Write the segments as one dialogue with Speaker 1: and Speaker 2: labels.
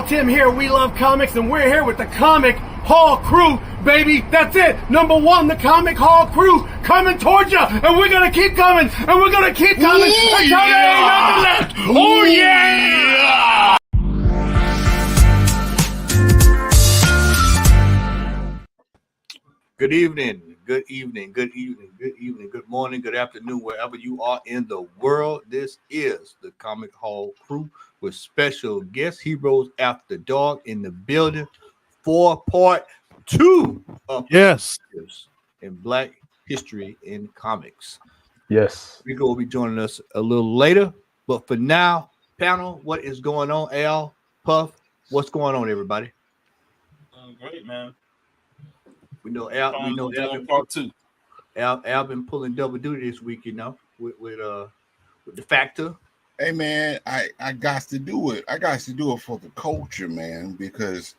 Speaker 1: Tim here. We love comics, and we're here with the Comic Hall crew, baby. That's it. Number one, the Comic Hall crew coming towards you, and we're gonna keep coming, and we're gonna keep coming until there ain't nothing left. Oh yeah!
Speaker 2: Good evening, good evening, good evening, good evening, good morning, good afternoon, wherever you are in the world. This is the Comic Hall crew with special guest Heroes After Dark in the building for part 2 of in Black History in Comics.
Speaker 3: Yes.
Speaker 2: Rico will be joining us a little later, but for now, panel, what is going on? Al, Puff, what's going on, everybody?
Speaker 4: Great, man.
Speaker 2: We know Al been
Speaker 4: part 2.
Speaker 2: Al been pulling double duty this week, you know, with the Factor.
Speaker 5: Hey man, I got to do it. I got to do it for the culture, man, because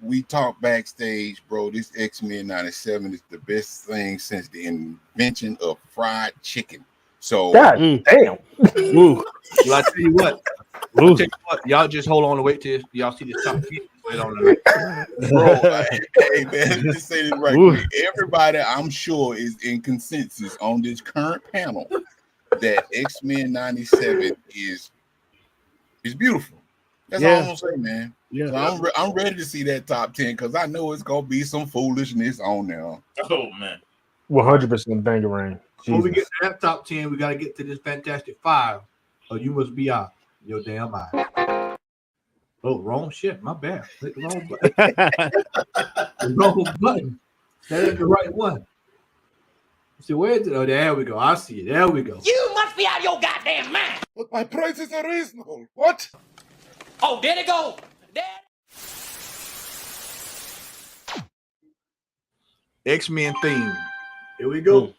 Speaker 5: we talk backstage, bro. This X-Men 97 is the best thing since the invention of fried chicken. So
Speaker 3: God damn.
Speaker 2: Well, I tell you what, y'all just hold on and wait till y'all see this top 10.
Speaker 5: Bro, hey man, just say this right quick. Everybody, I'm sure, is in consensus on this current panel that X-Men 97 is beautiful. That's all I'm gonna say, man.
Speaker 3: Yeah,
Speaker 5: so I'm ready to see that top 10 because I know it's gonna be some foolishness on there.
Speaker 4: Oh man,
Speaker 3: 100% bangarang.
Speaker 2: Before we get to that top 10, we gotta get to this Fantastic Five, or you must be out your damn mind. Oh, wrong shit. My bad. Click the wrong button. The wrong button. That ain't the right one. So where is it? Oh, there we go. I see it. There we go.
Speaker 6: You must be out of your goddamn mind.
Speaker 7: But my prices are reasonable. What?
Speaker 6: Oh, there they go. There.
Speaker 2: X-Men theme. Here we go.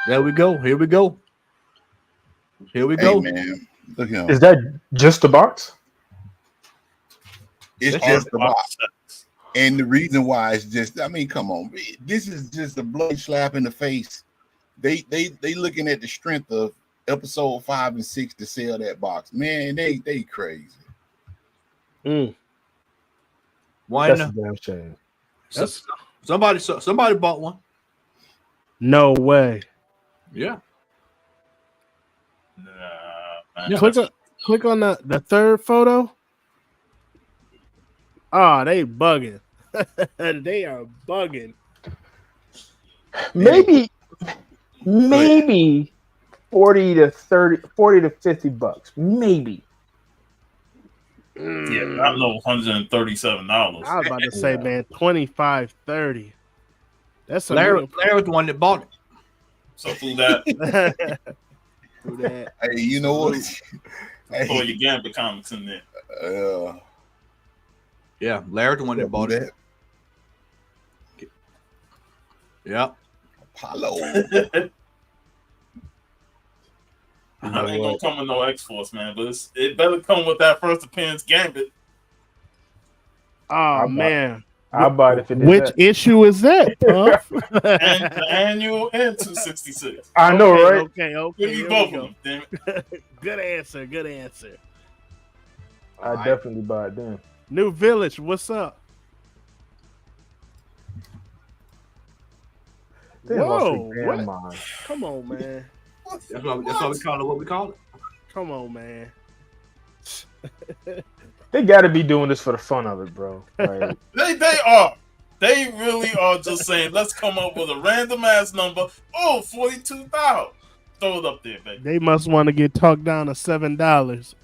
Speaker 2: There we go. Here we go. Here we go.
Speaker 5: Hey, man. Look at him.
Speaker 3: Is that just the box?
Speaker 5: It's just the box. And the reason why is just, I mean, come on. This is just a blood slap in the face. They looking at the strength of episode 5 and 6 to sell that box. Man, they crazy.
Speaker 2: Why
Speaker 3: That's
Speaker 2: not?
Speaker 3: a damn shame.
Speaker 2: Somebody bought one.
Speaker 3: No way.
Speaker 2: Yeah.
Speaker 4: Yeah.
Speaker 8: Click on the third photo. Oh, they bugging. They are bugging.
Speaker 3: Maybe 40 to 50 bucks. Maybe.
Speaker 4: Yeah, I know $137.
Speaker 8: I was about to say, man, 25, 30. That's a
Speaker 2: Larry was the one that bought it.
Speaker 4: So through that,
Speaker 5: Hey, you know what?
Speaker 4: throw your Gambit comics in there.
Speaker 2: Yeah, Larry's the one that bought it. Yeah.
Speaker 5: Apollo.
Speaker 4: I ain't gonna come with no X-Force, man, but it better come with that first appearance Gambit.
Speaker 8: Oh, man.
Speaker 3: I'll buy it if it is.
Speaker 8: Which issue is that, Puff?
Speaker 4: And the annual and 266.
Speaker 3: I know, right?
Speaker 4: Give
Speaker 8: Okay.
Speaker 4: me
Speaker 8: Here
Speaker 4: both
Speaker 8: we
Speaker 4: of
Speaker 8: go.
Speaker 4: them, damn it.
Speaker 8: Good answer.
Speaker 3: I definitely buy it then.
Speaker 8: New Village, what's up? Whoa, what? Come on, man.
Speaker 2: That's why we call it what we call it.
Speaker 8: Come on, man.
Speaker 3: They got to be doing this for the fun of it, bro. Like,
Speaker 4: They are. They really are just saying, let's come up with a random ass number. Oh, 42,000. Throw it up there, baby.
Speaker 8: They must want to get talked down to $7.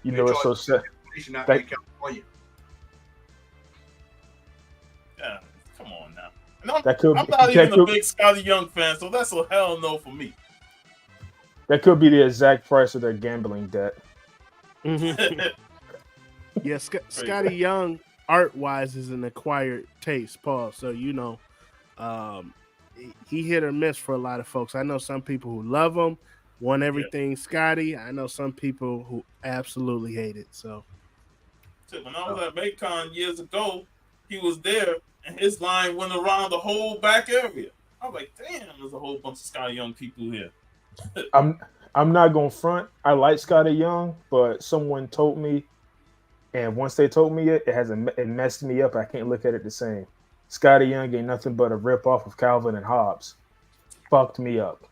Speaker 3: you know, it's so sad.
Speaker 2: Not in California.
Speaker 4: Yeah, come on now. And I'm not even a big Scotty Young fan, so that's a hell no for me.
Speaker 3: That could be the exact price of their gambling debt.
Speaker 8: Yeah, Scotty Young, art-wise, is an acquired taste, Paul. So, you know, he hit or miss for a lot of folks. I know some people who love him, want everything Scotty. I know some people who absolutely hate it. So,
Speaker 4: when I was at Maycon years ago, he was there, and his line went around the whole back area. I was like, damn, there's a whole bunch of Scotty Young people here.
Speaker 3: I'm not gonna front. I like Scotty Young, but someone told me, and once they told me it messed me up. I can't look at it the same. Scotty Young ain't nothing but a rip off of Calvin and Hobbes. Fucked me up.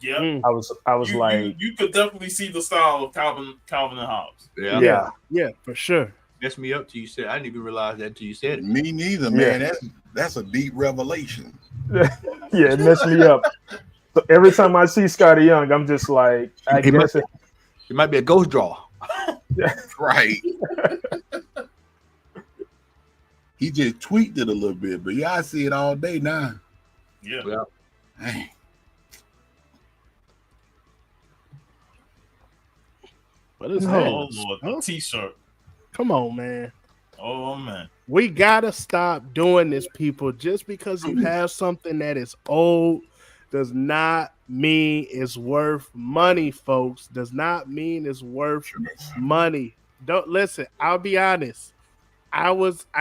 Speaker 4: Yep.
Speaker 8: Mm.
Speaker 3: I was like,
Speaker 4: you could definitely see the style of Calvin and Hobbes.
Speaker 2: Yeah.
Speaker 8: Yeah, for sure.
Speaker 2: Messed me up till you said. I didn't even realize that till you said it.
Speaker 5: Me neither, man. That's a deep revelation.
Speaker 3: yeah, it messed me up. So every time I see Scotty Young, I'm just like, I guess
Speaker 2: it might be a ghost draw.
Speaker 5: Right. He just tweaked it a little bit, but I see it all day now.
Speaker 4: Yeah.
Speaker 5: Dang.
Speaker 8: What is
Speaker 4: Oh
Speaker 8: that?
Speaker 4: Lord,
Speaker 8: Huh?
Speaker 4: the T-shirt.
Speaker 8: Come on, man.
Speaker 4: Oh man.
Speaker 8: We gotta stop doing this, people. Just because you have something that is old does not mean it's worth money, folks. Does not mean it's worth money. Don't listen. I'll be honest. I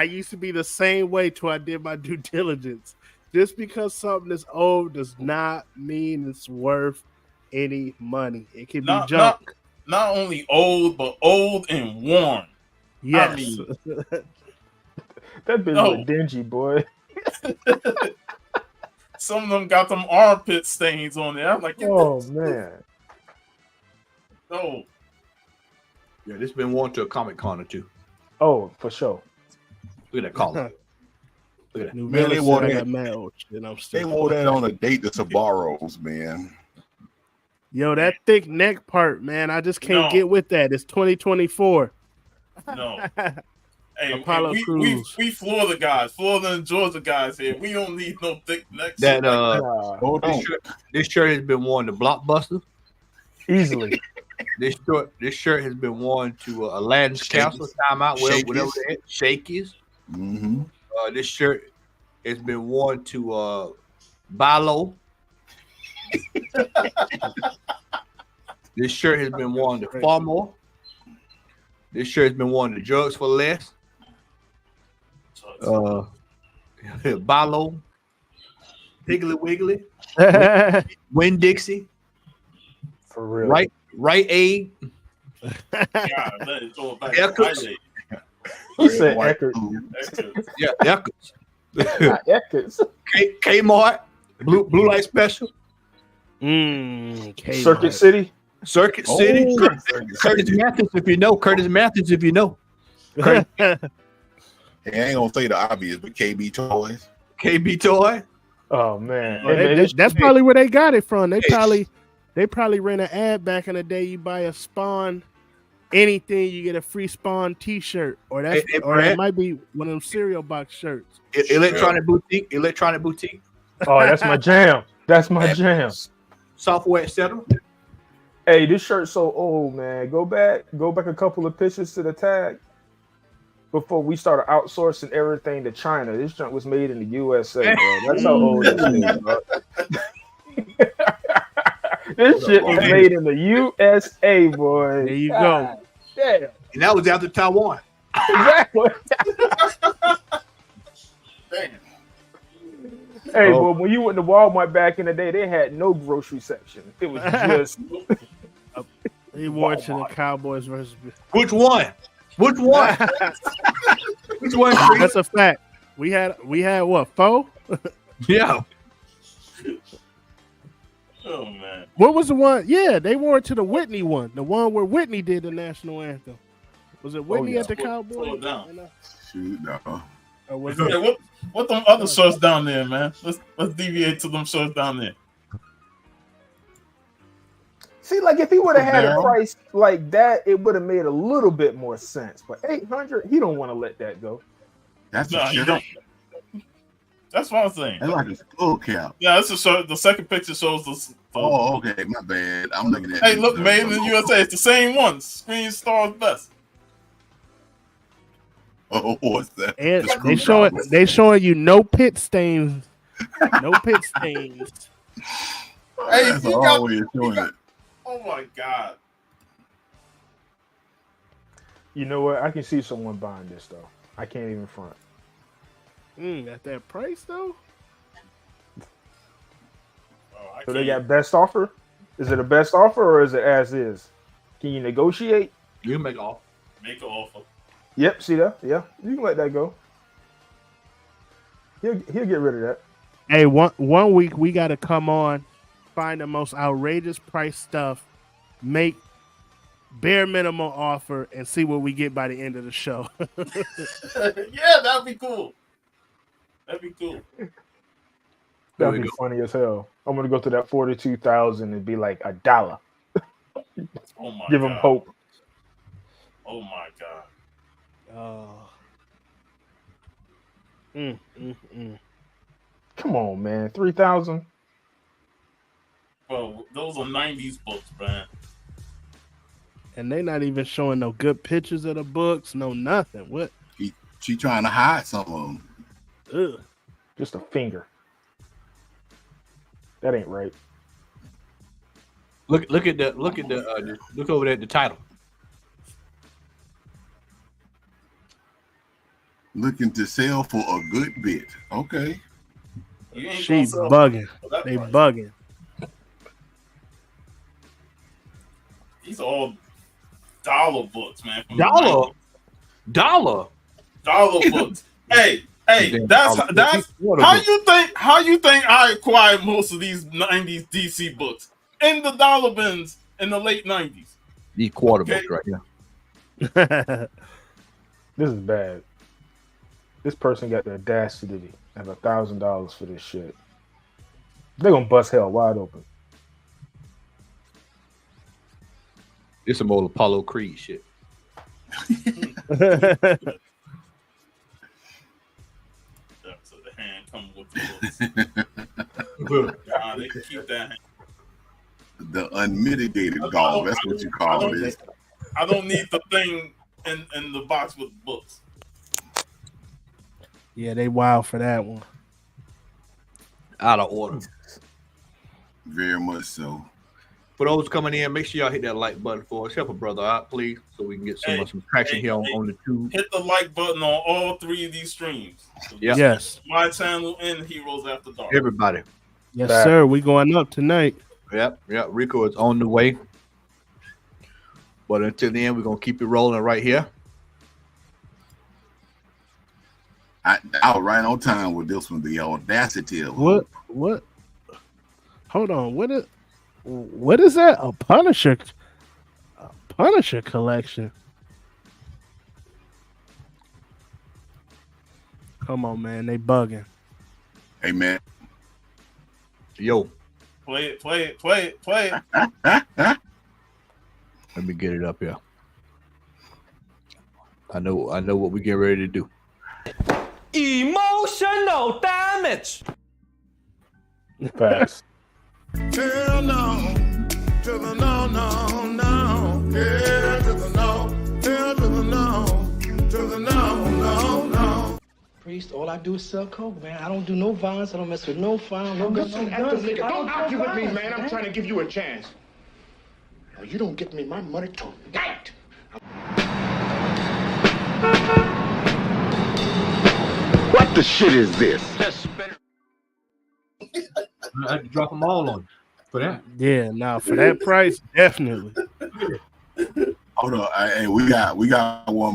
Speaker 8: used to be the same way till I did my due diligence. Just because something is old does not mean it's worth any money. It can be junk.
Speaker 4: Not only old, but old and worn.
Speaker 8: Yes.
Speaker 4: I mean,
Speaker 3: that bitch look dingy, boy.
Speaker 4: Some of them got them armpit stains on there. I'm like,
Speaker 3: oh man.
Speaker 4: No.
Speaker 2: Yeah, this been worn to a Comic Con or two.
Speaker 3: Oh, for sure.
Speaker 2: Look at that collar. Look at that.
Speaker 5: Man, they wore that.
Speaker 8: They
Speaker 5: wore that on a date to Sabaros, man.
Speaker 8: Yo, that thick neck part, man. I just can't get with that. It's 2024.
Speaker 4: No. Hey,
Speaker 8: Apollo Crews.
Speaker 4: we Florida guys, Florida and Georgia guys here. We don't need no thick necks.
Speaker 2: That
Speaker 5: This
Speaker 2: shirt has been worn to Blockbuster
Speaker 3: easily.
Speaker 2: This shirt has been worn to Aladdin's Castle, Time Out, whatever that Shakey's.
Speaker 5: Mm-hmm.
Speaker 2: This shirt has been worn to Bilo. This shirt has been worn to Farmore. This shirt has been worn to Drugs for Less. Bilo, Piggly Wiggly, Win Dixie,
Speaker 3: for real.
Speaker 2: Right Aid.
Speaker 4: Eckers.
Speaker 3: He said Eckers.
Speaker 2: Yeah, Eckers.
Speaker 3: Eckers.
Speaker 2: Kmart, Blue Light Special.
Speaker 3: Circuit City.
Speaker 2: Circuit City. Curtis Matthews, if you know. Curtis Matthews, if you know.
Speaker 5: Hey, I ain't gonna say the obvious, but KB Toys.
Speaker 2: KB Toy.
Speaker 3: Oh man,
Speaker 8: that's probably where they got it from. They probably ran an ad back in the day. You buy a Spawn, anything, you get a free Spawn T-shirt, or it might be one of them cereal box shirts.
Speaker 2: Electronic Boutique.
Speaker 3: Oh, that's my jam. That's my jam.
Speaker 2: Software, etc.
Speaker 3: Hey, this shirt's so old, man. Go back a couple of pictures to the tag before we started outsourcing everything to China. This junk was made in the USA, bro. That's how old this is, bro. This shit was made in the USA, boy.
Speaker 8: There you go.
Speaker 3: Damn.
Speaker 2: And that was after Taiwan.
Speaker 3: Exactly. Hey, but when you went to Walmart back in the day, they had no grocery section. It was just.
Speaker 8: He wore it to the Cowboys versus.
Speaker 2: Which one? Which one? Which one?
Speaker 8: That's a fact. We had what, 4?
Speaker 2: Yeah.
Speaker 4: Oh man.
Speaker 8: What was the one? Yeah, they wore it to the Whitney one. The one where Whitney did the national anthem. Was it Whitney at the Cowboys?
Speaker 4: Slow down.
Speaker 5: Shoot, no.
Speaker 8: Or was
Speaker 4: Hey,
Speaker 8: it?
Speaker 4: what them other shirts down there, man? Let's deviate to them shirts down there.
Speaker 3: See, like if he would have had a price like that, it would have made a little bit more sense. But 800, he don't want to let that go.
Speaker 5: That's
Speaker 4: No,
Speaker 5: a
Speaker 4: you
Speaker 5: shirt.
Speaker 4: don't. That's what I'm saying.
Speaker 5: That's like a skull cap.
Speaker 4: Yeah, that's a shirt. The second picture shows the.
Speaker 5: Oh, okay, my bad. I'm looking at.
Speaker 4: Hey, look, made in the USA. It's the same one. Screen Stars Best.
Speaker 5: Oh, what's that?
Speaker 8: And
Speaker 5: The
Speaker 8: they showing you no pit stains. No pit stains.
Speaker 4: Hey,
Speaker 5: That's
Speaker 4: you got.
Speaker 5: always doing it.
Speaker 4: Oh my God.
Speaker 3: You know what? I can see someone buying this though. I can't even front.
Speaker 8: At that price though.
Speaker 4: Oh,
Speaker 3: So they got best offer. Is it a best offer or is it as is? Can you negotiate?
Speaker 2: You make off.
Speaker 4: Make an offer.
Speaker 3: Yep. See that? Yeah, you can let that go. He'll get rid of that.
Speaker 8: Hey, one week we got to come on, find the most outrageous price stuff, make bare minimum offer, and see what we get by the end of the show.
Speaker 4: Yeah, that'd be cool. That'd be cool.
Speaker 3: That'd be funny as hell. I'm gonna go to that 42,000 and be like $1.
Speaker 4: Oh my
Speaker 3: Give
Speaker 4: god.
Speaker 3: him hope.
Speaker 4: Oh my god.
Speaker 3: Come on, man. 3,000.
Speaker 4: Bro, those are 90s books, man.
Speaker 8: And they not even showing no good pictures of the books, no nothing. What?
Speaker 5: She trying to hide some of them.
Speaker 8: Ugh.
Speaker 3: Just a finger. That ain't right.
Speaker 2: Look over there at the title.
Speaker 5: Looking to sell for a good bit. Okay.
Speaker 4: You ain't
Speaker 8: She's
Speaker 4: gonna sell
Speaker 8: bugging.
Speaker 4: for that
Speaker 8: They
Speaker 4: price.
Speaker 8: bugging.
Speaker 4: These are all dollar books, man. from the
Speaker 2: Dollar
Speaker 4: 90s. Dollar books. Hey,
Speaker 2: Damn,
Speaker 4: that's
Speaker 2: what a
Speaker 4: how
Speaker 2: book.
Speaker 4: you think I acquired most of these 90s DC books in the dollar bins in the late 90s.
Speaker 2: These quarter
Speaker 4: Okay.
Speaker 2: books right here.
Speaker 3: This is bad. This person got the audacity to have $1,000 for this shit. They're gonna bust hell wide open.
Speaker 2: It's some old Apollo Creed shit.
Speaker 4: So the hand comes with the books. Nah, they can keep that hand.
Speaker 5: The unmitigated dog. That's what you call it.
Speaker 4: I don't need the thing in the box with books.
Speaker 8: Yeah, they wild for that one.
Speaker 2: Out of order.
Speaker 5: Very much so.
Speaker 2: For those coming in, make sure y'all hit that like button for us. Help a brother out, please, so we can get some traction here on the tube.
Speaker 4: Hit the like button on all three of these streams. So
Speaker 2: Yeah.
Speaker 8: Yes.
Speaker 4: My channel and Heroes After Dark.
Speaker 2: Everybody.
Speaker 8: Yes, sir. We going up tonight.
Speaker 2: Yep. Rico is on the way. But until then, we're gonna keep it rolling right here.
Speaker 5: I was right on time with this one. The audacity of it.
Speaker 8: What? Hold on. What is that? A Punisher collection. Come on, man. They bugging.
Speaker 5: Hey man.
Speaker 2: Yo,
Speaker 4: Play it.
Speaker 2: let me get it up here. I know what we getting ready to do.
Speaker 6: Emotional damage.
Speaker 3: Fast.
Speaker 7: Hell no, to the no, no, no. Yeah, to the no, hell to the no, to the no, no, no.
Speaker 9: Priest, all I do is sell coke, man. I don't do no violence. I don't mess with no fire, no guns, no guns.
Speaker 7: Don't argue with me, man. I'm trying to give you a chance. No, you don't get me my money tonight. What the shit is this?
Speaker 2: I had to drop them all on you for that.
Speaker 8: Yeah, now for that price, definitely.
Speaker 5: Hold on. Hey, we got one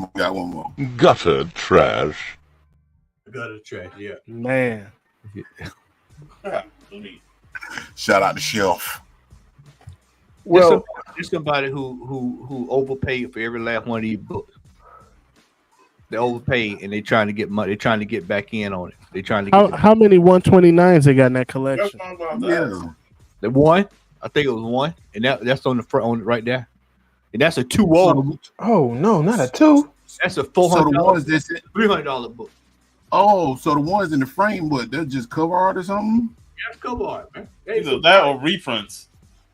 Speaker 5: more. Got one more.
Speaker 7: Gutter trash.
Speaker 2: Got a trash, yeah.
Speaker 8: Man.
Speaker 5: Shout out to Shelf.
Speaker 3: Well,
Speaker 2: there's somebody who overpaid for every last one of these books. They overpaid and they trying to get money. They're trying to get back in on it. They trying to get
Speaker 8: How many 129s they got in that collection?
Speaker 5: Yeah.
Speaker 2: the one. I think it was one, and that's on the front on right there. And that's a 2-0.
Speaker 3: oh no, not a 2.
Speaker 2: That's a
Speaker 5: So
Speaker 2: $400,
Speaker 5: the ones that's
Speaker 2: $300 book.
Speaker 5: oh, so the ones in the frame, but they're just cover art or something?
Speaker 2: Yeah, cover art, man.
Speaker 4: Either that or reprints.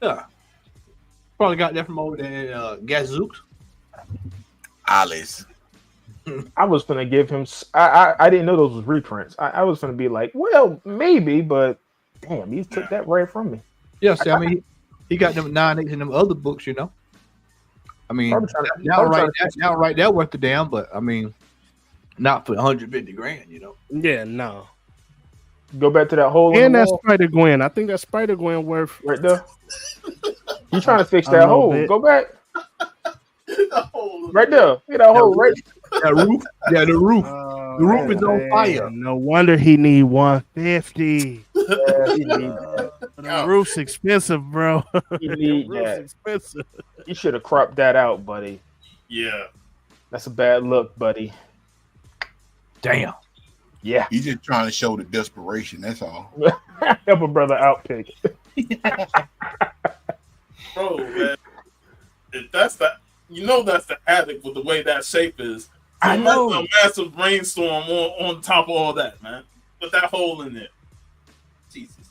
Speaker 2: Yeah. Probably got that from over there at Gazooks.
Speaker 5: Alice.
Speaker 3: I was gonna give him. I didn't know those was reprints. I was gonna be like, well, maybe, but damn, you took that right from me.
Speaker 2: Yeah, see, I mean, he got them 9/8 in them other books, you know. I mean, right there worth the damn, but I mean, not for 150 grand, you know.
Speaker 8: Yeah, no.
Speaker 3: Go back to that hole.
Speaker 8: And
Speaker 3: in the
Speaker 8: that
Speaker 3: wall
Speaker 8: Spider Gwen. I think that Spider Gwen worth
Speaker 3: right there. You trying to fix
Speaker 8: A
Speaker 3: that
Speaker 8: little
Speaker 3: hole?
Speaker 8: bit.
Speaker 3: Go back
Speaker 4: Oh,
Speaker 3: right there. Get that hole right.
Speaker 2: That roof. Yeah, the roof.
Speaker 8: Oh,
Speaker 2: The roof is on
Speaker 8: man,
Speaker 2: fire.
Speaker 8: No wonder he need 150.
Speaker 3: Yeah, he need that.
Speaker 8: The roof's expensive, bro.
Speaker 3: He
Speaker 8: The
Speaker 3: need
Speaker 8: roof's
Speaker 3: that.
Speaker 8: expensive.
Speaker 3: You should have cropped that out, buddy.
Speaker 4: Yeah.
Speaker 3: That's a bad look, buddy.
Speaker 2: Damn.
Speaker 3: Yeah.
Speaker 5: He's just trying to show the desperation. That's all.
Speaker 3: Help a brother out, pig.
Speaker 4: Bro, man. If that's that's the attic with the way that shape is. So
Speaker 3: I know.
Speaker 4: That's a massive rainstorm on top of all that, man. Put that hole in there. Jesus.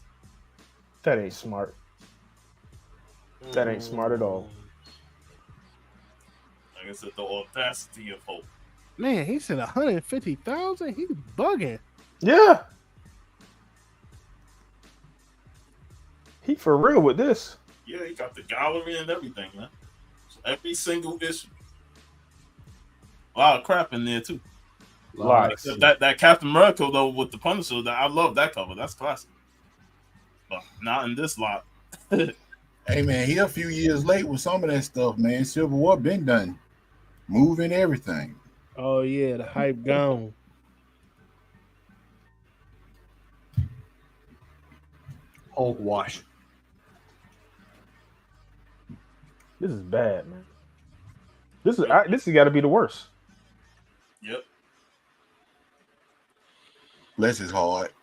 Speaker 3: That ain't smart. That ain't smart at all.
Speaker 4: Like I said, the audacity of hope.
Speaker 8: Man, he said 150,000. He's bugging.
Speaker 3: Yeah. He for real with this.
Speaker 4: Yeah, he got the gallery and everything, man. So every single issue. A lot of crap in there too.
Speaker 3: Lots.
Speaker 4: That Captain America though with the Punisher, I love that cover. That's classic. But not in this lot.
Speaker 5: Hey man, he a few years late with some of that stuff, man. Civil War been done. Moving everything.
Speaker 8: Oh yeah, the hype gone.
Speaker 2: Hogwash.
Speaker 3: This is bad, man. This has got to be the worst.
Speaker 4: Yep.
Speaker 5: Bless his heart.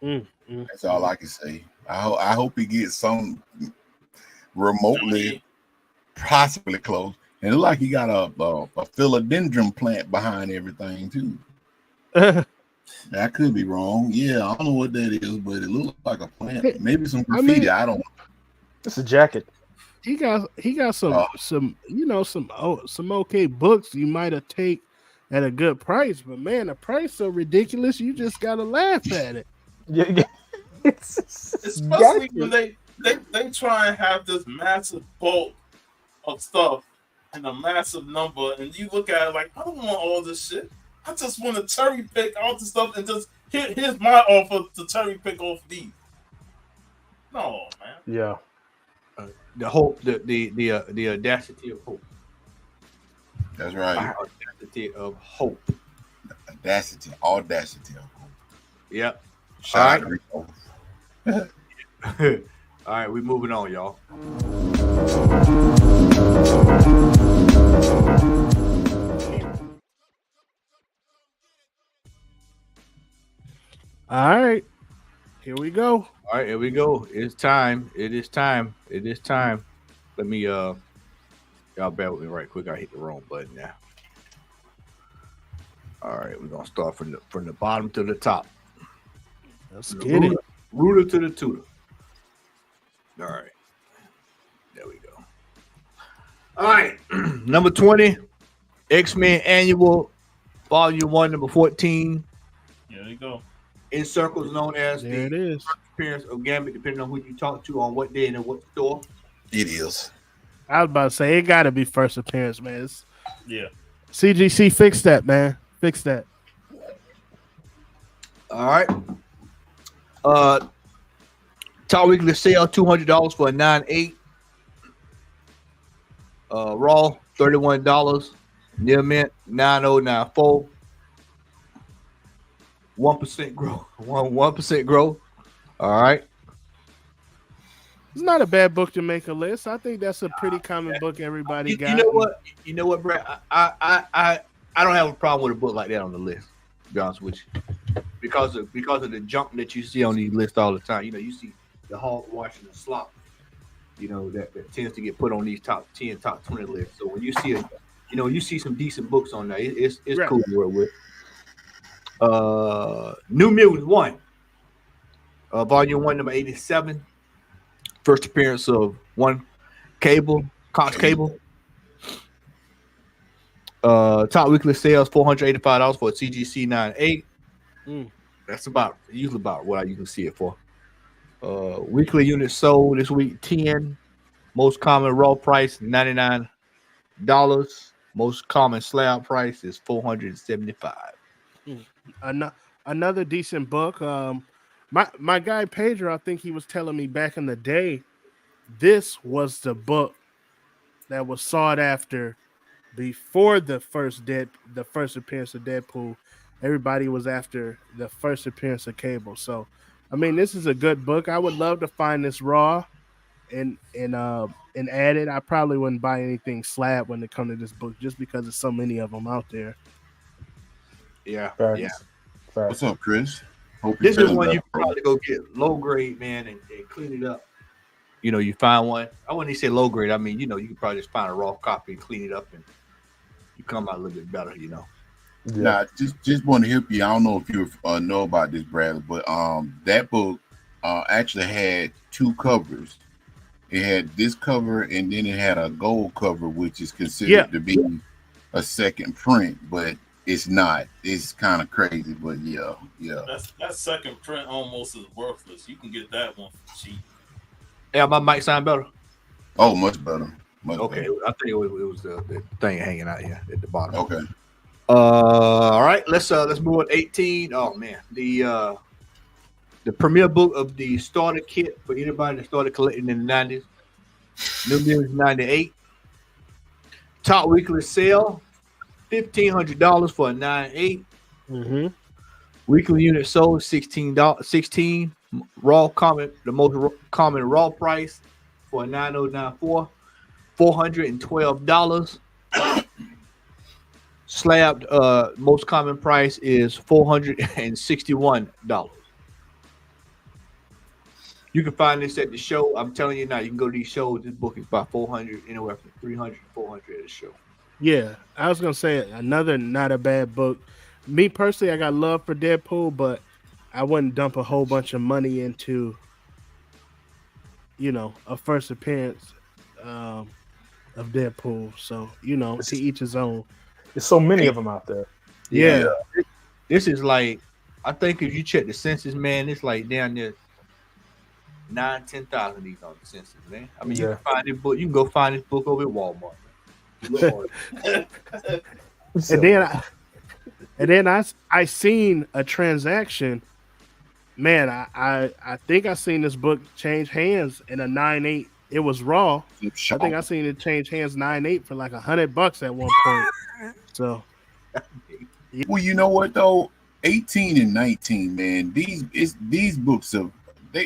Speaker 5: That's all I can say. I hope he gets some remotely, possibly close. And it look like he got a philodendron plant behind everything too. That could be wrong. Yeah, I don't know what that is, but it looks like a plant. Maybe some graffiti. I don't know.
Speaker 3: It's a jacket.
Speaker 8: He got some okay books you might have take at a good price, but man, the price so ridiculous you just gotta laugh at it.
Speaker 3: Yeah,
Speaker 4: especially when they try and have this massive bulk of stuff and a massive number, and you look at it like, I don't want all this shit. I just want to cherry pick all the stuff and just here's my offer to cherry pick off these. No, man.
Speaker 3: Yeah.
Speaker 2: The hope, the audacity of hope.
Speaker 5: That's right.
Speaker 2: Audacity of hope.
Speaker 5: Audacity of hope.
Speaker 2: Yep.
Speaker 5: Shout
Speaker 2: All right, we moving on, y'all.
Speaker 8: All right, here we go.
Speaker 2: All right, here we go. It's time. It is time. It is time. Let me y'all bear with me right quick. I hit the wrong button now. All right, we're gonna start from the bottom to the top.
Speaker 8: Let's get it.
Speaker 2: Rooter to the tutor. All right. There we go. All right. Number 20, X-Men Annual, Volume 1, number 14.
Speaker 4: There you go.
Speaker 2: In circles known as
Speaker 8: There it is.
Speaker 2: first appearance of Gambit, depending on who you talk to, on what day and in what store.
Speaker 5: It is.
Speaker 8: I was about to say it got to be first appearance, man.
Speaker 4: Yeah.
Speaker 8: CGC, fix that, man. Fix that.
Speaker 2: All right. Top weekly sale, $200 for a 9.8. Raw, $31. Near mint, 9094. 1% growth. 1% growth. All right.
Speaker 8: It's not a bad book to make a list. I think that's a pretty common book everybody got.
Speaker 2: You know what, Brad? I don't have a problem with a book like that on the list, to be honest with you. Because of the junk that you see on these lists all the time. You know, you see the hogwash and the slop, you know, that tends to get put on these top 10, top 20 lists. So when you see you see some decent books on there, it's right. Cool to work with. New Mutants 1. Volume 1, number 87. First appearance of Cox Cable. Top weekly sales, $485 for a CGC 9.8. That's usually about what I usually see it for. Weekly units sold this week, 10. Most common raw price, $99. Most common slab price is $475.
Speaker 8: Another decent book. My guy Pedro, I think he was telling me back in the day this was the book that was sought after before the first appearance of Deadpool. Everybody was after the first appearance of Cable. So, I mean, this is a good book. I would love to find this raw and add it. I probably wouldn't buy anything slab when it comes to this book, just because there's so many of them out there.
Speaker 2: Yeah,
Speaker 3: Facts.
Speaker 2: yeah.
Speaker 3: Facts.
Speaker 5: What's up, Chris? Hope
Speaker 2: This is
Speaker 5: feeling
Speaker 2: one you
Speaker 5: better,
Speaker 2: can
Speaker 5: bro.
Speaker 2: probably go get low grade, man, and clean it up. You know, you find one. I wouldn't even say low grade. I mean, you know, you can probably just find a raw copy and clean it up, and you come out a little bit better. You know.
Speaker 3: Yeah.
Speaker 5: Nah, just want to help you. I don't know if you know about this, Bradley, but that book actually had two covers. It had this cover, and then it had a gold cover, which is considered to be a second print, but it's not. It's kind of crazy, but yeah.
Speaker 4: That second print almost is worthless. You can get that one for cheap.
Speaker 2: Yeah, my mic sound better.
Speaker 5: Oh, much better. Much
Speaker 2: Okay,
Speaker 5: better.
Speaker 2: I think it was the thing hanging out here at the bottom.
Speaker 5: Okay.
Speaker 2: All right, let's move on to 18. Oh man, the premiere book of the starter kit for anybody that started collecting in the 90s. New Mutants 98. Top weekly sale, $1,500 for a 9.8.
Speaker 8: Mm-hmm.
Speaker 2: Weekly unit sold $16. Raw common, the most common raw price for a 9094, $412. Slabbed most common price is $461. You can find this at the show. I'm telling you now, you can go to these shows. This book is about 400, anywhere from 300 to 400 at the show.
Speaker 8: Yeah, I was gonna say another not a bad book. Me personally, I got love for Deadpool, but I wouldn't dump a whole bunch of money into, a first appearance of Deadpool. So, to each his own.
Speaker 3: There's so many of them out there.
Speaker 8: Yeah.
Speaker 2: This is like, I think if you check the census, man, it's like down there 10,000 of these on the census, man. I mean, you can find this book. You can go find this book over at Walmart.
Speaker 8: And then I seen a transaction. Man, I think I seen this book change hands in a 9.8. It was raw. I think I seen it change hands 9.8 for like $100 at one point. So,
Speaker 5: well, you know what though? 18 and 19, man. These books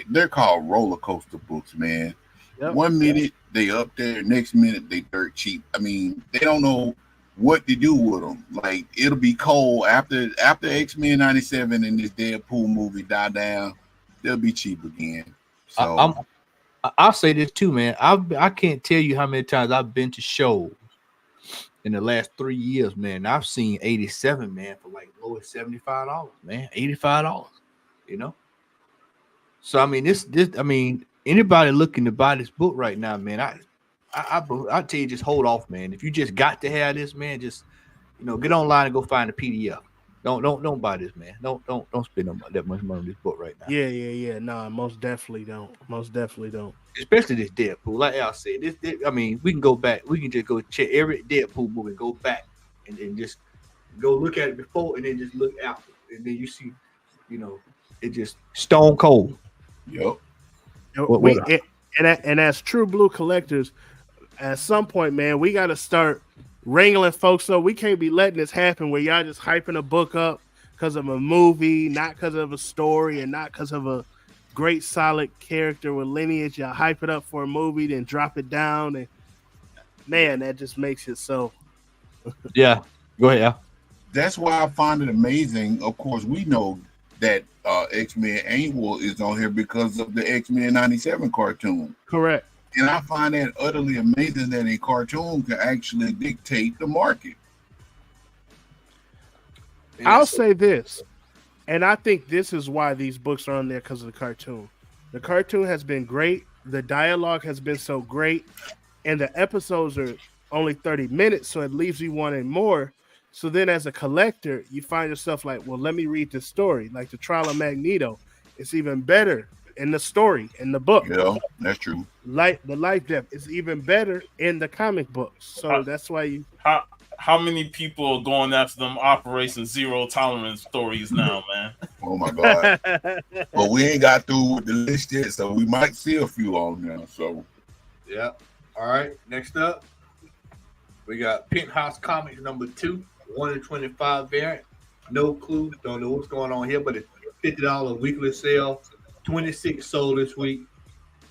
Speaker 5: they're called roller coaster books, man.
Speaker 8: Yep.
Speaker 5: 1 minute they up there, next minute they dirt cheap. I mean, they don't know what to do with them. Like, it'll be cold after X-Men 97 and this Deadpool movie die down, they'll be cheap again. So
Speaker 2: I'll say this too, man. I can't tell you how many times I've been to shows in the last 3 years, man. I've seen 87, man, for like low as $75, man. $85, So I mean, this I mean, anybody looking to buy this book right now, man, I tell you, just hold off, man. If you just got to have this, man, just get online and go find a PDF. Don't buy this, man. Don't spend that much money on this book right now.
Speaker 8: Yeah. No, most definitely don't.
Speaker 2: Especially this Deadpool. Like Al said, this I mean, we can go back. We can just go check every Deadpool movie and go back and just go look at it before and then just look after. And then you see, it just stone cold.
Speaker 5: Yep.
Speaker 8: And as true blue collectors, at some point, man, we got to start wrangling folks up. We can't be letting this happen where y'all just hyping a book up because of a movie, not because of a story, and not because of a great solid character with lineage. Y'all hype it up for a movie, then drop it down, and man, that just makes it so.
Speaker 2: Yeah, go ahead, Al.
Speaker 5: That's why I find it amazing. Of course, we know that X-Men Annual is on here because of the X-Men 97 cartoon.
Speaker 8: Correct.
Speaker 5: And I find that utterly amazing that a cartoon can actually dictate the market.
Speaker 8: I'll say this, and I think this is why these books are on there, because of the cartoon. The cartoon has been great. The dialogue has been so great, and the episodes are only 30 minutes, so it leaves you wanting more. So then as a collector, you find yourself like, well, let me read this story. Like the Trial of Magneto, it's even better in the story, in the book.
Speaker 5: Yeah, that's true.
Speaker 8: Like the life depth is even better in the comic books. So that's why you.
Speaker 4: How many people are going after them Operation Zero Tolerance stories now, man?
Speaker 5: Oh my God! Well, we ain't got through with the list yet, so we might see a few on there. So
Speaker 2: Yeah. All right. Next up, we got Penthouse Comics number 2, 1 in 25 variant. No clue. Don't know what's going on here, but it's $50 weekly sale. 26 sold this week,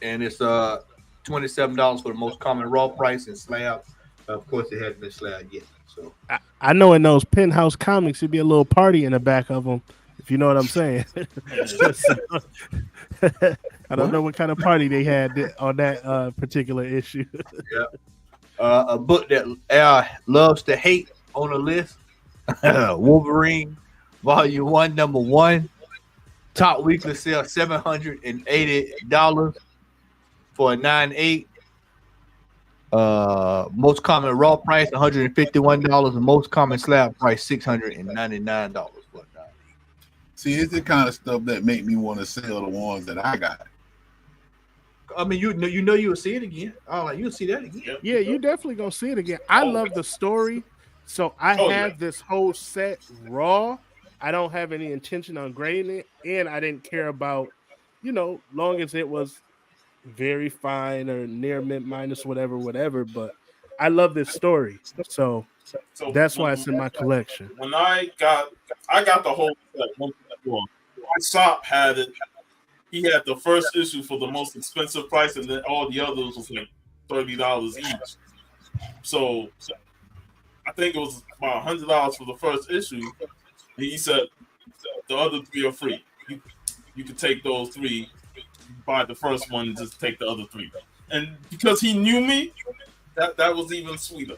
Speaker 2: and it's $27 for the most common raw price and slab. Of course, it hasn't been slabbed yet. So
Speaker 8: I know in those Penthouse comics, it'd be a little party in the back of them, if you know what I'm saying. I don't know what kind of party they had on that particular issue.
Speaker 2: yeah. A book that loves to hate on the list. Wolverine, Volume 1, Number 1. Top weekly sale $780 for a 9.8. Most common raw price $151. And most common slab price $699 for a 9.8.
Speaker 5: See, it's the kind of stuff that make me want to sell the ones that I got.
Speaker 2: I mean, you'll see it again. Oh, like you'll see that again.
Speaker 8: Yeah, you definitely gonna see it again. I love the story, so I have this whole set raw. I don't have any intention on grading it, and I didn't care about, long as it was very fine or near mint minus whatever. But I love this story, so that's why it's in my collection.
Speaker 4: When I got the whole set. My shop had it. He had the first issue for the most expensive price, and then all the others was like $30 each. So I think it was about $100 for the first issue. And he said the other 3 are free. You can take those 3, buy the first one, and just take the other 3. And because he knew me, that was even sweeter.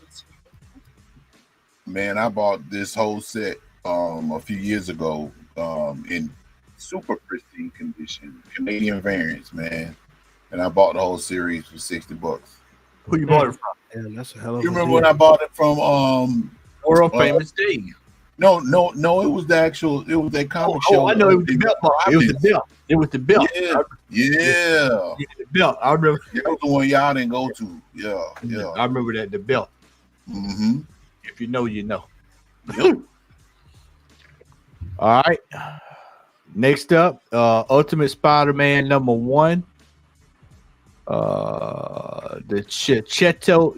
Speaker 5: Man, I bought this whole set a few years ago in super pristine condition, Canadian variants, man. And I bought the whole series for $60.
Speaker 2: Who you bought it from?
Speaker 8: Damn, that's a hell of
Speaker 5: You
Speaker 8: a
Speaker 5: remember
Speaker 8: deal.
Speaker 5: when I bought it from
Speaker 2: World Famous Dave.
Speaker 5: No, it was that comic show.
Speaker 2: I know it was the belt. It was the belt.
Speaker 5: Yeah.
Speaker 2: The belt. I remember.
Speaker 5: It was the one y'all didn't go to. Yeah.
Speaker 2: I remember that, the belt.
Speaker 5: Mm-hmm.
Speaker 2: If you know, you know. Yep. All right. Next up, Ultimate Spider-Man number 1. The Chiquetto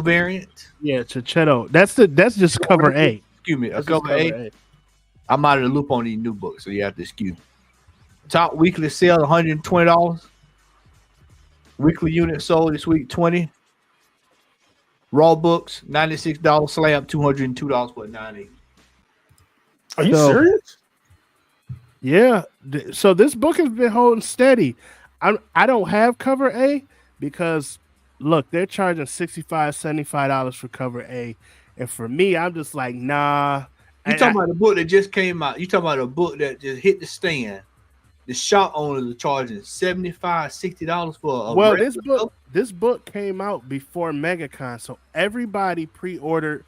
Speaker 2: variant.
Speaker 8: Yeah, Chiquetto. That's just cover A.
Speaker 2: Excuse me,
Speaker 8: That's
Speaker 2: cover A. I'm out of the loop on these new books, so you have to excuse me. Top weekly sale $120. Weekly unit sold this week 20. Raw books $96. Slab $202 for a 9.8.
Speaker 3: Are you serious?
Speaker 8: Yeah. So this book has been holding steady. I don't have cover A because look, they're charging $65, $75 for cover A. And for me, I'm just like, nah.
Speaker 2: You talking about a book that just came out. You talking about a book that just hit the stand. The shop owners are charging $75, $60 for a
Speaker 8: this book came out before MegaCon, so everybody pre-ordered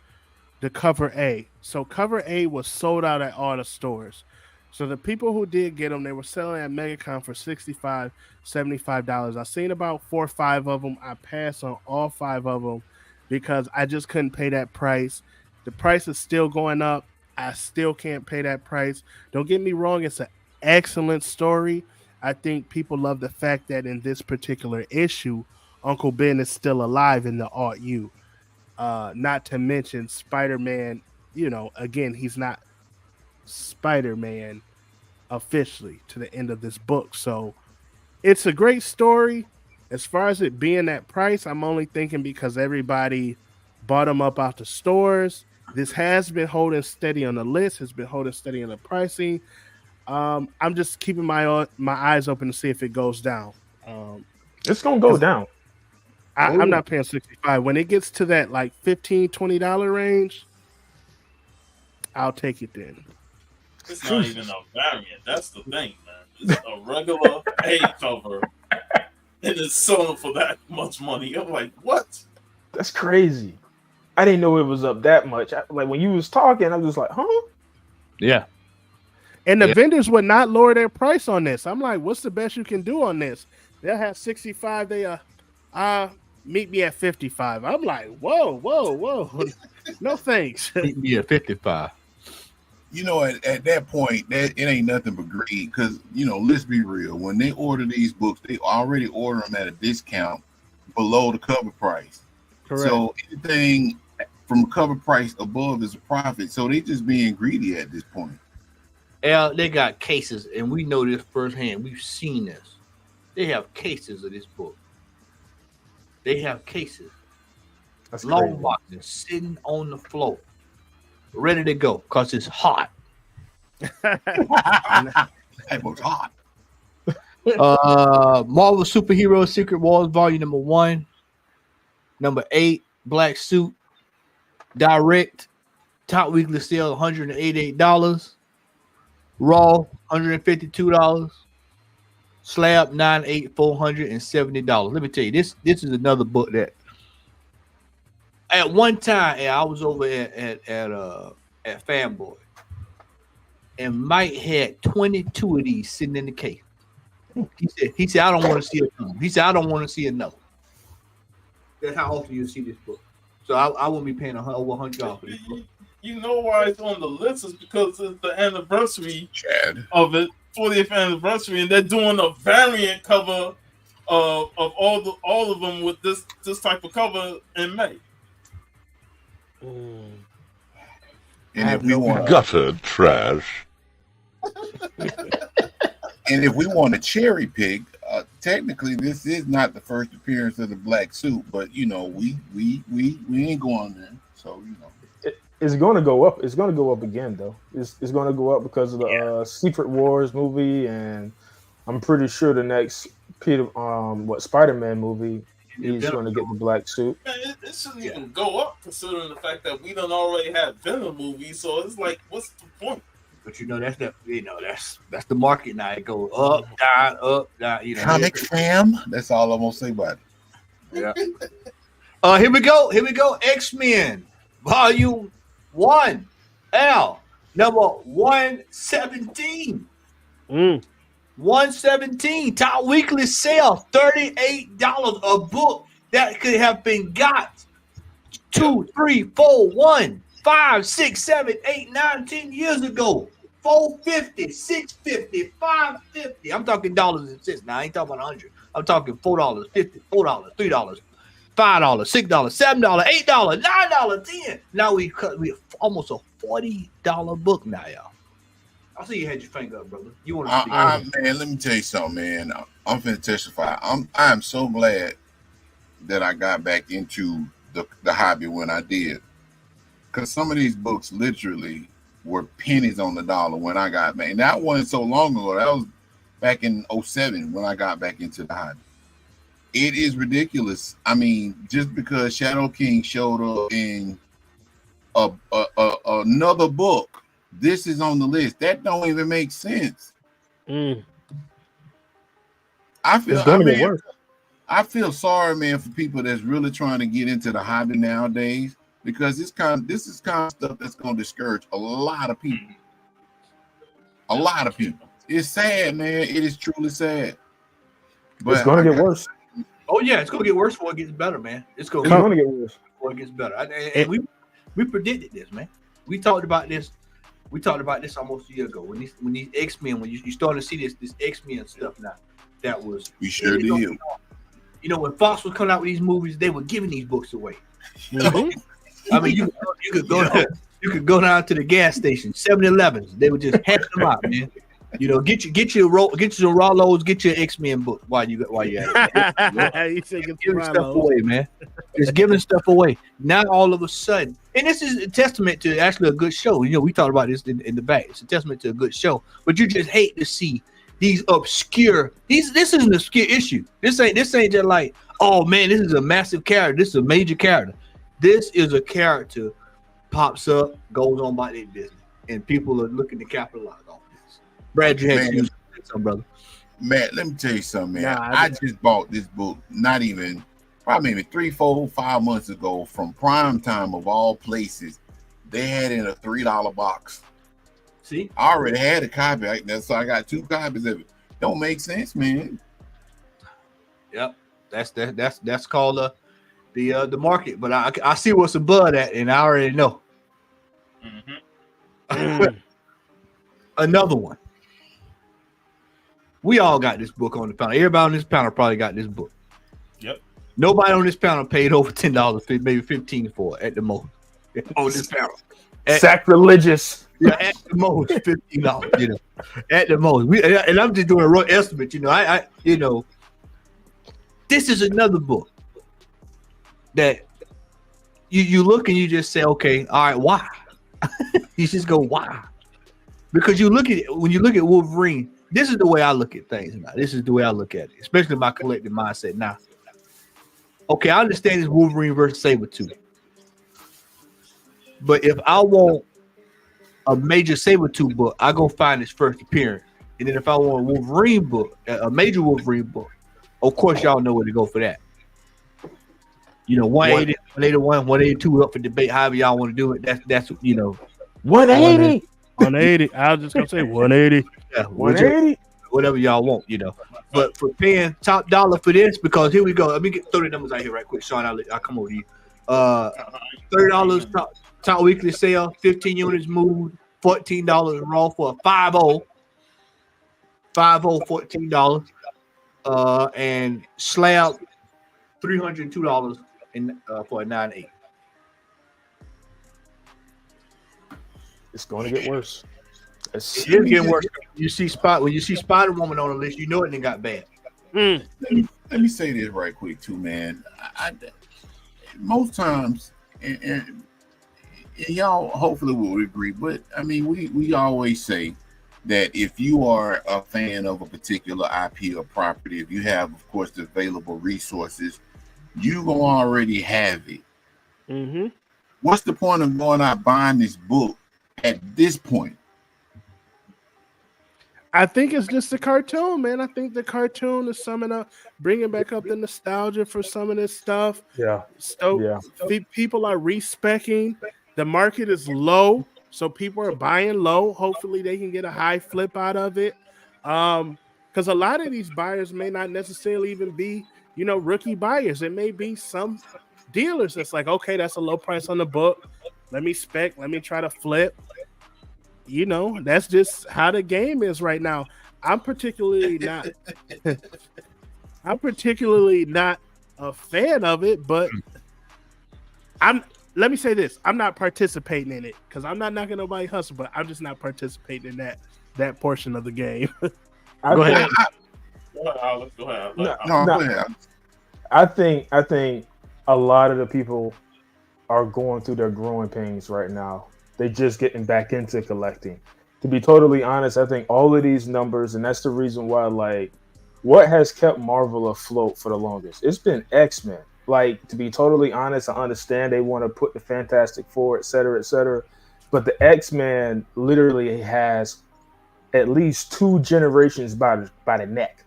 Speaker 8: the cover A. So cover A was sold out at all the stores. So the people who did get them, they were selling at MegaCon for $65, $75. I seen about 4 or 5 of them. I passed on all 5 of them because I just couldn't pay that price. The price is still going up. I still can't pay that price. Don't get me wrong, it's an excellent story. I think people love the fact that in this particular issue, Uncle Ben is still alive in the Alt U. Not to mention Spider-Man, again, he's not Spider-Man officially to the end of this book. So it's a great story. As far as it being that price, I'm only thinking because everybody bought them up out the stores. This has been holding steady on the list, has been holding steady on the pricing. I'm just keeping my eyes open to see if it goes down.
Speaker 3: It's gonna go down.
Speaker 8: I'm not paying $65. When it gets to that like $15, $20 range, I'll take it then.
Speaker 4: It's not even a variant. That's the thing, man. It's a regular A cover, and it's selling for that much money. I'm like, what?
Speaker 3: That's crazy. I didn't know it was up that much. Like when you was talking, I'm just like, huh?
Speaker 2: Yeah.
Speaker 8: And the vendors would not lower their price on this. I'm like, what's the best you can do on this? They'll have 65. They meet me at 55. I'm like, whoa. No thanks.
Speaker 2: Meet me at 55.
Speaker 5: you know, at that point, that it ain't nothing but greed. Because let's be real. When they order these books, they already order them at a discount below the cover price.
Speaker 8: Correct.
Speaker 5: So anything from cover price above is a profit. So they just being greedy at this point.
Speaker 2: They got cases, and we know this firsthand. We've seen this. They have cases of this book. They have cases.
Speaker 3: That's
Speaker 2: Long
Speaker 3: crazy.
Speaker 2: boxes sitting on the floor, ready to go because it's hot.
Speaker 5: That was hot.
Speaker 2: Marvel Superhero Secret Wars Volume Number 1, Number 8, Black Suit, Direct, top weekly sale $188, Raw $152, Slab $470. Let me tell you, this is another book that at one time I was over at Fanboy, and Mike had 22 of these sitting in the case. He said I don't want to see it. He said I don't want to see another. That's how often you see this book. So I won't be paying over $100 for this book.
Speaker 4: You know why it's on the list is because it's the anniversary
Speaker 5: Chad.
Speaker 4: of it, 40th anniversary, and they're doing a variant cover of all of them with this type of cover in May.
Speaker 5: And if we want
Speaker 7: Gutter trash.
Speaker 5: And if we want to cherry pick, technically this is not the first appearance of the black suit, but we ain't going there. So
Speaker 3: It's going to go up. It's going to go up again, though. It's going to go up because of the Secret Wars movie, and I'm pretty sure the next Spider-Man movie, he's going to get the black suit.
Speaker 4: Man, it shouldn't even go up considering the fact that we done already had Venom movies. So it's like, what's the point?
Speaker 2: But that's the market now. It goes up, down, up, down.
Speaker 5: comic fam. That's all I'm gonna say about it.
Speaker 2: Yeah. Here we go. X-Men Volume 1, L number 117. 117 top weekly sale, $38 a book that could have been got 2, 3, 4, 1, 5, 6, 7, 8, 9, 10 years ago. $4.50, $6.50, $5.50. I'm talking dollars and cents now. I ain't talking about 100. I'm talking $4, $50, $4, $3, $5, $6, $7, $8, $9, $10. Now we almost a $40 book now, y'all. I see you had your finger up, brother. You want to
Speaker 5: man, let me tell you something, man. I'm finna testify. I'm so glad that I got back into the hobby when I did. Because some of these books literally were pennies on the dollar when I got back. And that wasn't so long ago. That was back in 2007 when I got back into the hobby. It is ridiculous. I mean, just because Shadow King showed up in another book, this is on the list. That don't even make sense.
Speaker 3: It's gonna get worse.
Speaker 5: I feel sorry, man, for people that's really trying to get into the hobby nowadays, because this is kind of stuff that's going to discourage a lot of people. A lot of people. It's sad, man. It is truly sad. But
Speaker 3: It's going to get worse.
Speaker 2: Oh yeah, it's going to get worse before it gets better, man. It's going
Speaker 3: It's
Speaker 2: to
Speaker 3: going to get worse.
Speaker 2: before it gets better. And we predicted this, man. We talked about this. We talked about this almost a year ago when these X-Men, when you starting to see this X-Men stuff now. That was
Speaker 5: we sure did.
Speaker 2: When Fox was coming out with these movies, they were giving these books away. I mean, you could go down to the gas station, 7-Elevens. They would just hand them out, man. Get your raw loads, get your X-Men book while you at it. Giving stuff away, man. Just giving stuff away. Now all of a sudden, and this is a testament to actually a good show. We talked about this in the back. It's a testament to a good show, but you just hate to see these obscure. This is an obscure issue. This ain't just like, oh man, this is a massive character. This is a major character. This is a character pops up, goes on by their business, and people are looking to capitalize on this. Brad, you had to say something, brother.
Speaker 5: Man, let me tell you something, man. I just bought this book probably maybe 3, 4, 5 months ago from Prime Time of all places. They had it in a $3 box.
Speaker 2: See,
Speaker 5: I already had a copy, so I got 2 copies of it. Don't make sense, man.
Speaker 2: Yep, that's called the market. But I see what's above that, and I already know. Another one. We all got this book on the panel. Everybody on this panel probably got this book.
Speaker 4: Yep.
Speaker 2: Nobody on this panel paid over $10, maybe $15 for it at the most. On this panel.
Speaker 3: Sacrilegious.
Speaker 2: Yeah, at the most $15, you know. At the most. And I'm just doing a rough estimate, you know. I you know, this is another book that you look and you just say, okay, all right, why? You just go, why? Because you look at it, when you look at Wolverine, this is the way I look at things now. This is the way I look at it, especially my collective mindset now. Okay, I understand this Wolverine versus Sabretooth. But if I want a major Sabretooth book, I go find his first appearance. And then if I want a Wolverine book, a major Wolverine book, of course y'all know where to go for that. You know, 180, 181, 182 up for debate, however y'all want to do it. That's you know.
Speaker 3: 180.
Speaker 8: 180. I was just gonna say 180.
Speaker 2: Yeah,
Speaker 3: 180.
Speaker 2: Whatever y'all want, you know. But for paying top dollar for this, because here we go. Let me throw the numbers out here right quick, Sean. I'll come over to you. $30 top weekly sale, 15 units moved, $14 raw for a 5.0. 5.0, $14. And slab $302 for a 9.8.
Speaker 3: It's going to get worse.
Speaker 2: It is getting worse. You see when you see Spider-Woman on the list, you know it done got bad.
Speaker 5: Let me say this right quick too, man. I most times, and y'all hopefully will agree, but I mean, we always say that if you are a fan of a particular IP or property, if you have, of course, the available resources, you gonna already have it.
Speaker 8: Mm-hmm.
Speaker 5: What's the point of going out buying this book at this point?
Speaker 8: I think it's just the cartoon, man. I think the cartoon is summing up, bringing back up the nostalgia for some of this stuff.
Speaker 3: Yeah.
Speaker 8: So people are respecing. The market is low, so people are buying low. Hopefully, they can get a high flip out of it. Because a lot of these buyers may not necessarily even be, you know, rookie buyers. It may be some dealers that's like, okay, that's a low price on the book. Let me try to flip. You know, that's just how the game is right now. I'm particularly not a fan of it, but let me say this. I'm not participating in it because I'm not knocking nobody hustle, but I'm just not participating in that portion of the game.
Speaker 3: Go ahead.
Speaker 4: Go ahead.
Speaker 5: Go ahead.
Speaker 3: I think a lot of the people are going through their growing pains right now. They're just getting back into collecting. To be totally honest, I think all of these numbers, and that's the reason why, like, what has kept Marvel afloat for the longest? It's been X-Men. Like, to be totally honest, I understand they want to put the Fantastic Four, et cetera, but the X-Men literally has at least 2 generations by the neck,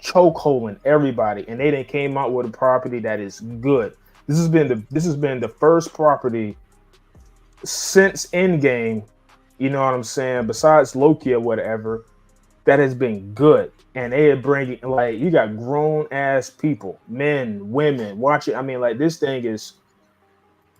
Speaker 3: chokeholding everybody, and they done came out with a property that is good. This has been the first property since Endgame, you know what I'm saying, besides Loki or whatever, that has been good. And they are bringing, like, you got grown ass people, men, women, watching. I mean, like, this thing is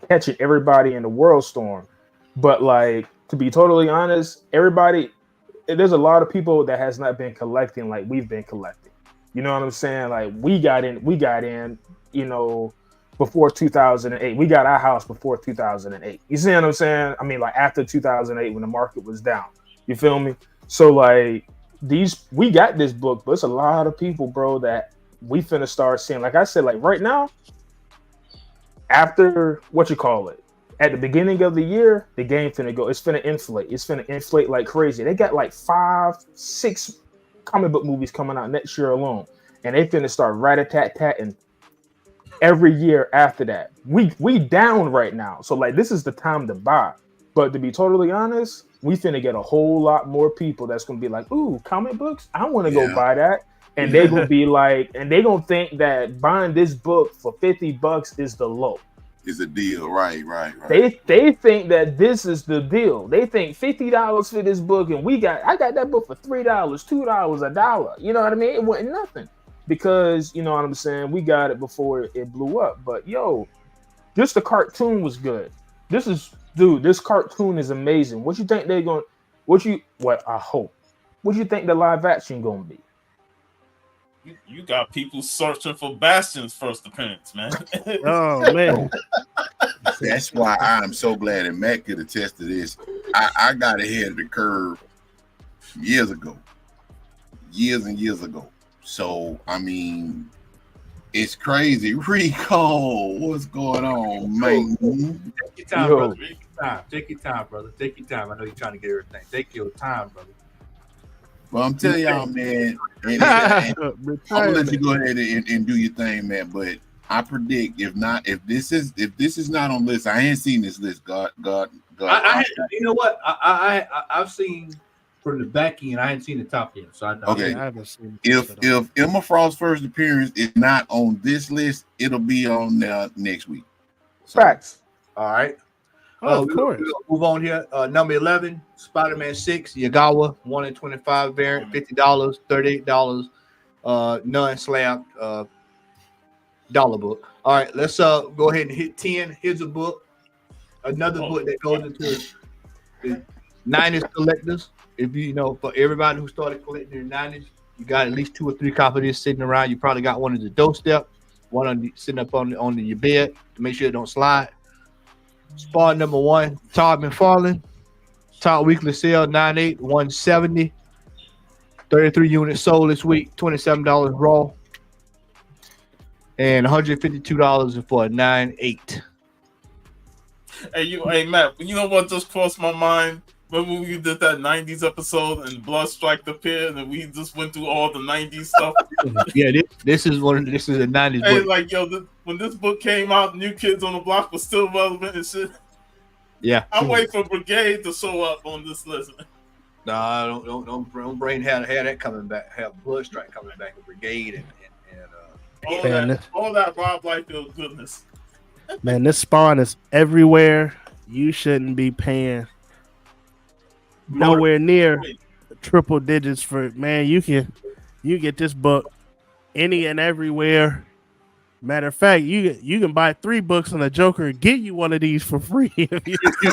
Speaker 3: catching everybody in the world storm. But, like, to be totally honest, there's a lot of people that has not been collecting like we've been collecting. You know what I'm saying? Like, we got in, you know, before 2008. We got our house before 2008. You see what I'm saying? I mean, like, after 2008 when the market was down. You feel me? So, like, we got this book, but it's a lot of people, bro, that we finna start seeing. Like I said, like, right now, after at the beginning of the year, the game finna go. It's finna inflate. It's finna inflate like crazy. They got like 5-6 comic book movies coming out next year alone, and they finna start rat-a-tat-tatting every year after that. We down right now, so like this is the time to buy. But to be totally honest, we finna get a whole lot more people that's gonna be like, ooh, comic books, I want to go buy that. And they're gonna be like, and they're gonna think that buying this book for $50 is the low.
Speaker 5: Is a deal, right.
Speaker 3: They think that this is the deal. They think $50 for this book, and I got that book for $3, $2, $1. You know what I mean? It wasn't nothing. Because, you know what I'm saying, we got it before it blew up. But yo, just the cartoon was good. This cartoon is amazing. What you think they're going? What I hope. What you think the live action gonna be?
Speaker 4: You got people searching for Bastion's first appearance, man.
Speaker 8: Oh man,
Speaker 5: That's why I'm so glad that Matt could attest to this. I got ahead of the curve years ago, years and years ago. So I mean, it's crazy. Rico, what's going on, man?
Speaker 2: Take your time,
Speaker 3: Yo.
Speaker 2: brother. Take your time. Take your time, brother. Take your time. I know you're trying to get everything. Take your time, brother.
Speaker 5: Well, I'm telling y'all, man. And I'm gonna
Speaker 8: retirement.
Speaker 5: let you go ahead and do your thing, man. But I predict if this is not on list, I ain't seen this list. God.
Speaker 2: You know what? I've seen from the back end. I hadn't seen the top end, so I know.
Speaker 5: Okay.
Speaker 8: I haven't seen it
Speaker 5: If Emma Frost's first appearance is not on this list, it'll be on next week. So,
Speaker 3: Facts.
Speaker 2: All right.
Speaker 8: Oh, of course.
Speaker 2: We'll move on here. Number 11, Spider-Man 6, Yagawa, 1 in 25 variant, $50, $38, non-slab dollar book. All right, let's go ahead and hit 10. Here's a book, another book that goes into the 90s collectors. If you know, for everybody who started collecting in the 90s, you got at least 2 or 3 copies sitting around. You probably got one on the doorstep, one sitting up on your bed to make sure it don't slide. Spawn number 1, Todd McFarlane. Top weekly sale, 98, 170. 33 units sold this week, $27 raw. And $152 for a 9.8.
Speaker 4: Hey Matt, you know what just crossed my mind? Remember when we did that 90s episode and Blood Strike the Pit and we just went through all the 90s stuff?
Speaker 2: Yeah, this is a 90s
Speaker 4: Hey,
Speaker 2: book.
Speaker 4: like, yo, when this book came out, New Kids on the Block was still relevant and shit.
Speaker 2: Yeah.
Speaker 4: I'm waiting for Brigade to show up on this list.
Speaker 2: Nah, don't brain have that coming back. Have Blood Strike coming back with Brigade and
Speaker 4: all that Rob Liefeld goodness.
Speaker 8: Man, this Spawn is everywhere. You shouldn't be paying nowhere near triple digits for man. You get this book any and everywhere. Matter of fact, you can buy 3 books on the Joker and get you one of these for free. If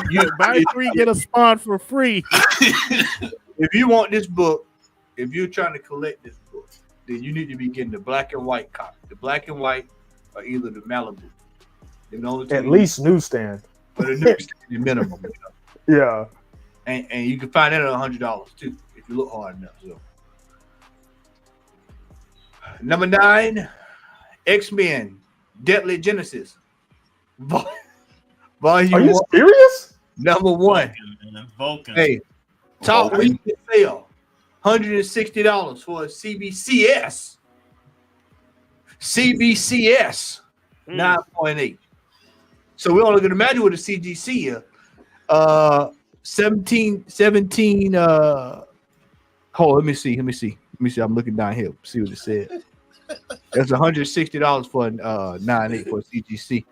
Speaker 8: you buy 3, get a Spawn for free.
Speaker 2: If you want this book, if you're trying to collect this book, then you need to be getting the black and white copy. The black and white or either the Malibu.
Speaker 3: At least newsstand.
Speaker 2: But the newsstand is minimum. You know?
Speaker 3: Yeah.
Speaker 2: And you can find that at $100 too if you look hard enough. So. Number 9, X-Men Deadly Genesis. Volume
Speaker 3: Are you
Speaker 2: 1,
Speaker 3: serious?
Speaker 2: number 1.
Speaker 4: Vulcan.
Speaker 2: Hey, top weekly sale, $160 for a CBCS. CBCS 9.8. So we're only going to imagine with a CGC here. 17. Hold on, let me see. I'm looking down here. See what it said. That's $160 for a 9.8 for a CGC.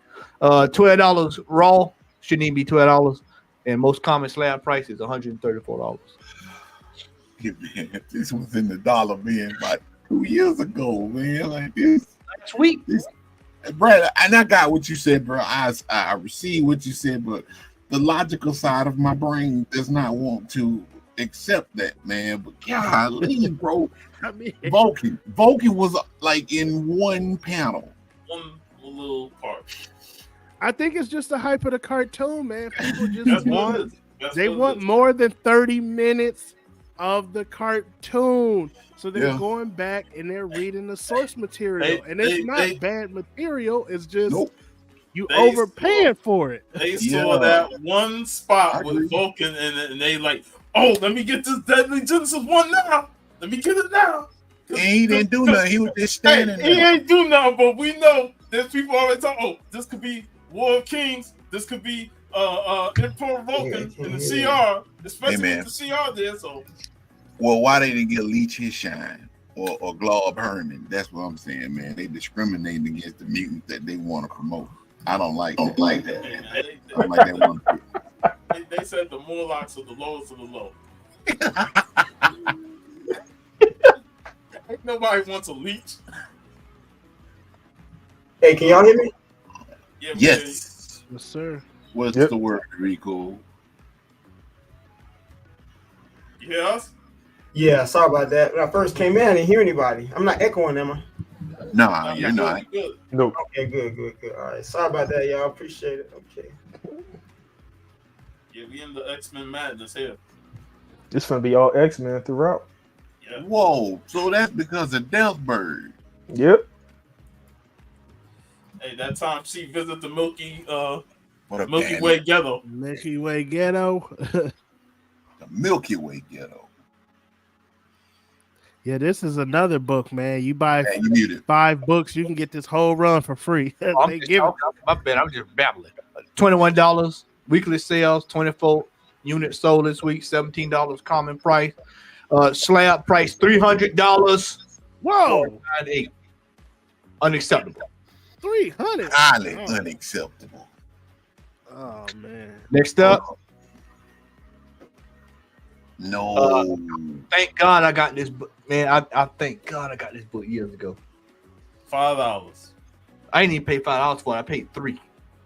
Speaker 2: $12 raw. Shouldn't even be $12. And most common slab price is $134.
Speaker 5: Man, this was in the dollar bin about 2 years ago, man. Like this.
Speaker 2: Sweet.
Speaker 5: Brad, and I got what you said, bro. I received what you said, but the logical side of my brain does not want to accept that, man. But golly, bro.
Speaker 8: I mean,
Speaker 5: Vulcan was like in one panel.
Speaker 4: One little part.
Speaker 8: I think it's just the hype of the cartoon, man. People just want
Speaker 4: They
Speaker 8: want more than 30 minutes of the cartoon. So they're going back and they're reading the source material. And it's not bad material. It's just you overpaying for it.
Speaker 4: They saw that one spot with Vulcan and they like, oh, let me get this Deadly Genesis one now. Let me get it now.
Speaker 5: And he didn't do nothing. He was just standing there.
Speaker 4: He ain't do nothing, but we know there's people already talking, oh, this could be War of Kings. This could be Emperor Vulcan in the CR, especially with the CR there. So,
Speaker 5: well, why they didn't get Leech his shine or Glob Herman? That's what I'm saying, man. They discriminating against the mutant that they want to promote. I don't like that. I don't like that one.
Speaker 4: They said the Morlocks are the lowest of the low. Ain't nobody wants a leech.
Speaker 10: Hey, can y'all hear me?
Speaker 4: Yeah,
Speaker 5: yes.
Speaker 8: Yes, sir.
Speaker 5: What's the word, Rico?
Speaker 4: You hear us?
Speaker 10: Yeah, sorry about that. When I first came in, I didn't hear anybody. I'm not echoing, am I?
Speaker 5: Nah, you're not.
Speaker 4: Good.
Speaker 3: Nope.
Speaker 10: Okay, good. All right, sorry about that, y'all. Appreciate it. Okay.
Speaker 4: Yeah, we in the X-Men madness here.
Speaker 3: It's gonna be all X-Men throughout.
Speaker 4: Yeah.
Speaker 5: Whoa, so that's because of Deathbird.
Speaker 3: Yep.
Speaker 4: Hey, that time she visited the Milky
Speaker 5: What a
Speaker 4: Milky
Speaker 5: bad-
Speaker 4: Way ghetto.
Speaker 8: Milky Way Ghetto.
Speaker 5: The Milky Way ghetto.
Speaker 8: Yeah, this is another book, man. You buy
Speaker 5: Man, you muted.
Speaker 8: 5 books, you can get this whole run for free.
Speaker 2: I'm
Speaker 8: They
Speaker 2: just
Speaker 8: give it.
Speaker 2: talking, my bad. I'm just babbling. $21 weekly sales, 24 units sold this week, $17 common price. Slab price $300.
Speaker 8: Whoa,
Speaker 2: 98. Unacceptable.
Speaker 8: 300.
Speaker 5: Highly
Speaker 8: Oh.
Speaker 5: unacceptable.
Speaker 8: Oh man.
Speaker 2: Next up,
Speaker 5: No.
Speaker 2: thank God I got this book, man. I thank God I got this book years ago.
Speaker 4: $5.
Speaker 2: I didn't even pay $5 for it. I paid $3.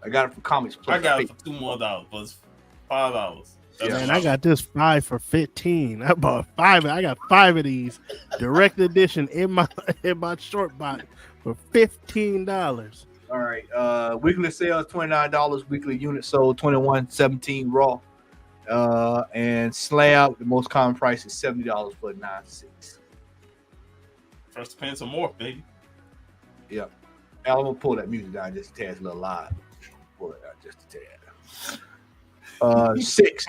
Speaker 2: I got it from Comics Plus.
Speaker 4: I got it for $2 more, but it's $5.
Speaker 8: Man, I got this 5 for 15. I bought 5. I got 5 of these direct edition in my short box for $15.
Speaker 2: All right. Weekly sales $29. Weekly unit sold 21.17 raw. And slab, the most common price is $70 for 9.6.
Speaker 4: First to pay some more, baby.
Speaker 2: Yep. I'm gonna pull that music down just a tad, it's a little loud. Pull it down just a tad. 6.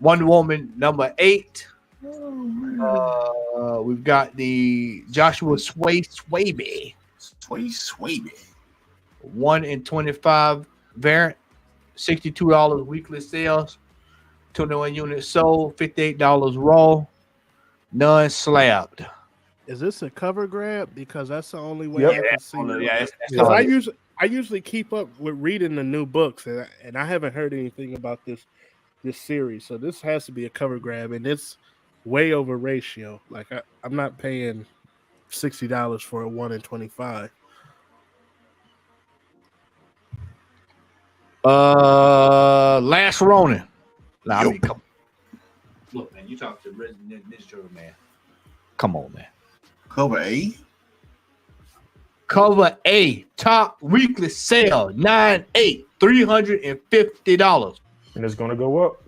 Speaker 2: Wonder Woman number 8. We've got the Joshua Swaby.
Speaker 5: Swaby.
Speaker 2: 1 in 25 variant, $62 weekly sales, 21 units sold, $58 raw, none slabbed.
Speaker 8: Is this a cover grab? Because that's the only way
Speaker 3: Yep.
Speaker 8: I can see it.
Speaker 2: Yeah,
Speaker 8: Because I usually keep up with reading the new books, and I haven't heard anything about this series. So this has to be a cover grab, and it's way over ratio. Like I'm not paying $60 for a 1 in 25.
Speaker 2: Last Ronin. Nah, I mean, come on. Look, man, you talk to Resident Ninja Turtle, man. Come on, man.
Speaker 5: Cover A.
Speaker 2: Cover A, top weekly sale, 9.8, $350.
Speaker 3: And it's gonna go up.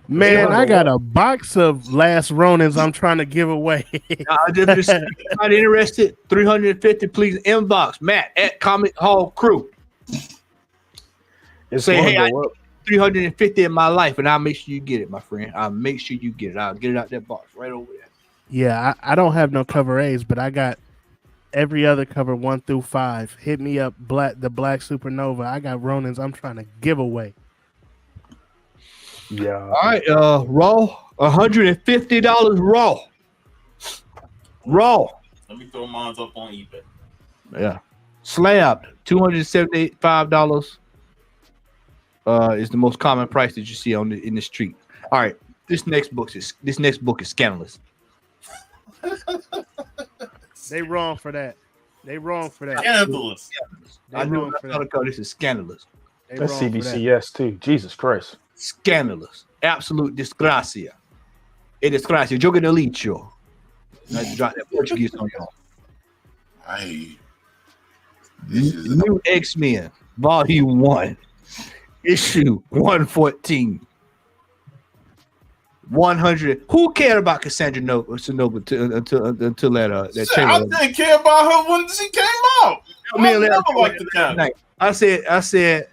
Speaker 8: Man, I got a box of Last Ronins I'm trying to give away.
Speaker 2: Just not interested. 350, please inbox Matt at Comic Hall Crew.
Speaker 3: It's
Speaker 2: Say,
Speaker 3: gonna
Speaker 2: hey, I
Speaker 3: go
Speaker 2: need
Speaker 3: up.
Speaker 2: 350 in my life, and I'll make sure you get it, my friend. I'll make sure you get it. I'll get it out that box right over there.
Speaker 8: Yeah, I don't have no cover A's, but I got every other cover 1 through 5. Hit me up, the Black Supernova. I got Ronins I'm trying to give away.
Speaker 3: Yeah.
Speaker 2: All right, raw, $150 raw. Raw.
Speaker 4: Let me throw mine up on eBay.
Speaker 2: Yeah. Slabbed, $275. Is the most common price that you see in the street. All right, this next book is scandalous.
Speaker 8: They wrong for that. They wrong for that.
Speaker 4: Scandalous.
Speaker 2: I knew this is scandalous.
Speaker 8: They
Speaker 3: That's
Speaker 8: wrong for that.
Speaker 3: CBCS too. Jesus Christ.
Speaker 2: Scandalous. Absolute disgracia. E disgracia. Jogo de lixo. I had to drop that Portuguese on y'all.
Speaker 5: Hey. This is
Speaker 2: New X-Men, Volume 1, Issue 114. 100. Who cared about Cassandra Nova until that
Speaker 4: Shit,
Speaker 2: trailer?
Speaker 4: I didn't care about her when she came out. I never liked the character.
Speaker 2: I said,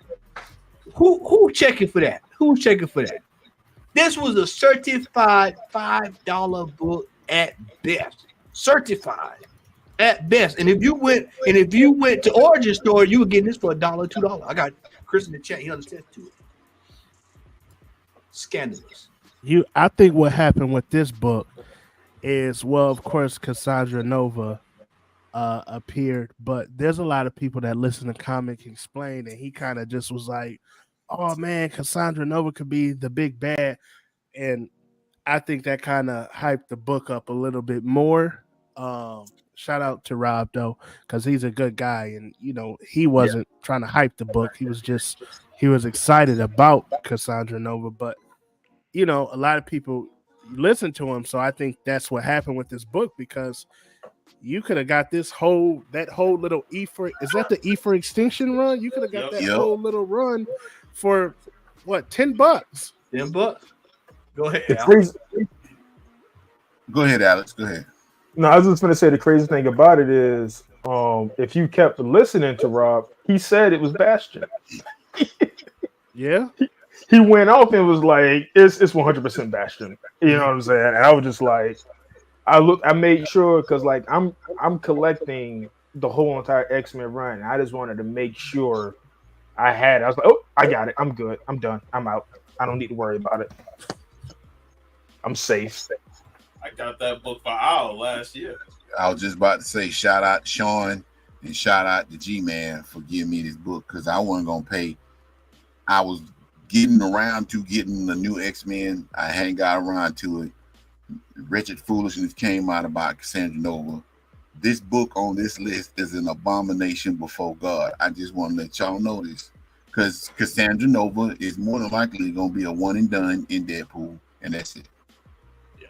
Speaker 2: who checking for that? Who's checking for that? This was a certified $5 book at best. Certified at best. And if you went to Origin Store, you were getting this for $1, $2. I got Chris in the chat. He understands to it. Scandalous.
Speaker 8: I think what happened with this book is, well, of course, Cassandra Nova appeared, but there's a lot of people that listen to Comic Explain, and he kind of just was like, oh man, Cassandra Nova could be the big bad. And I think that kind of hyped the book up a little bit more. Shout out to Rob though, because he's a good guy, and he wasn't trying to hype the book. He was excited about Cassandra Nova. But you know, a lot of people listen to him. So I think that's what happened with this book, because you could have got that whole little E for, is that the E for Extinction run? You could have got that whole little run for what, $10?
Speaker 2: $10. Go ahead.
Speaker 3: The
Speaker 2: Al.
Speaker 3: crazy,
Speaker 5: Go ahead, Alex. Go ahead.
Speaker 3: no, I was just going to say the crazy thing about it is, if you kept listening to Rob, he said it was Bastion.
Speaker 8: Yeah.
Speaker 3: He went off and was like, "It's 100% Bastion." You know what I'm saying? And I was just like, I made sure, because like I'm collecting the whole entire X-Men run. I just wanted to make sure I had it. I was like, "Oh, I got it. I'm good. I'm done. I'm out. I don't need to worry about it. I'm safe."
Speaker 4: I got that book for Owl last year.
Speaker 5: I was just about to say, shout out to Sean and shout out to G-Man for giving me this book, because I wasn't going to pay. I was getting around to getting the new X-Men. I hadn't got around to it. Wretched Foolishness came out about Cassandra Nova. This book on this list is an abomination before God. I just want to let y'all know this, because Cassandra Nova is more than likely going to be a one and done in Deadpool, and that's it.
Speaker 4: Yeah.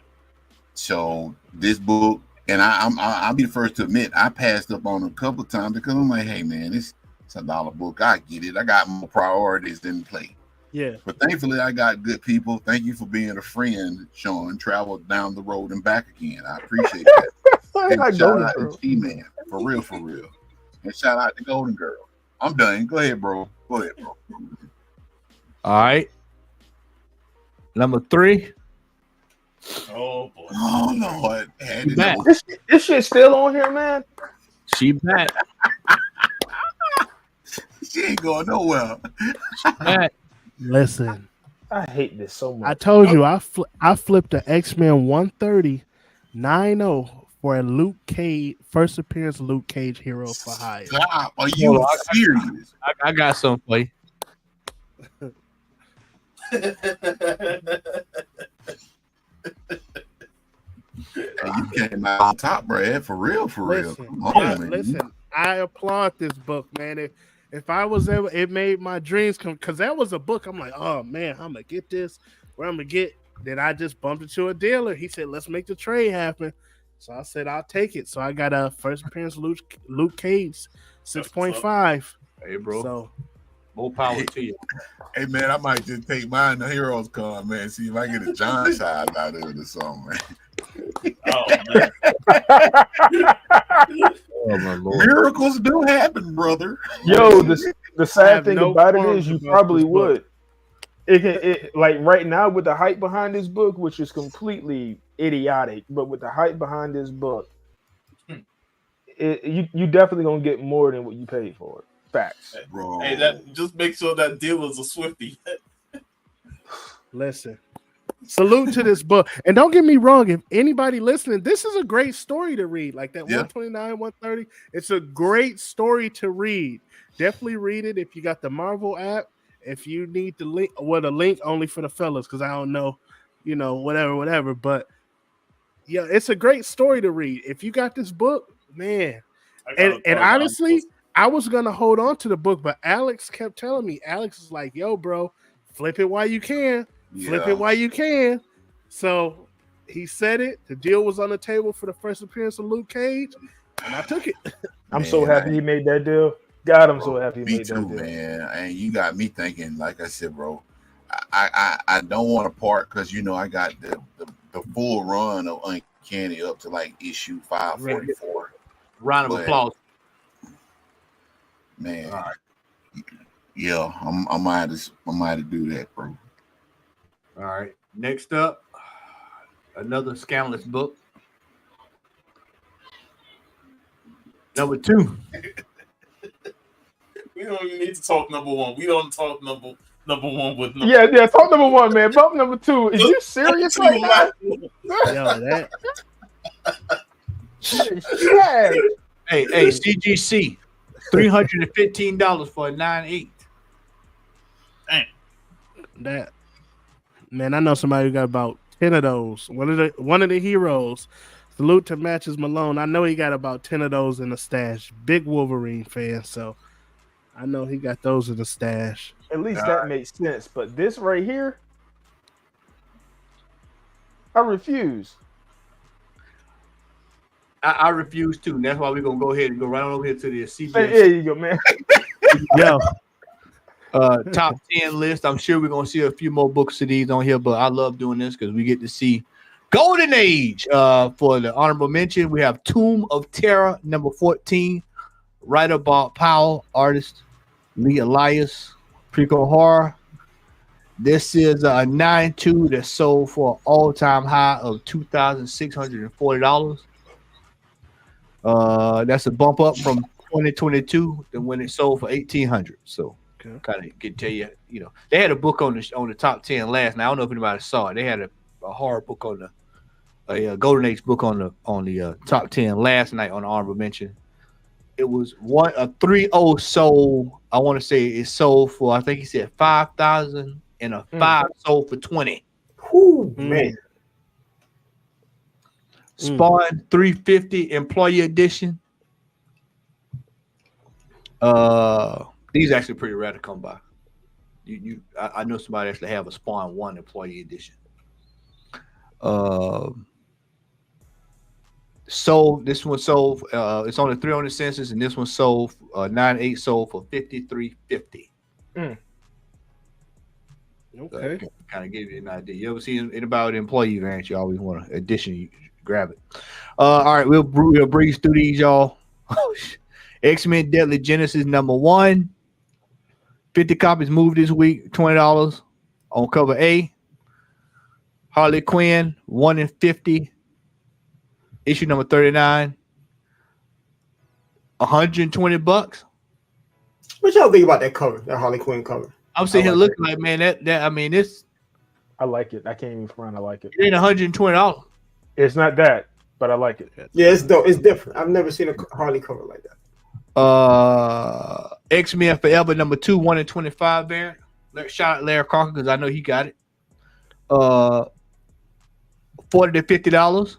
Speaker 5: So this book, and I'll be the first to admit, I passed up on it a couple of times because I'm like, hey man, it's a $1 book. I get it. I got more priorities than play.
Speaker 8: Yeah.
Speaker 5: But thankfully, I got good people. Thank you for being a friend, Sean. Traveled down the road and back again. I appreciate that. And shout out to G-Man. For real, for real. And shout out to Golden Girl. I'm done. Go ahead, bro. Go ahead, bro.
Speaker 2: All right. Number 3.
Speaker 4: Oh boy.
Speaker 5: Oh Lord.
Speaker 2: She back.
Speaker 3: This shit's still on here, man.
Speaker 2: She back.
Speaker 5: She ain't going nowhere.
Speaker 2: She back.
Speaker 8: Listen,
Speaker 3: I hate this so much.
Speaker 8: I told you I flipped the X-Men 130 9-0 for a Luke Cage first appearance Luke Cage Hero for Hire.
Speaker 5: Stop. Are you serious?
Speaker 2: I got some for you.
Speaker 5: You came out on top, Brad. For real, for real.
Speaker 8: Listen,
Speaker 5: Come on, man.
Speaker 8: listen, I applaud this book, man. If I was ever, it made my dreams come, because that was a book. I'm like, oh man, I'm gonna get this. Where I'm gonna get? Then I just bumped into a dealer. He said, let's make the trade happen. So I said, I'll take it. So I got a first appearance Luke Cage 6.5.
Speaker 2: Hey, bro.
Speaker 8: So
Speaker 2: more power to you.
Speaker 5: Hey man, I might just take mine the Heroes card, man. See if I get a John size out of it or something, man.
Speaker 4: Oh man.
Speaker 2: Oh my Lord.
Speaker 5: Miracles do happen, brother.
Speaker 3: Yo, the sad thing
Speaker 8: no
Speaker 3: about it
Speaker 8: qualms
Speaker 3: is you
Speaker 8: about
Speaker 3: probably
Speaker 8: this book.
Speaker 3: would. It like right now with the hype behind this book, which is completely idiotic, but with the hype behind this book, you definitely gonna get more than what you paid for it. Facts,
Speaker 5: Bro.
Speaker 4: Hey, that just make sure that dealer's a Swiftie.
Speaker 8: listen, salute to this book. And don't get me wrong, if anybody listening, this is a great story to read. Like that 129, 130. It's a great story to read. Definitely read it if you got the Marvel app. If you need the link, well, the link only for the fellas, because I don't know, whatever. But yeah, it's a great story to read. If you got this book, man. And honestly, I was gonna hold on to the book, but Alex kept telling me, Alex is like, yo, bro, flip it while you can. Flip it while you can. So he said it. The deal was on the table for the first appearance of Luke Cage, and I took it.
Speaker 3: I'm so happy he made that deal. God, I'm so happy he made that deal.
Speaker 5: Man. And you got me thinking, like I said, bro, I don't want to part because I got the full run of Uncanny up to like issue 544.
Speaker 2: Round of applause.
Speaker 5: Man, yeah, I might have to do that, bro.
Speaker 2: All right. Next up, another scandalous book. Number 2.
Speaker 4: We don't even need to talk number 1. We don't talk number 1 with number.
Speaker 3: Yeah. Talk number 1, man. Bump number 2. Is you serious right now?
Speaker 8: Yo, that.
Speaker 3: Yeah.
Speaker 2: Hey, CGC, $315 for a 9.8.
Speaker 4: Damn.
Speaker 8: That, man, I know somebody who got about 10 of those. One of the heroes. Salute to Matches Malone. I know he got about 10 of those in the stash. Big Wolverine fan, so I know he got those in the stash.
Speaker 3: At least that makes sense. But this right here, I refuse.
Speaker 2: I refuse to. And that's why we're gonna go ahead and go right on over here to the CBS.
Speaker 3: There you go, man.
Speaker 8: Yo,
Speaker 2: Top 10 list. I'm sure we're gonna see a few more books of these on here, but I love doing this because we get to see Golden Age. For the honorable mention, we have Tomb of Terror, number 14, writer Bob Powell, artist Lee Elias, Preco Horror. This is a 9.2 that sold for an all-time high of $2,640. That's a bump up from 2022 than when it sold for $1,800. So kind of can tell you, they had a book on the top 10 last night. I don't know if anybody saw it. They had a horror book on a Golden Age book on the top 10 last night on the honorable mention. It was a 3.0 sold. I want to say it sold for, I think he said 5,000, and a 5 sold for 20.
Speaker 10: Ooh, man.
Speaker 2: Spawn 350 Employee Edition. These actually pretty rare to come by. I know somebody actually have a Spawn 1 Employee Edition. Sold. This one sold. It's only 300 census, and this one sold 9.8 sold for $53.50.
Speaker 8: Okay.
Speaker 2: Kind of give you an idea. You ever see anybody with an employee variant? You always want to addition. You grab it. All right, we'll breeze through these, y'all. X-Men Deadly Genesis number 1. 50 copies moved this week. $20 on cover A. Harley Quinn 1 in 50. Issue number 39. $120.
Speaker 10: What y'all think about that cover? That Harley Quinn cover?
Speaker 2: I'm sitting here looking like, man, that I mean, this.
Speaker 3: I like it. I can't even front. I like it.
Speaker 2: It ain't $120.
Speaker 3: It's not that, but I like it.
Speaker 10: Yeah, it's dope. It's different. I've never seen a Harley cover like that.
Speaker 2: X-Men Forever number 2, 1 in 25 variant. Shout out Larry Crocker because I know he got it. $40 to $50.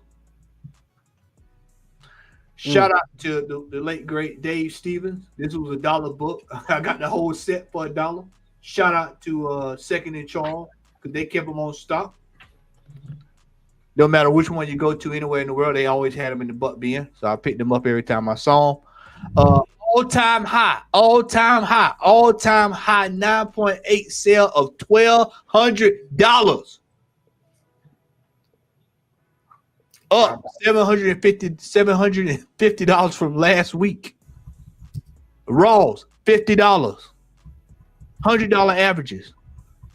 Speaker 2: Shout out to the late great Dave Stevens. This was $1 book. I got the whole set for $1. Shout out to Second and Charles because they kept them on stock. No matter which one you go to anywhere in the world, they always had them in the butt bin. So I picked them up every time I saw them. All-time high, 9.8 sale of $1,200. Up $750 from last week. Raws, $50. $100 averages.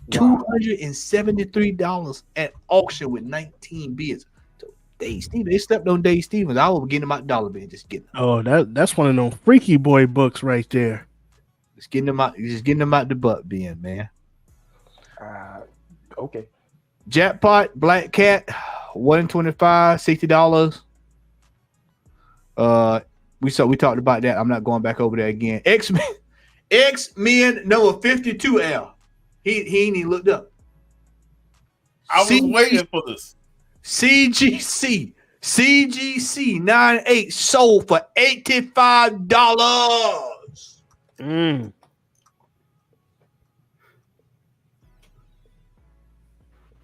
Speaker 2: $273 at auction with 19 bids. So Dave Stevens, they stepped on Dave Stevens. I was getting him out dollar bin, just getting them.
Speaker 8: Oh, that's one of them freaky boy books right there.
Speaker 2: Just getting them out the butt bin, man.
Speaker 3: Okay.
Speaker 2: Jackpot, Black Cat, 1 in 25, $60. We talked about that. I'm not going back over there again. X-Men number 52L. He ain't even looked up.
Speaker 4: I was waiting for this.
Speaker 2: CGC 9.8 sold for $85.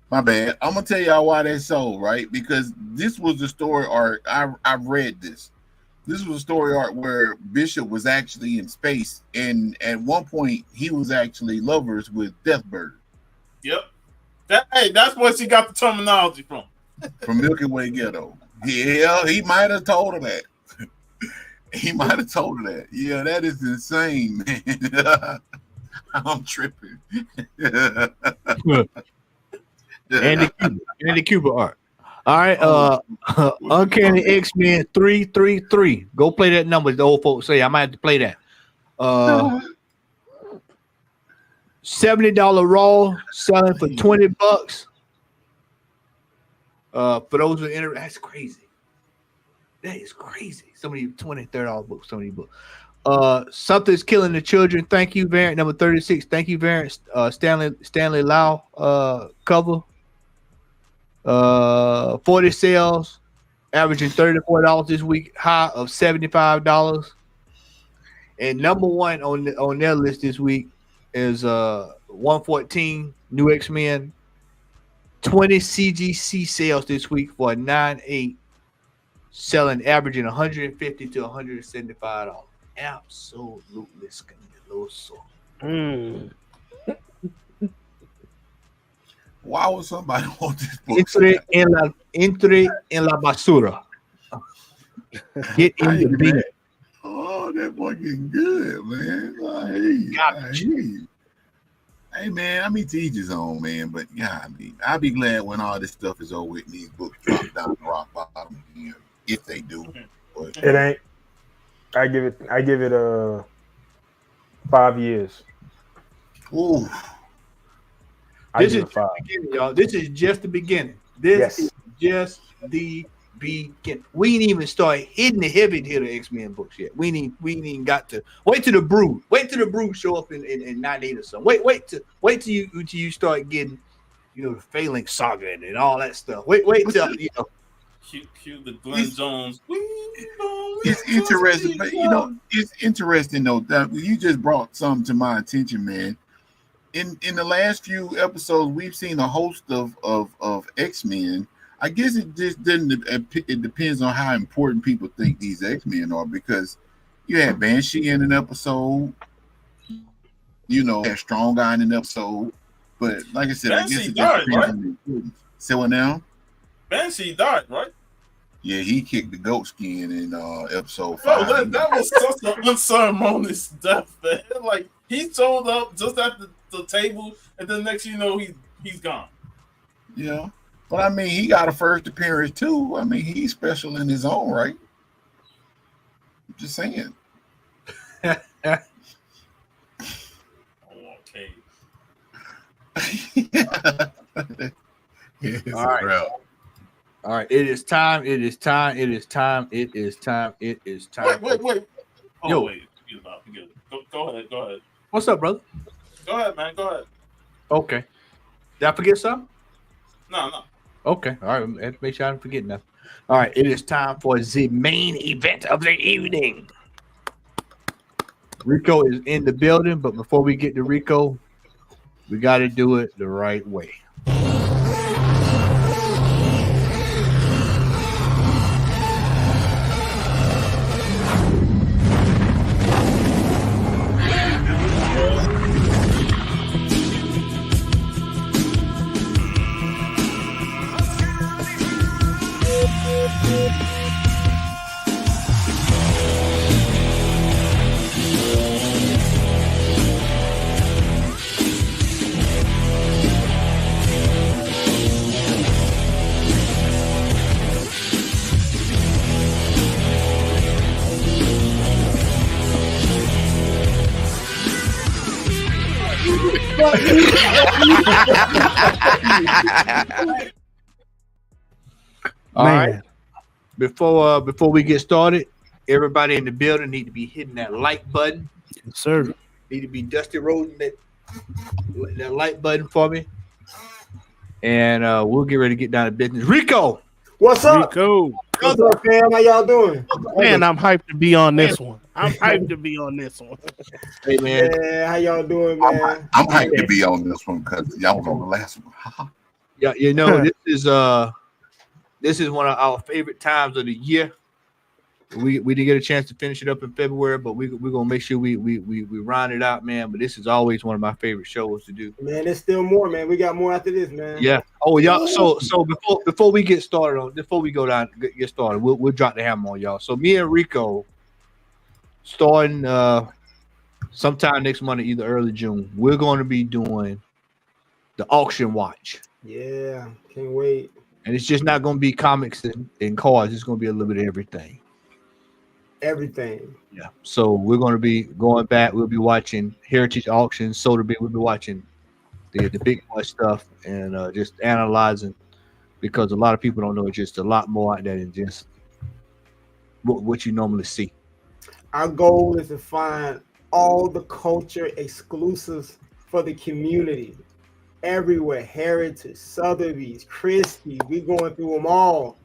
Speaker 5: My bad. I'm gonna tell y'all why they sold, right? Because this was the story arc. I've read this. This was a story arc where Bishop was actually in space, and at one point he was actually lovers with Deathbird.
Speaker 4: Yep. That's where she got the terminology from.
Speaker 5: From Milky Way Ghetto. Yeah, he might have told her that. He might have told her that. Yeah, that is insane, man. I'm tripping.
Speaker 2: Andy Cuba art. All right, Uncanny X-Men 333. Go play that number. The old folks say I might have to play that. $70 raw, selling for $20. For those who are interested, that's crazy. That is crazy. Some of these $20, $30 books, some of these books. Something's Killing the Children. Thank you, variant number 36. Thank you, variant. Stanley Lau cover. 40 sales, averaging $30 to $40 this week, high of $75. And number 1 on their list this week is 114 New X-Men 20 CGC sales this week for a 9.8, selling averaging $150 to $175. Absolutely scandaloso.
Speaker 5: Why would somebody want this book?
Speaker 2: Entre en la basura. Get in the bin.
Speaker 5: Oh, that boy getting good, man. I hear you. Hey, man, I mean, to each his own, man. But yeah, I mean, I'll be glad when all this stuff is over with and these books drop down the rock bottom, if they do. But
Speaker 3: It ain't. I give it 5 years.
Speaker 5: Ooh.
Speaker 2: This is the beginning, y'all. This is just the beginning. This is just the beginning. We ain't even started hitting the heavy hitter X-Men books yet. We ain't even got to wait till the Brood. Wait till the Brood show up in 98 or something. Wait till you start getting, the Phalanx Saga and all that stuff. Wait till
Speaker 4: Cue the Glenn Jones.
Speaker 5: It's interesting, but it's interesting though that you just brought something to my attention, man. In the last few episodes, we've seen a host of X-Men. I guess it just didn't. It depends on how important people think these X-Men are, because you had Banshee in an episode, had Strong Guy in an episode, but like I said,
Speaker 4: Banshee
Speaker 5: I guess it
Speaker 4: died,
Speaker 5: just depends on the importance. Say what now?
Speaker 4: Banshee died, right?
Speaker 5: Yeah, he kicked the goat skin in episode 5.
Speaker 4: Bro, that was such an unceremonious death, man. Like, he showed up just at the table, and then next you know he's gone.
Speaker 5: Yeah, but I mean, he got a first appearance too. I mean, he's special in his own right. I'm just saying.
Speaker 4: Okay.
Speaker 2: All right. All right. It is time. It is time. It is time. It is time. It is time.
Speaker 4: Wait. Oh,
Speaker 2: Yo.
Speaker 4: wait. Forget it. Go ahead.
Speaker 2: What's up, brother?
Speaker 4: Go ahead, man. Go ahead.
Speaker 2: Okay. Did I forget something?
Speaker 4: No.
Speaker 2: Okay. All right. Let's make sure I don't forget nothing. All right. It is time for the main event of the evening. Rico is in the building, but before we get to Rico, we got to do it the right way. All right. Before we get started, everybody in the building need to be hitting that like button.
Speaker 8: Yes, sir.
Speaker 2: Need to be Dusty Rosen that like button for me. And we'll get ready to get down to business. Rico!
Speaker 10: What's up?
Speaker 8: Rico.
Speaker 10: What's up, fam? How y'all doing?
Speaker 8: Man, I'm hyped to be on this one. Hey, man.
Speaker 10: Yeah, how y'all doing, man?
Speaker 5: I'm hyped to be on this one because y'all was on the last one.
Speaker 2: Yeah, this is one of our favorite times of the year. We didn't get a chance to finish it up in February, but we're gonna make sure we round it out, man. But this is always one of my favorite shows to do.
Speaker 10: Man, there's still more, man. We got more after this, man.
Speaker 2: Yeah. Oh, y'all. So before we get started before we go down get started, we'll drop the hammer on y'all. So me and Rico, starting sometime next month, either early June, we're going to be doing the auction watch.
Speaker 10: Yeah, can't wait.
Speaker 2: And it's just not going to be comics and cards. It's going to be a little bit of everything.
Speaker 10: Everything.
Speaker 2: Yeah. So we're going to be going back. We'll be watching heritage auctions. So to be, we'll be watching the big boy stuff and just analyzing, because a lot of people don't know it's just a lot more out there than just what you normally see.
Speaker 10: Our goal is to find all the culture exclusives for the community. Everywhere, Heritage, Sotheby's, Christie, we going through them all.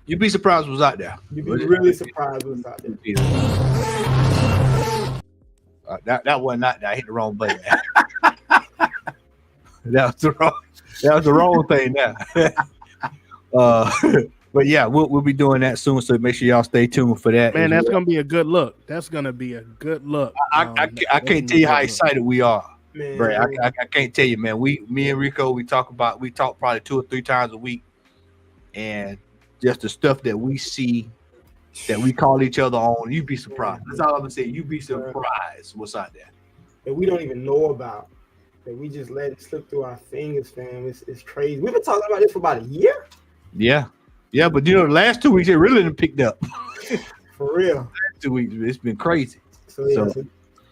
Speaker 2: You'd be surprised what's out there.
Speaker 10: You'd be really surprised what's out there.
Speaker 2: That wasn't out there. I hit the wrong button. That was the wrong thing now. But yeah, we'll be doing that soon. So make sure y'all stay tuned for that.
Speaker 8: Man, that's gonna be a good look. That's gonna be a good look.
Speaker 2: I can't tell you how excited we are,
Speaker 10: Man,
Speaker 2: Bray. I can't tell you, man. Me and Rico, we talk probably 2 or 3 times a week, and just the stuff that we see that we call each other on, you'd be surprised. That's all I'm gonna say. You'd be surprised what's out there
Speaker 10: that we don't even know about, that we just let it slip through our fingers, fam. It's crazy. We've been talking about this for about a year.
Speaker 2: Yeah, but the last 2 weeks it really done picked up.
Speaker 10: For real.
Speaker 2: Last 2 weeks, it's been crazy.
Speaker 10: So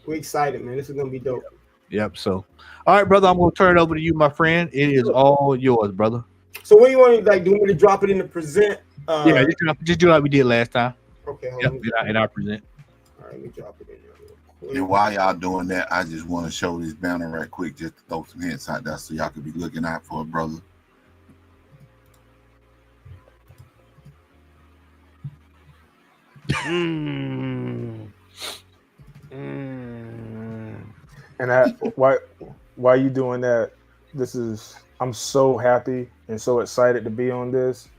Speaker 10: we're excited, man. This is gonna be dope.
Speaker 2: Yep. So, all right, brother, I'm gonna turn it over to you, my friend. It is all yours, brother.
Speaker 10: So, what do you want to do? Me to drop it in the present?
Speaker 2: Yeah, just do like we did last time.
Speaker 10: Okay.
Speaker 2: In our present.
Speaker 10: All right, let me drop it in there real quick.
Speaker 5: And while y'all doing that, I just want to show this banner right quick, just to throw some hints out there, so y'all could be looking out for it, brother.
Speaker 3: And why you doing that? I'm so happy and so excited to be on this.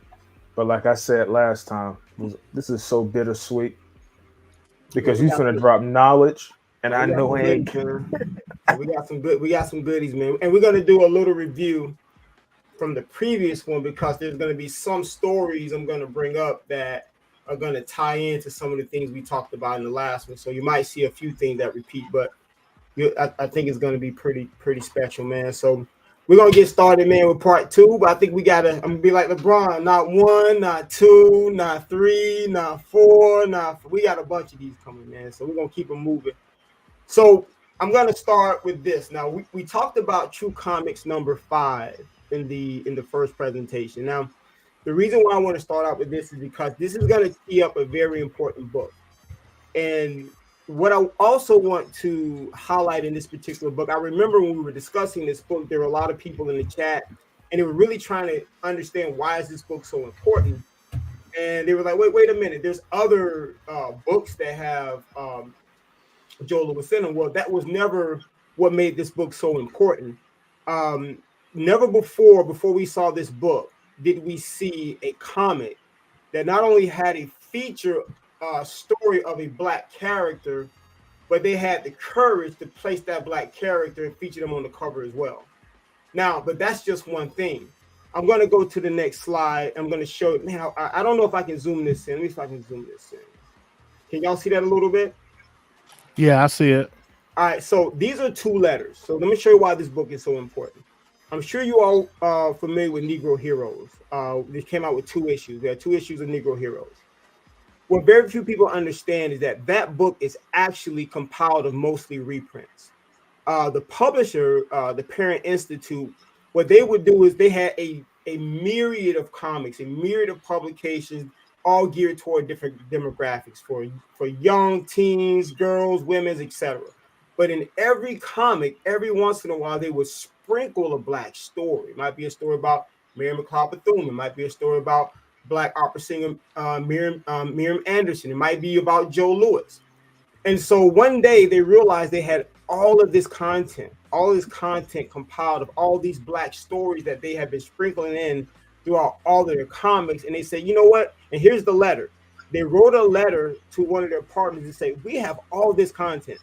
Speaker 3: But like I said last time, this is so bittersweet because you're gonna drop knowledge, and I know I ain't.
Speaker 10: We got some goodies, man, and we're gonna do a little review from the previous one because there's gonna be some stories I'm gonna bring up that are gonna tie into some of the things we talked about in the last one. So you might see a few things that repeat, but I think it's gonna be pretty special, man. So we're gonna get started, man, with part 2. But I think I'm gonna be like LeBron, not 1, not 2, not 3, not 4, we got a bunch of these coming, man. So we're gonna keep them moving. So I'm gonna start with this. Now we talked about True Comics number 5 in the first presentation. Now, the reason why I want to start out with this is because this is gonna tee up a very important book. And what I also want to highlight in this particular book, I remember when we were discussing this book, there were a lot of people in the chat, and they were really trying to understand why is this book so important. And they were like, wait a minute, there's other books that have Joe Lewis in them. Well, that was never what made this book so important. Never before we saw this book, did we see a comic that not only had a feature story of a black character, but they had the courage to place that black character and feature them on the cover as well. Now, but that's just one thing. I'm going to go to the next slide. I'm going to show it. Man, I don't know if I can zoom this in. Let me see if I can zoom this in. Can y'all see that a little bit?
Speaker 8: Yeah, I see it.
Speaker 10: All right, so these are 2 letters. So let me show you why this book is so important. I'm sure you all are familiar with Negro Heroes. They came out with 2 issues. There are 2 issues of Negro Heroes. What very few people understand is that book is actually compiled of mostly reprints. The publisher, the Parent Institute, what they would do is they had a myriad of comics, a myriad of publications, all geared toward different demographics for young teens, girls, women, etc. But in every comic, every once in a while, they would sprinkle a black story. It might be a story about Mary McLeod Bethune. It might be a story about black opera singer Miriam Anderson. It might be about Joe Lewis. And so one day they realized they had all of this content compiled of all these black stories that they had been sprinkling in throughout all of their comics. And they said, you know what? And here's the letter. They wrote a letter to one of their partners and say, we have all this content.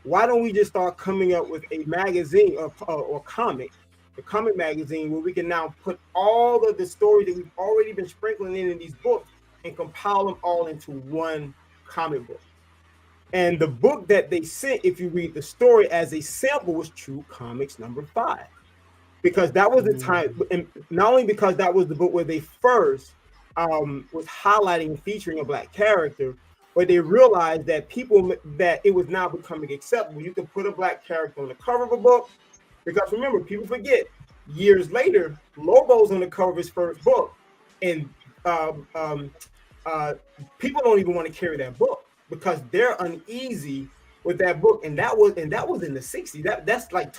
Speaker 10: Why don't we just start coming up with a magazine or comic, a comic magazine, where we can now put all of the stories that we've already been sprinkling in these books and compile them all into one comic book. And the book that they sent, if you read the story as a sample, was True Comics number 5. Because that was the time, and not only because that was the book where they first was highlighting and featuring a black character, but they realized that that it was now becoming acceptable. You could put a black character on the cover of a book, because remember, people forget, years later, Lobo's on the cover of his first book, and people don't even want to carry that book because they're uneasy with that book, and that was in the 60s. That's like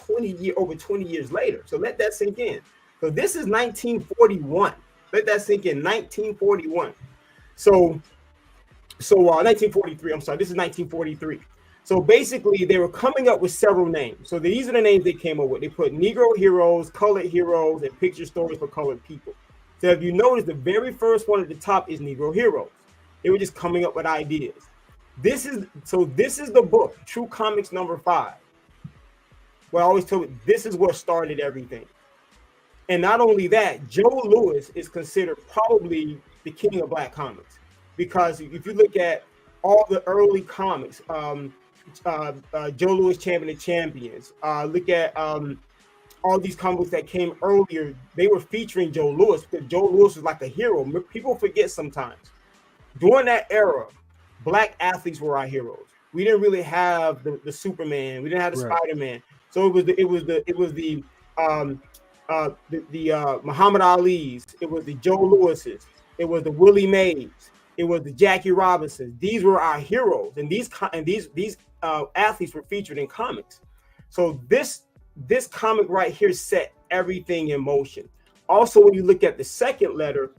Speaker 10: over 20 years later. So let that sink in. So this is 1941. Let that sink in. 1941. So 1943. I'm sorry. This is 1943. So basically, they were coming up with several names. So these are the names they came up with. They put Negro heroes, colored heroes, and picture stories for colored people. So if you notice, the very first one at the top is Negro heroes. They were just coming up with ideas. This is the book, True Comics number 5. Well, I always tell you, this is what started everything. And not only that, Joe Louis is considered probably the king of black comics, because if you look at all the early comics, Joe Louis, Champion of Champions, look at all these comics that came earlier, they were featuring Joe Louis because Joe Louis was like a hero. People forget sometimes. During that era, black athletes were our heroes. We didn't really have the Superman. We didn't have the Spider-Man. So it was the Muhammad Ali's. It was the Joe Lewis's. It was the Willie Mays. It was the Jackie Robinsons. These were our heroes, and these athletes were featured in comics. So this comic right here set everything in motion. Also, when you look at the second letter,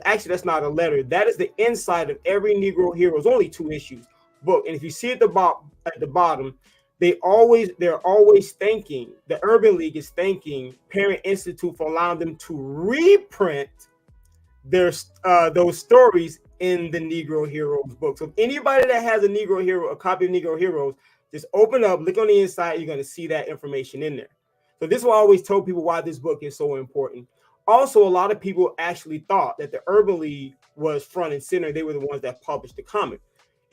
Speaker 10: actually that's not a letter. That is the inside of every Negro hero. It's only 2 issues book, and if you see at the bottom, they're always thanking, the Urban League is thanking Parent Institute for allowing them to reprint their those stories in the Negro Heroes book. So if anybody that has a copy of Negro Heroes, just open up, look on the inside, you're going to see that information in there. So this is why I always tell people why this book is so important. Also, a lot of people actually thought that the Urban League was front and center. They were the ones that published the comic.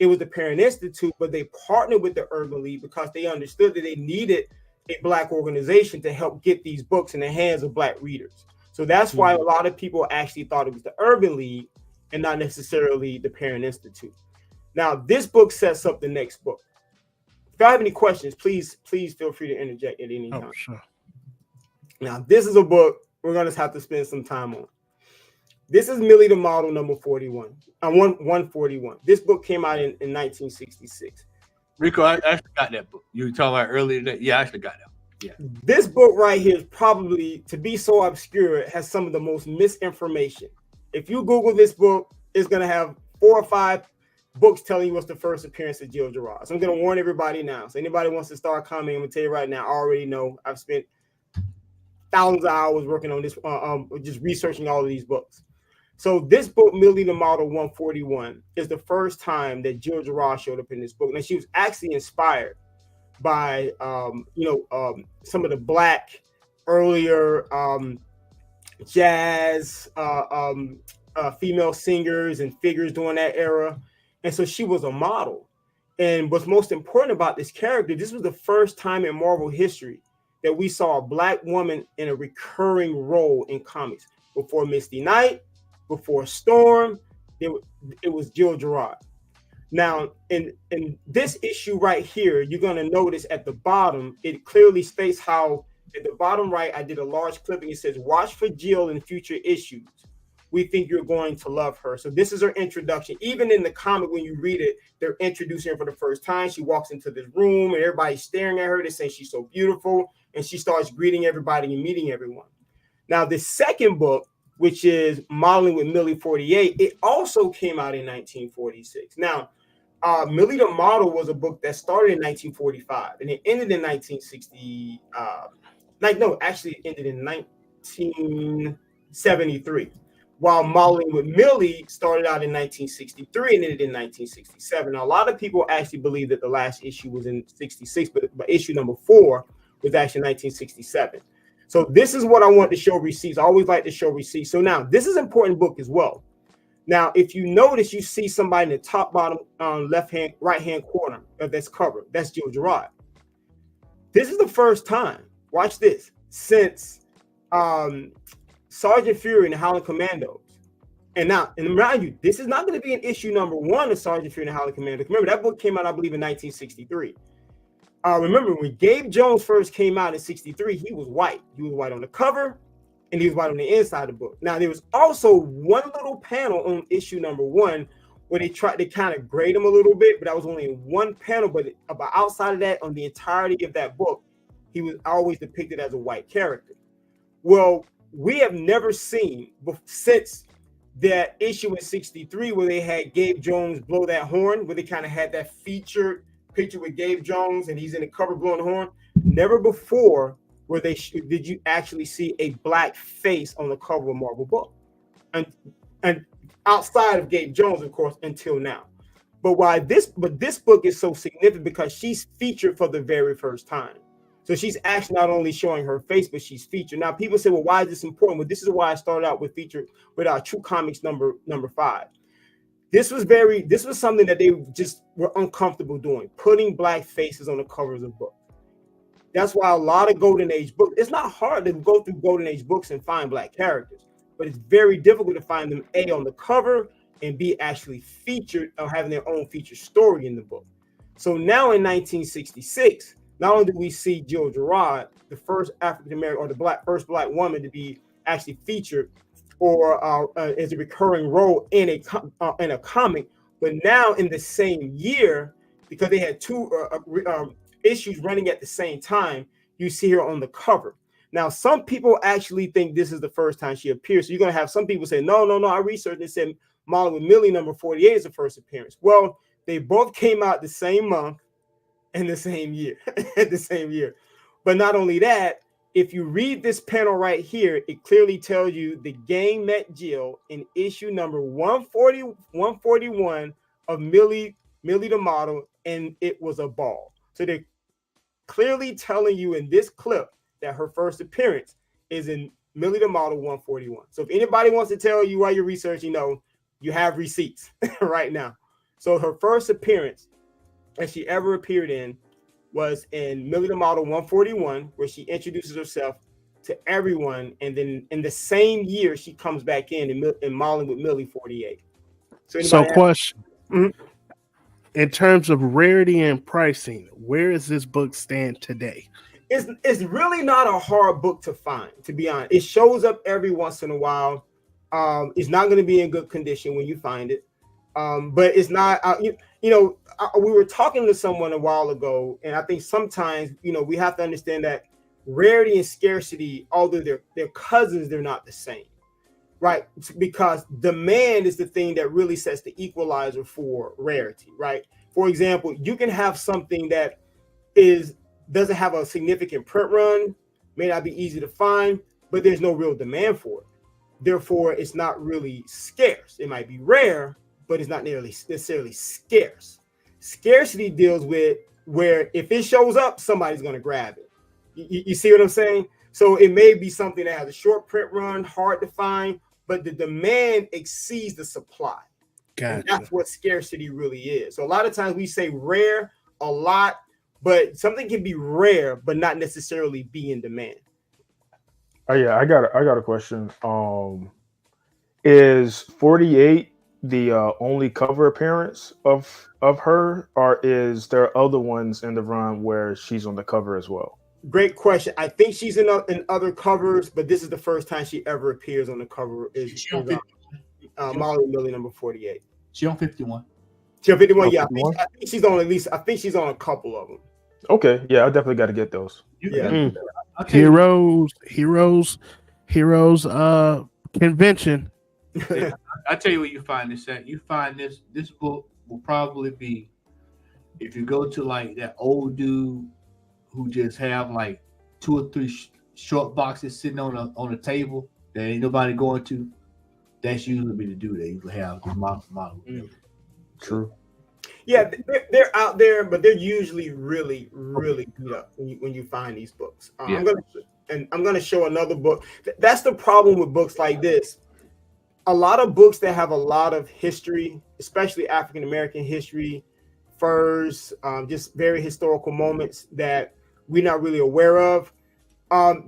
Speaker 10: It was the Parent Institute, but they partnered with the Urban League because they understood that they needed a black organization to help get these books in the hands of black readers. So that's why a lot of people actually thought it was the Urban League and not necessarily the Parent Institute. Now, this book sets up the next book. If I have any questions, please feel free to interject at any time.
Speaker 8: Oh, sure.
Speaker 10: Now, this is a book we're going to have to spend some time on. This is Millie the Model number 141. This book came out in 1966.
Speaker 2: Rico, I actually got that book. You were talking about earlier today. Yeah, I actually got that. Yeah.
Speaker 10: This book right here is probably, to be so obscure, it has some of the most misinformation. If you Google this book, it's going to have 4 or 5 books telling you what's the first appearance of Jill Gerard. So I'm going to warn everybody now. So anybody wants to start commenting, I'm going to tell you right now, I already know. I've spent thousands of hours working on this, just researching all of these books. So this book, Millie the Model 141, is the first time that Jill Gerard showed up in this book. And she was actually inspired by, some of the black earlier jazz female singers and figures during that era. And so she was a model. And what's most important about this character, this was the first time in Marvel history that we saw a black woman in a recurring role in comics. Before Misty Knight, before Storm, it was Jill Gerard. Now, in this issue right here, you're going to notice at the bottom, it clearly states how at the bottom right, I did a large clipping. It says, watch for Jill in future issues. We think you're going to love her. So this is her introduction. Even in the comic, when you read it, they're introducing her for the first time. She walks into this room and everybody's staring at her. They say she's so beautiful. And she starts greeting everybody and meeting everyone. Now, the second book, which is Modeling with Millie 48, it also came out in 1946. Now, Millie the Model was a book that started in 1945 and it ended in 1960. It ended in 1973. While Modeling with Millie started out in 1963 and ended in 1967. Now, a lot of people actually believe that the last issue was in 66, but issue number 4 was actually 1967. So this is what I want to show receipts. I always like to show receipts. So now this is an important book as well. Now, if you notice, you see somebody in the top bottom right hand corner of this cover. That's Jill Gerard. This is the first time, watch this, since Sergeant Fury and the Howling Commandos. And remind you, this is not going to be an issue number 1 of Sergeant Fury and the Howling Commandos. Remember, that book came out, I believe, in 1963. Remember, when Gabe Jones first came out in 63, he was white. He was white on the cover, and he was white on the inside of the book. Now, there was also one little panel on issue number 1 where they tried to kind of grade him a little bit, but that was only one panel. But outside of that, on the entirety of that book, he was always depicted as a white character. Well, we have never seen since that issue in 63 where they had Gabe Jones blow that horn, where they kind of had that featured picture with Gabe Jones and he's in the cover blowing the horn. Never before did you actually see a black face on the cover of Marvel book, and outside of Gabe Jones, of course, until now. But this book is so significant because she's featured for the very first time. So she's actually not only showing her face, but she's featured. Now people say, well, why is this important? Well, this is why I started out with our True Comics number 5. This was something that they just were uncomfortable doing, putting black faces on the covers of books. That's why a lot of Golden Age books, it's not hard to go through Golden Age books and find black characters, but it's very difficult to find them A, on the cover, and B, actually featured or having their own featured story in the book. So now in 1966, not only do we see Jill Gerard, the first African American or the first black woman to be actually featured or as a recurring role in a comic, but now in the same year, because they had two issues running at the same time, you see her on the cover. Now, some people actually think this is the first time she appears. So you're going to have some people say, no, I researched and said Molly with Millie number 48 is the first appearance. Well, they both came out the same month and the same year, the same year. But not only that, if you read this panel right here, it clearly tells you the gang met Jill in issue number 141 of Millie the Model, and it was a ball. So they're clearly telling you in this clip that her first appearance is in Millie the Model 141. So if anybody wants to tell you while you're researching, you have receipts right now. So her first appearance that she ever appeared in was in Millie the Model 141, where she introduces herself to everyone, and then in the same year she comes back in Modeling with Millie 48.
Speaker 8: So question. Mm-hmm. In terms of rarity and pricing, where does this book stand today?
Speaker 10: It's really not a hard book to find, to be honest. It shows up every once in a while. It's not going to be in good condition when you find it. But it's not, we were talking to someone a while ago, and I think sometimes, we have to understand that rarity and scarcity, although they're cousins, they're not the same, right? Because demand is the thing that really sets the equalizer for rarity, right? For example, you can have something that doesn't have a significant print run, may not be easy to find, but there's no real demand for it. Therefore, it's not really scarce. It might be rare, but it's not necessarily scarce. Scarcity deals with where if it shows up, somebody's going to grab it. You see what I'm saying? So it may be something that has a short print run, hard to find, but the demand exceeds the supply. Gotcha. And that's what scarcity really is. So a lot of times we say rare a lot, but something can be rare, but not necessarily be in demand.
Speaker 3: Oh yeah, I got a question. Is 48 the only cover appearance of her, or is there other ones in the run where she's on the cover as well?
Speaker 10: Great question. I think she's in other covers, but this is the first time she ever appears on the cover. Molly Millie number 48.
Speaker 2: She on 51.
Speaker 10: She on 51. Yeah, 51? I think she's on I think she's on a couple of them.
Speaker 3: Okay, yeah, I definitely got to get those.
Speaker 10: Yeah.
Speaker 8: Heroes convention.
Speaker 2: I tell you where you find this at. You find this book will probably be, if you go to like that old dude who just have like 2 or 3 short boxes sitting on a table that ain't nobody going to. That's usually be the dude that usually have the model.
Speaker 3: True.
Speaker 10: Yeah, they're out there, but they're usually really, really beat up when you find these books. I'm gonna show another book. That's the problem with books like this. A lot of books that have a lot of history, especially African American history, furs, just very historical moments that we're not really aware of.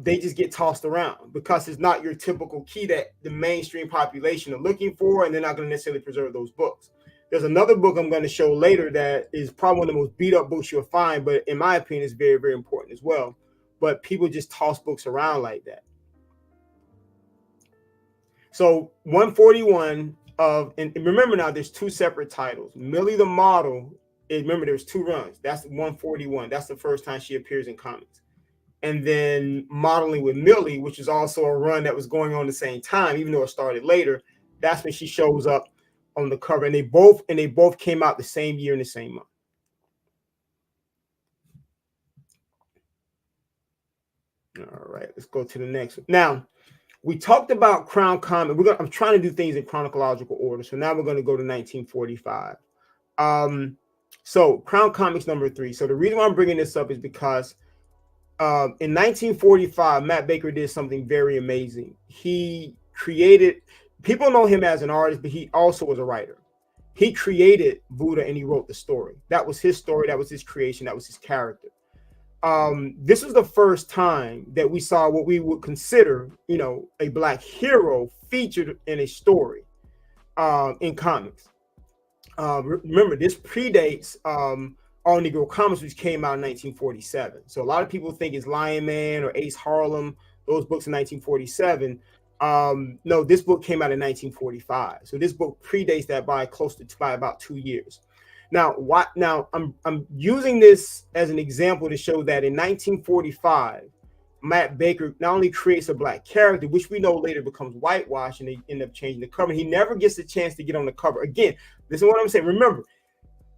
Speaker 10: They just get tossed around because it's not your typical key that the mainstream population are looking for, and they're not going to necessarily preserve those books. There's another book I'm going to show later that is probably one of the most beat up books you'll find, but in my opinion, it's very, very important as well. But people just toss books around like that. So 141 and remember now, there's 2 separate titles. Millie the Model, remember there's 2 runs. That's 141. That's the first time she appears in comics. And then Modeling with Millie, which is also a run that was going on the same time, even though it started later. That's when she shows up on the cover, and they both came out the same year in the same month. All right, let's go to the next one. Now, we talked about Crown Comic. I'm trying to do things in chronological order. So now we're going to go to 1945. So Crown Comics number 3. So the reason why I'm bringing this up is because in 1945, Matt Baker did something very amazing. He created, people know him as an artist, but he also was a writer. He created Buddha and he wrote the story. That was his story. That was his creation. That was his character. This was the first time that we saw what we would consider, a black hero featured in a story in comics. Remember, this predates All Negro Comics, which came out in 1947. So a lot of people think it's Lion Man or Ace Harlem, those books in 1947. No, this book came out in 1945. So this book predates that by about 2 years. Now, I'm using this as an example to show that in 1945, Matt Baker not only creates a black character, which we know later becomes whitewashed, and they end up changing the cover. He never gets a chance to get on the cover. Again, this is what I'm saying. Remember,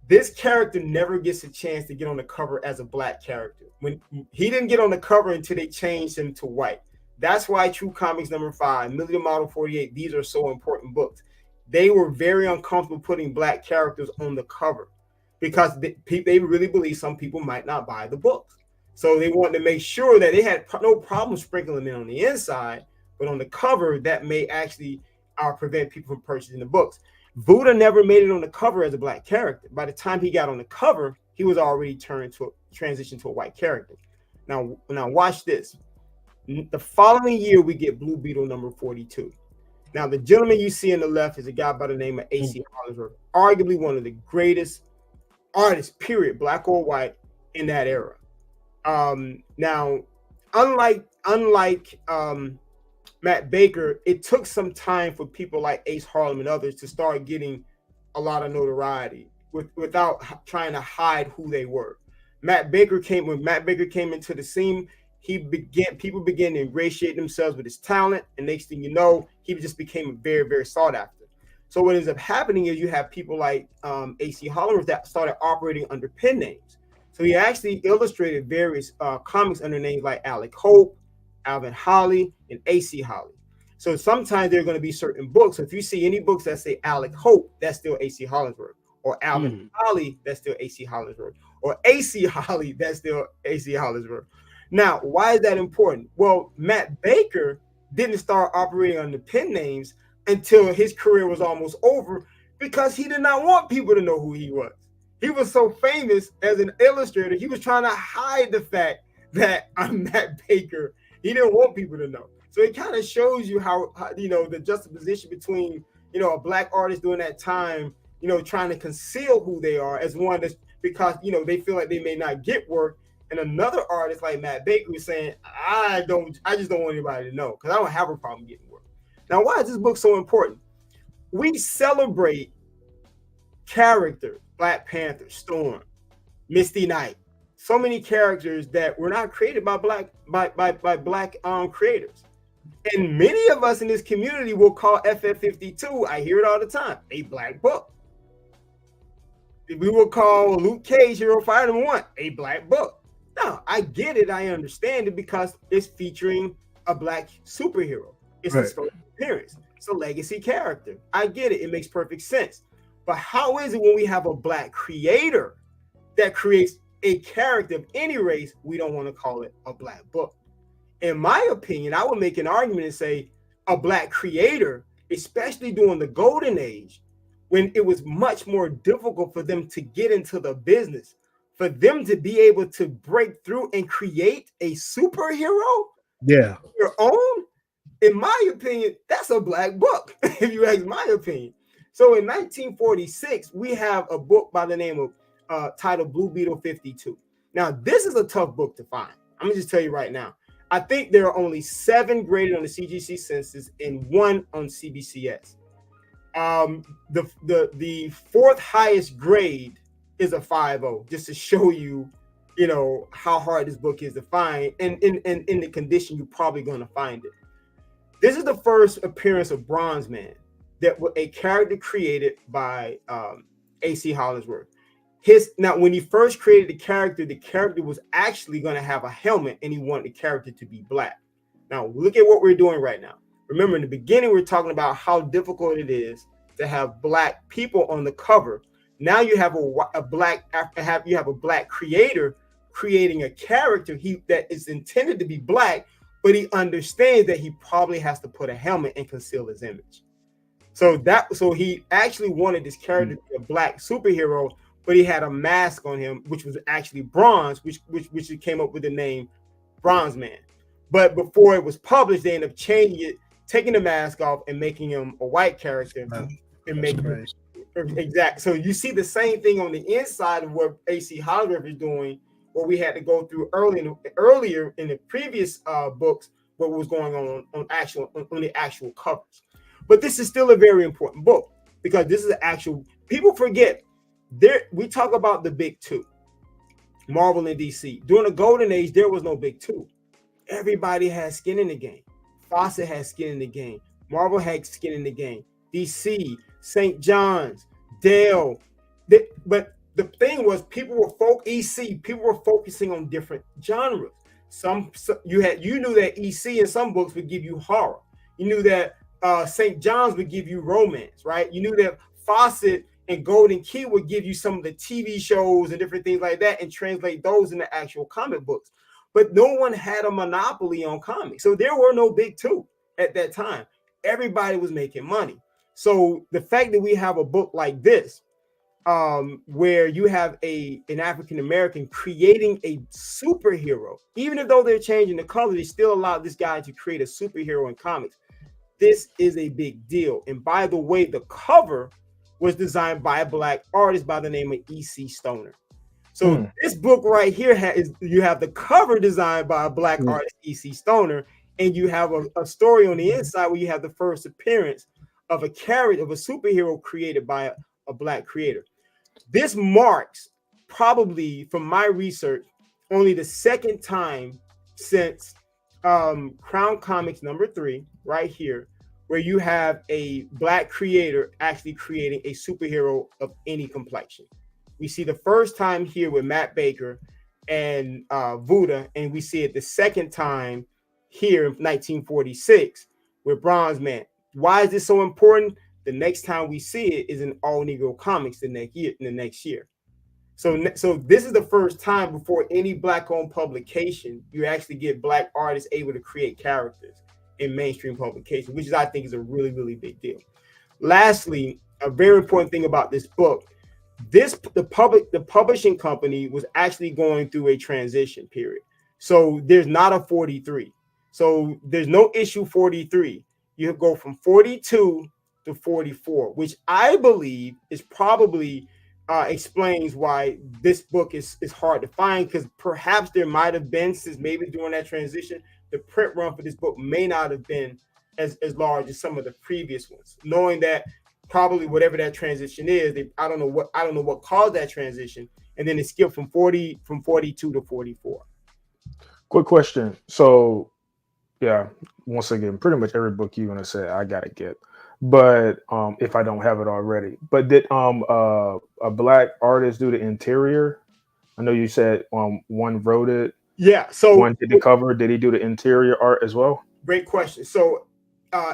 Speaker 10: this character never gets a chance to get on the cover as a black character. When he didn't get on the cover until they changed him to white. That's why True Comics number 5, Million Model 48, these are so important books. They were very uncomfortable putting black characters on the cover because they really believe some people might not buy the books. So they wanted to make sure that they had no problem sprinkling it on the inside, but on the cover, that may actually prevent people from purchasing the books. Buddha never made it on the cover as a black character. By the time he got on the cover, he was already transitioned to a white character. Now watch this. The following year, we get Blue Beetle number 42. Now, the gentleman you see on the left is a guy by the name of A.C. Hollingsworth, arguably one of the greatest artists, period, black or white, in that era. Now, unlike Matt Baker, it took some time for people like Ace Harlem and others to start getting a lot of notoriety without trying to hide who they were. When Matt Baker came into the scene, people began to ingratiate themselves with his talent, and next thing you know, he just became very, very sought after. So what ends up happening is you have people like A.C. Hollingsworth that started operating under pen names. So he actually illustrated various comics under names like Alec Hope, Alvin Holly, and A.C. Holly. So sometimes there are going to be certain books. So if you see any books that say Alec Hope, that's still A.C. Hollingsworth. Or Alvin Holly, that's still A.C. Hollingsworth. Or A.C. Holly, that's still A.C. Hollingsworth. Now, why is that important? Well, Matt Baker didn't start operating under pen names until his career was almost over because he did not want people to know who he was. He was so famous as an illustrator, he was trying to hide the fact that I'm Matt Baker. He didn't want people to know. So it kind of shows you how the juxtaposition between, a black artist during that time, trying to conceal who they are as one that's because, they feel like they may not get work. And another artist like Matt Baker was saying, I just don't want anybody to know because I don't have a problem getting work. Now, why is this book so important? We celebrate characters, Black Panther, Storm, Misty Knight, so many characters that were not created by black creators. And many of us in this community will call FF52, I hear it all the time, a black book. We will call Luke Cage Hero Fire Number 1 a black book. Now, I get it. I understand it because it's featuring a black superhero. It's a story appearance. It's a legacy character. I get it. It makes perfect sense. But how is it when we have a black creator that creates a character of any race, we don't want to call it a black book? In my opinion, I would make an argument and say a black creator, especially during the golden age, when it was much more difficult for them to get into the business, for them to be able to break through and create a superhero of your own, in my opinion, that's a black book, if you ask my opinion. So in 1946, we have a book by the name of titled Blue Beetle 52. Now, this is a tough book to find. I'm gonna just tell you right now. I think there are only 7 graded on the CGC census and 1 on CBCS. The 4th highest grade is a 5.0, just to show you, how hard this book is to find, and in the condition you're probably going to find it. This is the first appearance of Bronze Man, that was a character created by A.C. Hollingsworth. Now when he first created the character was actually going to have a helmet, and he wanted the character to be black. Now look at what we're doing right now. Remember, in the beginning, we're talking about how difficult it is to have black people on the cover. Now you have a black creator creating a character that is intended to be black, but he understands that he probably has to put a helmet and conceal his image. So he actually wanted this character to be a black superhero, but he had a mask on him, which was actually bronze, which he came up with the name Bronze Man. But before it was published, they ended up changing it, taking the mask off and making him a white character. Exactly. So you see the same thing on the inside of what AC Holograph is doing, where we had to go through earlier in the previous books what was going on the actual covers. But this is still a very important book because this is people forget we talk about the big two, Marvel and DC. During the golden age, there was no big two. Everybody had skin in the game. Fawcett had skin in the game. Marvel had skin in the game. DC, St. John's, Dell. But the thing was, people were focusing on different genres. You knew that EC in some books would give you horror. You knew that St. John's would give you romance, right? You knew that Fawcett and Golden Key would give you some of the TV shows and different things like that and translate those into actual comic books. But no one had a monopoly on comics. So there were no big two at that time. Everybody was making money. So the fact that we have a book like this, where you have an African-American creating a superhero, even though they're changing the color, they still allowed this guy to create a superhero in comics. This is a big deal. And by the way, the cover was designed by a black artist by the name of E.C. Stoner. So this book right here you have the cover designed by a black artist, E.C. Stoner, and you have a story on the inside where you have the first appearance of a superhero created by a black creator. This marks, probably from my research, only the second time since Crown Comics #3 right here, where you have a black creator actually creating a superhero of any complexion. We see the first time here with Matt Baker and Vuda, and we see it the second time here in 1946 with Bronze Man. Why is this so important? The next time we see it is in All Negro Comics the next year. So this is the first time before any black-owned publication you actually get black artists able to create characters in mainstream publication, which I think is a really, really big deal. Lastly, a very important thing about this book, the publishing company was actually going through a transition period. So there's not a 43. So there's no issue 43. You go from 42 to 44, which I believe is probably explains why this book is hard to find, because perhaps there might have been, since maybe during that transition, the print run for this book may not have been as large as some of the previous ones, knowing that probably whatever that transition is, I don't know what caused that transition, and then it skipped from 42 to 44.
Speaker 3: Quick question. So yeah, once again, pretty much every book you're gonna say I gotta get, but if I don't have it already. But did a black artist do the interior? I know you said one wrote it.
Speaker 10: Yeah. So
Speaker 3: one did the cover. Did he do the interior art as well?
Speaker 10: Great question. So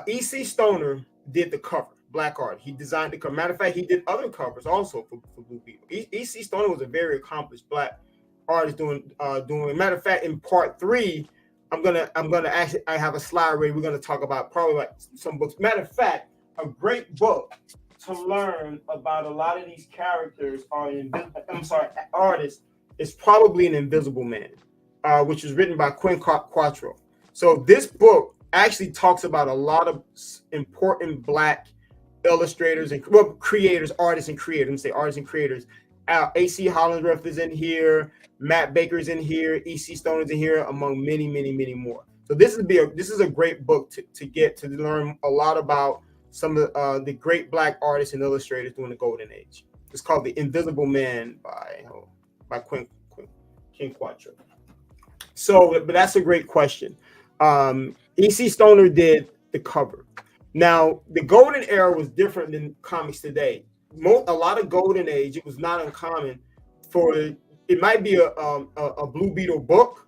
Speaker 10: E.C. Stoner did the cover. Black art. He designed the cover. Matter of fact, he did other covers also for Blue Beetle. E.C. Stoner was a very accomplished black artist doing. Matter of fact, in part 3, I'm gonna actually, I have a slide ready. We're gonna talk about probably like some books. Matter of fact, a great book to learn about a lot of these characters artists is probably An Invisible Man, which was written by Quinn Quattro. So this book actually talks about a lot of important black illustrators and creators, artists and creators. Let me say artists and creators. AC Hollandreth is in here, Matt Baker's in here, EC Stoner's in here, among many, many, many more. So this is a great book to get to learn a lot about some of the great black artists and illustrators during the Golden Age. It's called The Invisible Man by Quinn Quattro. So, but that's a great question. EC Stoner did the cover. Now, the golden era was different than comics today. A lot of golden age, it was not uncommon for it might be a Blue Beetle book,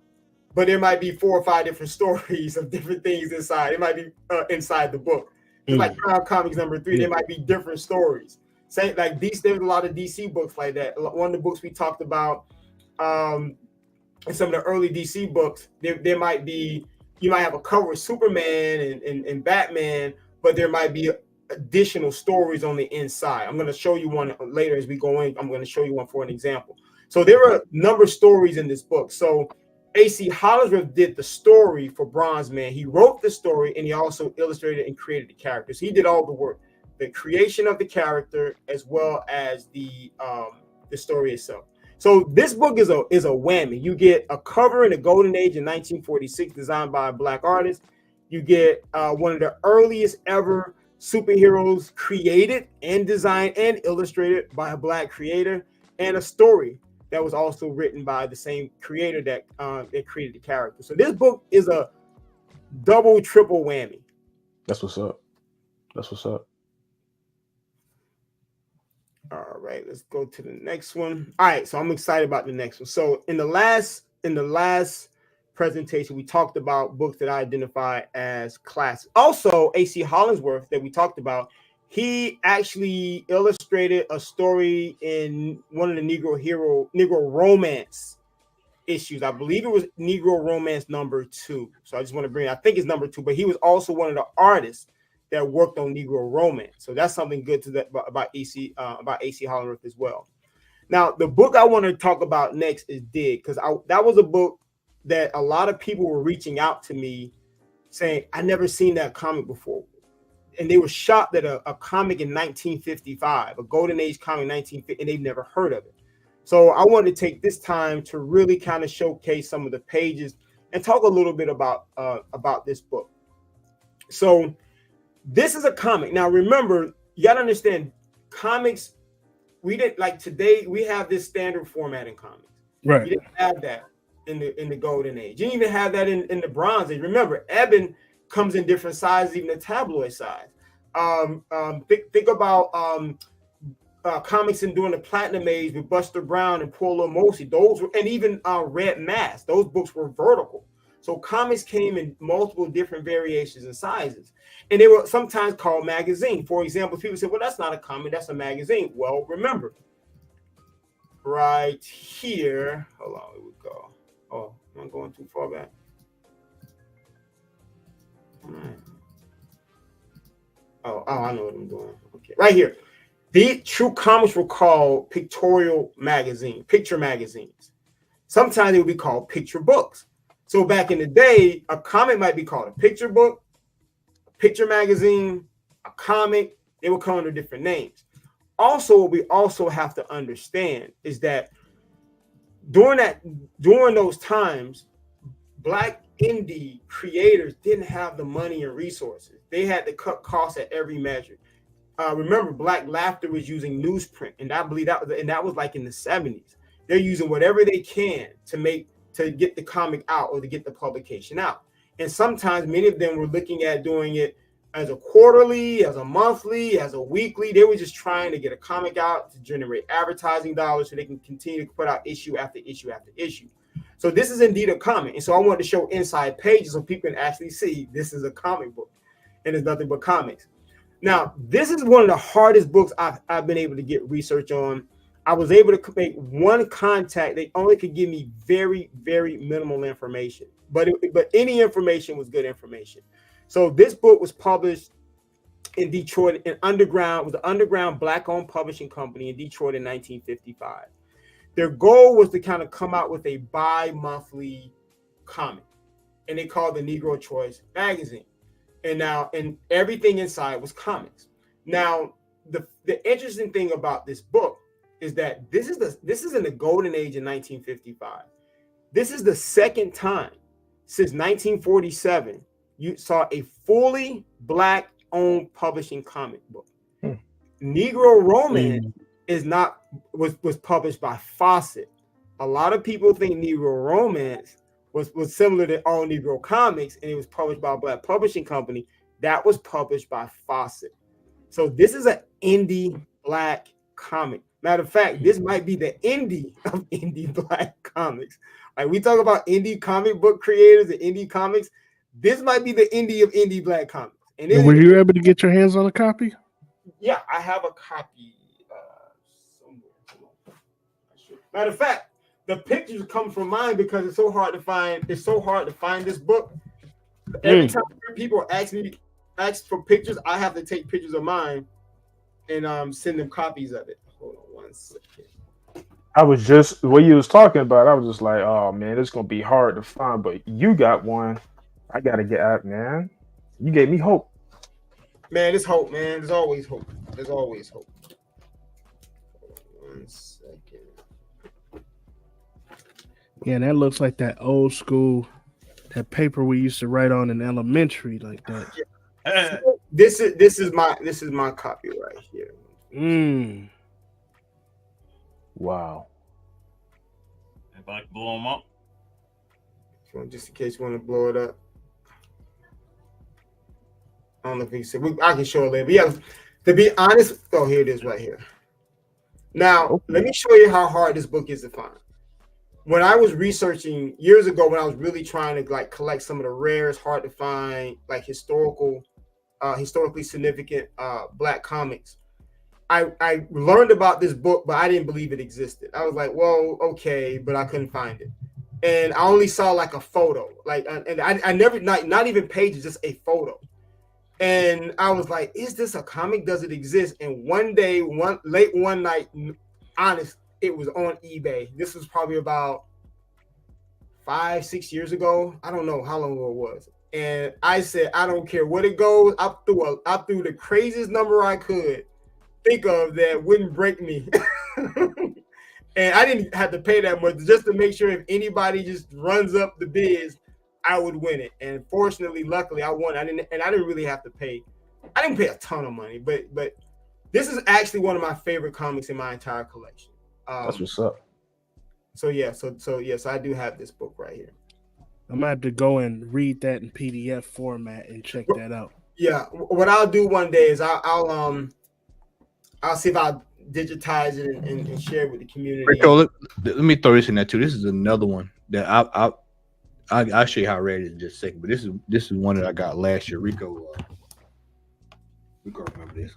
Speaker 10: but there might be 4 or 5 different stories of different things inside. It might be inside the book. Just like Crown Comics #3, there might be different stories. Say like these, there's a lot of DC books like that. One of the books we talked about, in some of the early DC books, there might be, you might have a cover of Superman and Batman, but there might be additional stories on the inside. I'm going to show you one later as we go in. I'm going to show you one for an example. So there are a number of stories in this book. So A.C. Hollingsworth did the story for Bronze Man. He wrote the story and he also illustrated and created the characters. He did all the work, the creation of the character as well as the story itself. So this book is a whammy. You get a cover in the Golden Age in 1946 designed by a Black artist. You get one of the earliest ever superheroes created and designed and illustrated by a Black creator, and a story that was also written by the same creator that created the character. So this book is a double, triple whammy.
Speaker 3: That's what's up. That's what's up.
Speaker 10: All right, let's go to the next one. All right, so I'm excited about the next one. So in the last presentation, we talked about books that I identify as classics. Also, A.C. Hollingsworth that we talked about, he actually illustrated a story in one of the Negro romance issues. I believe it was Negro Romance #2. So I just want to bring, I think it's #2, but he was also one of the artists that worked on Negro Romance. So that's something good to that about A.C. Hollingsworth as well. Now, the book I want to talk about next is Dig, because that was a book that a lot of people were reaching out to me saying, I never seen that comic before. And they were shocked that a comic in 1955, a Golden Age comic in 1950, and they've never heard of it. So I wanted to take this time to really kind of showcase some of the pages and talk a little bit about this book. So this is a comic. Now, remember, you got to understand, comics, we didn't like today, we have this standard format in comics.
Speaker 8: Right.
Speaker 10: You didn't have that in the Golden Age. You didn't even have that in the Bronze Age. Remember, Ebon comes in different sizes, even the tabloid size. Think about comics in during the Platinum Age with Buster Brown and Paulo Mosi. Those were, and even Red Mask. Those books were vertical. So comics came in multiple different variations and sizes, and they were sometimes called magazine. For example, people say, "Well, that's not a comic; that's a magazine." Well, remember, right here. Hold on, here we go. Oh, I'm going too far back. Oh, I know what I'm doing. Okay, right here. The true comics were called picture magazines. Sometimes they would be called picture books. So back in the day, a comic might be called a picture book, a picture magazine, a comic. They would come under different names. Also, what we also have to understand is that during those times, Black indie creators didn't have the money and resources. They had to cut costs at every measure. Remember, Black Laughter was using newsprint, and I believe that was like in the 70s. They're using whatever they can to get the comic out or to get the publication out. And sometimes many of them were looking at doing it as a quarterly, as a monthly, as a weekly. They were just trying to get a comic out to generate advertising dollars so they can continue to put out issue after issue after issue. So this is indeed a comic. And so I wanted to show inside pages so people can actually see this is a comic book and it's nothing but comics. Now, this is one of the hardest books I've been able to get research on. I was able to make one contact. They only could give me very, very minimal information, but any information was good information. So this book was published in Detroit, it was an underground Black-owned publishing company in Detroit in 1955. Their goal was to kind of come out with a bi-monthly comic, and they called the Negro Choice magazine. And everything inside was comics. Now, the interesting thing about this book is that this is in the Golden Age in 1955. This is the second time since 1947 you saw a fully Black-owned publishing comic book. Negro Romance was published by Fawcett. A lot of people think Negro Romance was similar to All Negro Comics, and it was published by a Black publishing company. That was published by Fawcett. So this is an indie Black comic. Matter of fact, this might be the indie of indie black comics. Like we talk about indie comic book creators and indie comics, this might be the indie of indie black comics. And
Speaker 8: were you able to get your hands on a copy?
Speaker 10: Yeah, I have a copy somewhere. Matter of fact, the pictures come from mine because it's so hard to find. It's so hard to find this book. Every time people ask for pictures, I have to take pictures of mine and send them copies of it. Hold on one second.
Speaker 3: I was just what you was talking about. I was just like, oh man, it's gonna be hard to find. But you got one. I gotta get out, man. You gave me hope.
Speaker 10: Man, there's hope, man. There's always hope. There's always hope. Hold on 1 second.
Speaker 8: Yeah, that looks like that old school, that paper we used to write on in elementary, like that.
Speaker 10: Yeah. This is my copy right here.
Speaker 3: Wow.
Speaker 4: If I can blow them up.
Speaker 10: Just in case you want to blow it up. I don't know if you see. I can show it later. But yeah, to be honest, oh, here it is right here. Now, let me show you how hard this book is to find. When I was researching years ago, when I was really trying to like collect some of the rarest, hard to find, like historically significant black comics, I learned about this book, but I didn't believe it existed. I was like, well, okay, but I couldn't find it. And I only saw like a photo, like, and I never, not even pages, just a photo. And I was like, is this a comic? Does it exist? And one day, late one night, honest, it was on eBay. This was probably about 5-6 years ago. I don't know how long ago it was. And I said, I don't care what it goes. I threw the craziest number I could think of that wouldn't break me. And I didn't have to pay that much just to make sure if anybody just runs up the bids, I would win it. And fortunately, luckily, I won. I didn't really have to pay. I didn't pay a ton of money, but this is actually one of my favorite comics in my entire collection.
Speaker 3: That's what's up.
Speaker 10: So I do have this book right here.
Speaker 8: I'm gonna have to go and read that in PDF format and check that out.
Speaker 10: Yeah, what I'll do one day is I'll see if I'll digitize it and share it with the community.
Speaker 2: Rico, let me throw this in there too. This is another one that I'll show you how rare it is in just a second. But this is one that I got last year. Rico remember this.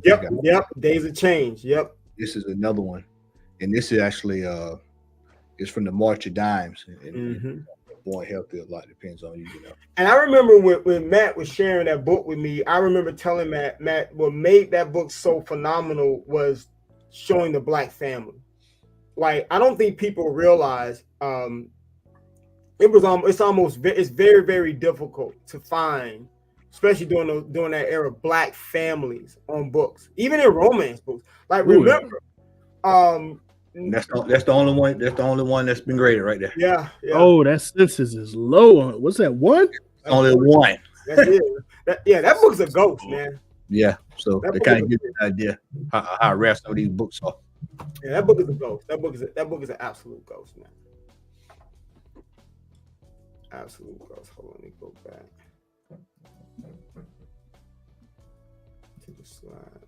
Speaker 10: Yep. Days of Change. Yep.
Speaker 2: This is another one, and this is actually it's from the March of Dimes. And born healthy, a lot depends on you, you know.
Speaker 10: And I remember when Matt was sharing that book with me, I remember telling Matt, what made that book so phenomenal was showing the black family. Like, I don't think people realize it's very, very difficult to find, especially during that era, black families on books, even in romance books. Like, remember,
Speaker 2: that's the only one. That's the only one that's been graded right there.
Speaker 10: Yeah.
Speaker 8: Oh, that census is low on. What's that one?
Speaker 2: Only one.
Speaker 10: That's it. That book's a ghost, man.
Speaker 2: Yeah. So they kind of give you an idea how rare some of these books are.
Speaker 10: Yeah, that book is a ghost. That book is an absolute ghost, man. Absolute ghost. Hold on, let me go back to the slide.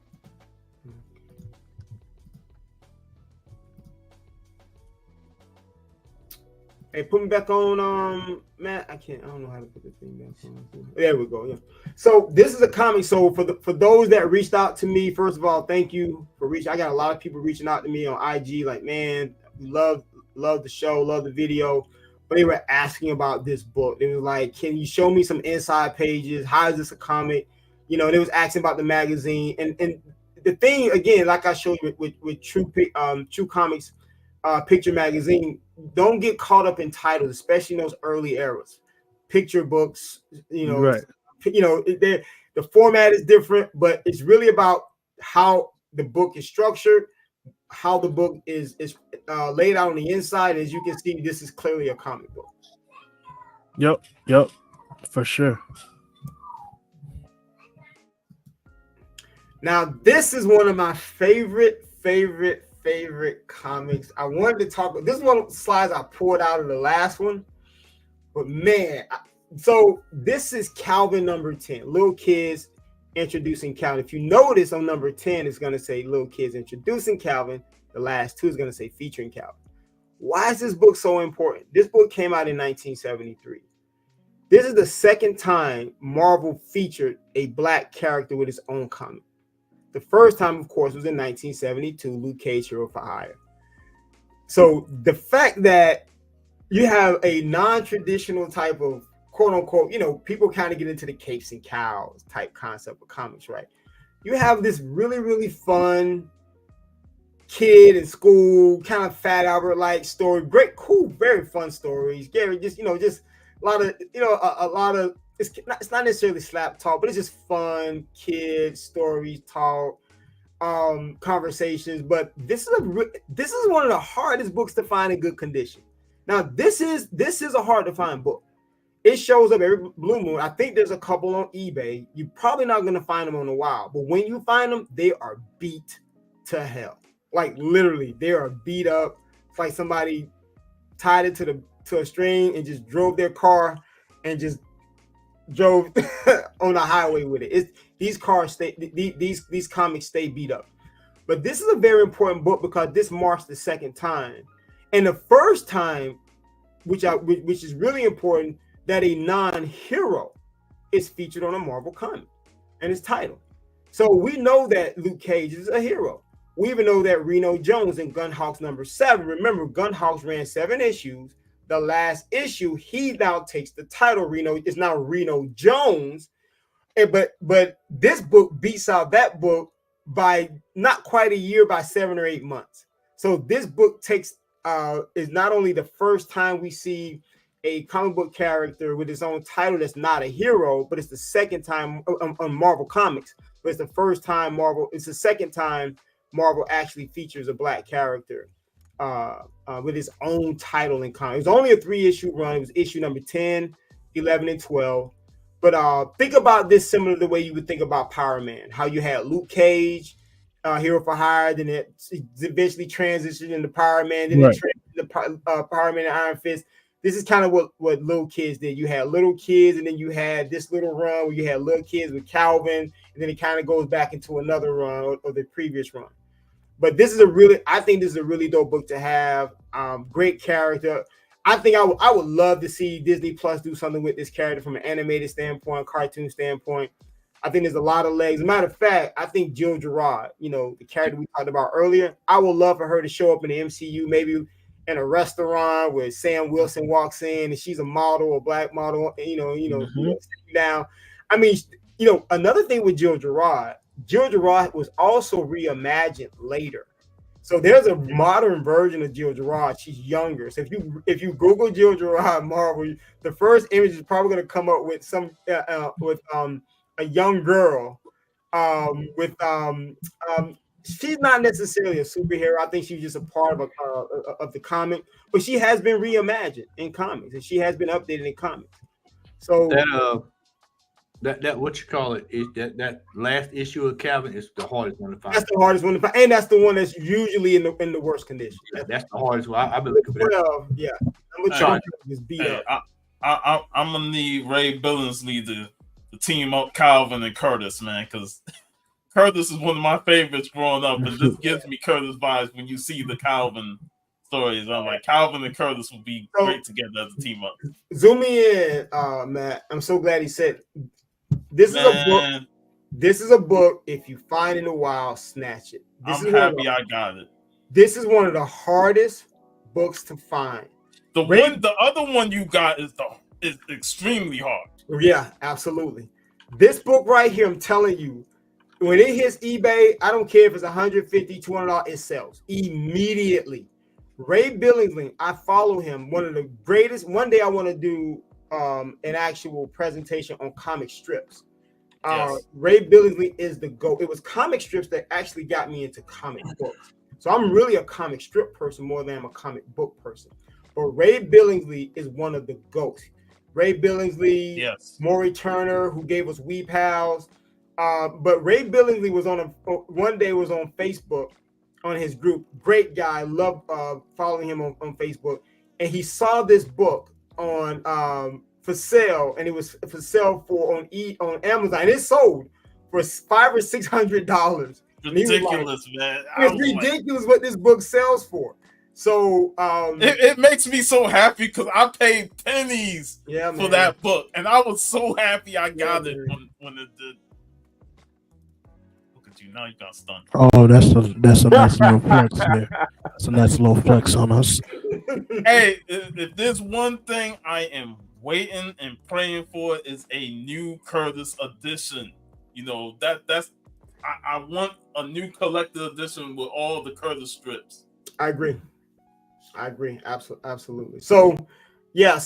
Speaker 10: Hey, put me back on, Matt. I don't know how to put the thing back on. There we go. Yeah. So this is a comic. So for those that reached out to me, first of all, thank you for reaching. I got a lot of people reaching out to me on IG, like, man, we love the show, love the video. But they were asking about this book. They were like, can you show me some inside pages? How is this a comic? You know, they was asking about the magazine. And the thing, again, like I showed you with True Comics Picture Magazine, don't get caught up in titles, especially in those early eras. Picture books, you know,
Speaker 8: right.
Speaker 10: You know, the format is different, but it's really about how the book is structured, how the book is laid out on the inside. As you can see, this is clearly a comic book.
Speaker 8: Yep, for sure.
Speaker 10: Now, this is one of my favorite comics. I wanted to talk about this. Is one of the slides I pulled out of the last one, but man, so this is Calvin number 10, Little Kids Introducing Calvin. If you notice on number 10, it's going to say Little Kids Introducing Calvin, The last two is going to say featuring Calvin. Why is this book so important? This book came out in 1973. This is the second time Marvel featured a black character with his own comic. The first time, of course, was in 1972, Luke Cage, Hero for Hire. So the fact that you have a non-traditional type of quote unquote, people kind of get into the capes and cows type concept of comics, right? You have this really, really fun kid in school, kind of Fat Albert-like story. Great, cool, very fun stories. Gary, just a lot of, a lot of, it's not necessarily slap talk, but it's just fun kid stories, talk, conversations. But this is one of the hardest books to find in good condition. Now, this is a hard to find book. It shows up every blue moon. I think there's a couple on eBay. You're probably not going to find them on the wild, but when you find them, they are beat to hell. Like literally, they are beat up. It's like somebody tied it to a string and just drove their car and just drove on the highway with it. These comics stay beat up. But this is a very important book because this marks the second time, and the first time, which is really important, that a non-hero is featured on a Marvel comic and its title. So we know that Luke Cage is a hero. We even know that Reno Jones in Gunhawks #7. Remember, Gunhawks ran 7 issues. The last issue, he now takes the title. Reno is now Reno Jones. But this book beats out that book by not quite a year, by 7 or 8 months. So this book is not only the first time we see a comic book character with his own title that's not a hero, but it's the second time on Marvel Comics. But it's the first time it's the second time Marvel actually features a black character with his own title in comics. It was only a 3-issue run. It was issue number 10, 11, and 12. But think about this similar to the way you would think about Power Man, how you had Luke Cage, Hero for Hire, then it eventually transitioned into Power Man, then it transitioned into Power Man and Iron Fist. This is kind of what little kids did. You had little kids, and then you had this little run where you had little kids with Calvin, and then it kind of goes back into another run or the previous run. But I think this is a really dope book to have. Great character. I think I would love to see Disney Plus do something with this character from an animated standpoint, cartoon standpoint. I think there's a lot of legs. As a matter of fact, I think Jill Gerard, the character we talked about earlier, I would love for her to show up in the MCU, maybe in a restaurant where Sam Wilson walks in and she's a model, a black model, down. I mean, another thing with Jill Gerard was also reimagined later. So there's a modern version of Jill Gerard. She's younger. So if you Google Jill Gerard Marvel, the first image is probably going to come up with a young girl she's not necessarily a superhero. I think she's just a part of the comic, but she has been reimagined in comics and she has been updated in comics. So
Speaker 2: that what you call it is that last issue of Calvin is the hardest one to find.
Speaker 10: That's the hardest one to find, and that's the one that's usually in the worst condition.
Speaker 2: Yeah, that's the hardest one. I've been looking for that.
Speaker 10: Yeah,
Speaker 4: I'm gonna need Ray Billingsley to team up Calvin and Curtis, man, because Curtis is one of my favorites growing up. It just gives me Curtis vibes when you see the Calvin stories. I'm like, Calvin and Curtis would be great together as a team up.
Speaker 10: Zoom me in, Matt. I'm so glad he said this is a book. This is a book. If you find it in the wild, snatch it.
Speaker 4: I'm happy I got it.
Speaker 10: This is one of the hardest books to find.
Speaker 4: The other one you got is extremely hard.
Speaker 10: Yeah, absolutely. This book right here, I'm telling you, when it hits eBay, I don't care if it's $150, $200, it sells immediately. Ray Billingsley, I follow him. One of the greatest. One day I want to do an actual presentation on comic strips. Ray Billingsley is the GOAT. It was comic strips that actually got me into comic books. So I'm really a comic strip person more than I'm a comic book person. But Ray Billingsley is one of the GOATs. Ray Billingsley, Maury Turner, who gave us Wee Pals. But Ray Billingsley was one day was on Facebook on his group. Great guy, love following him on Facebook. And he saw this book on for sale, and it was for sale on Amazon. And it sold for $500 or $600.
Speaker 4: ridiculous, man.
Speaker 10: It's ridiculous what this book sells for. So
Speaker 4: it makes me so happy because I paid pennies for that book, and I was so happy I got it when it did. Look at you now, you got stunned.
Speaker 8: Oh, that's a nice little flex there. That's a nice little flex on us.
Speaker 4: Hey, if there's one thing I am waiting and praying for is a new Curtis edition. You know, that's I want a new collector edition with all the Curtis strips.
Speaker 10: I agree. Absolutely. So yeah,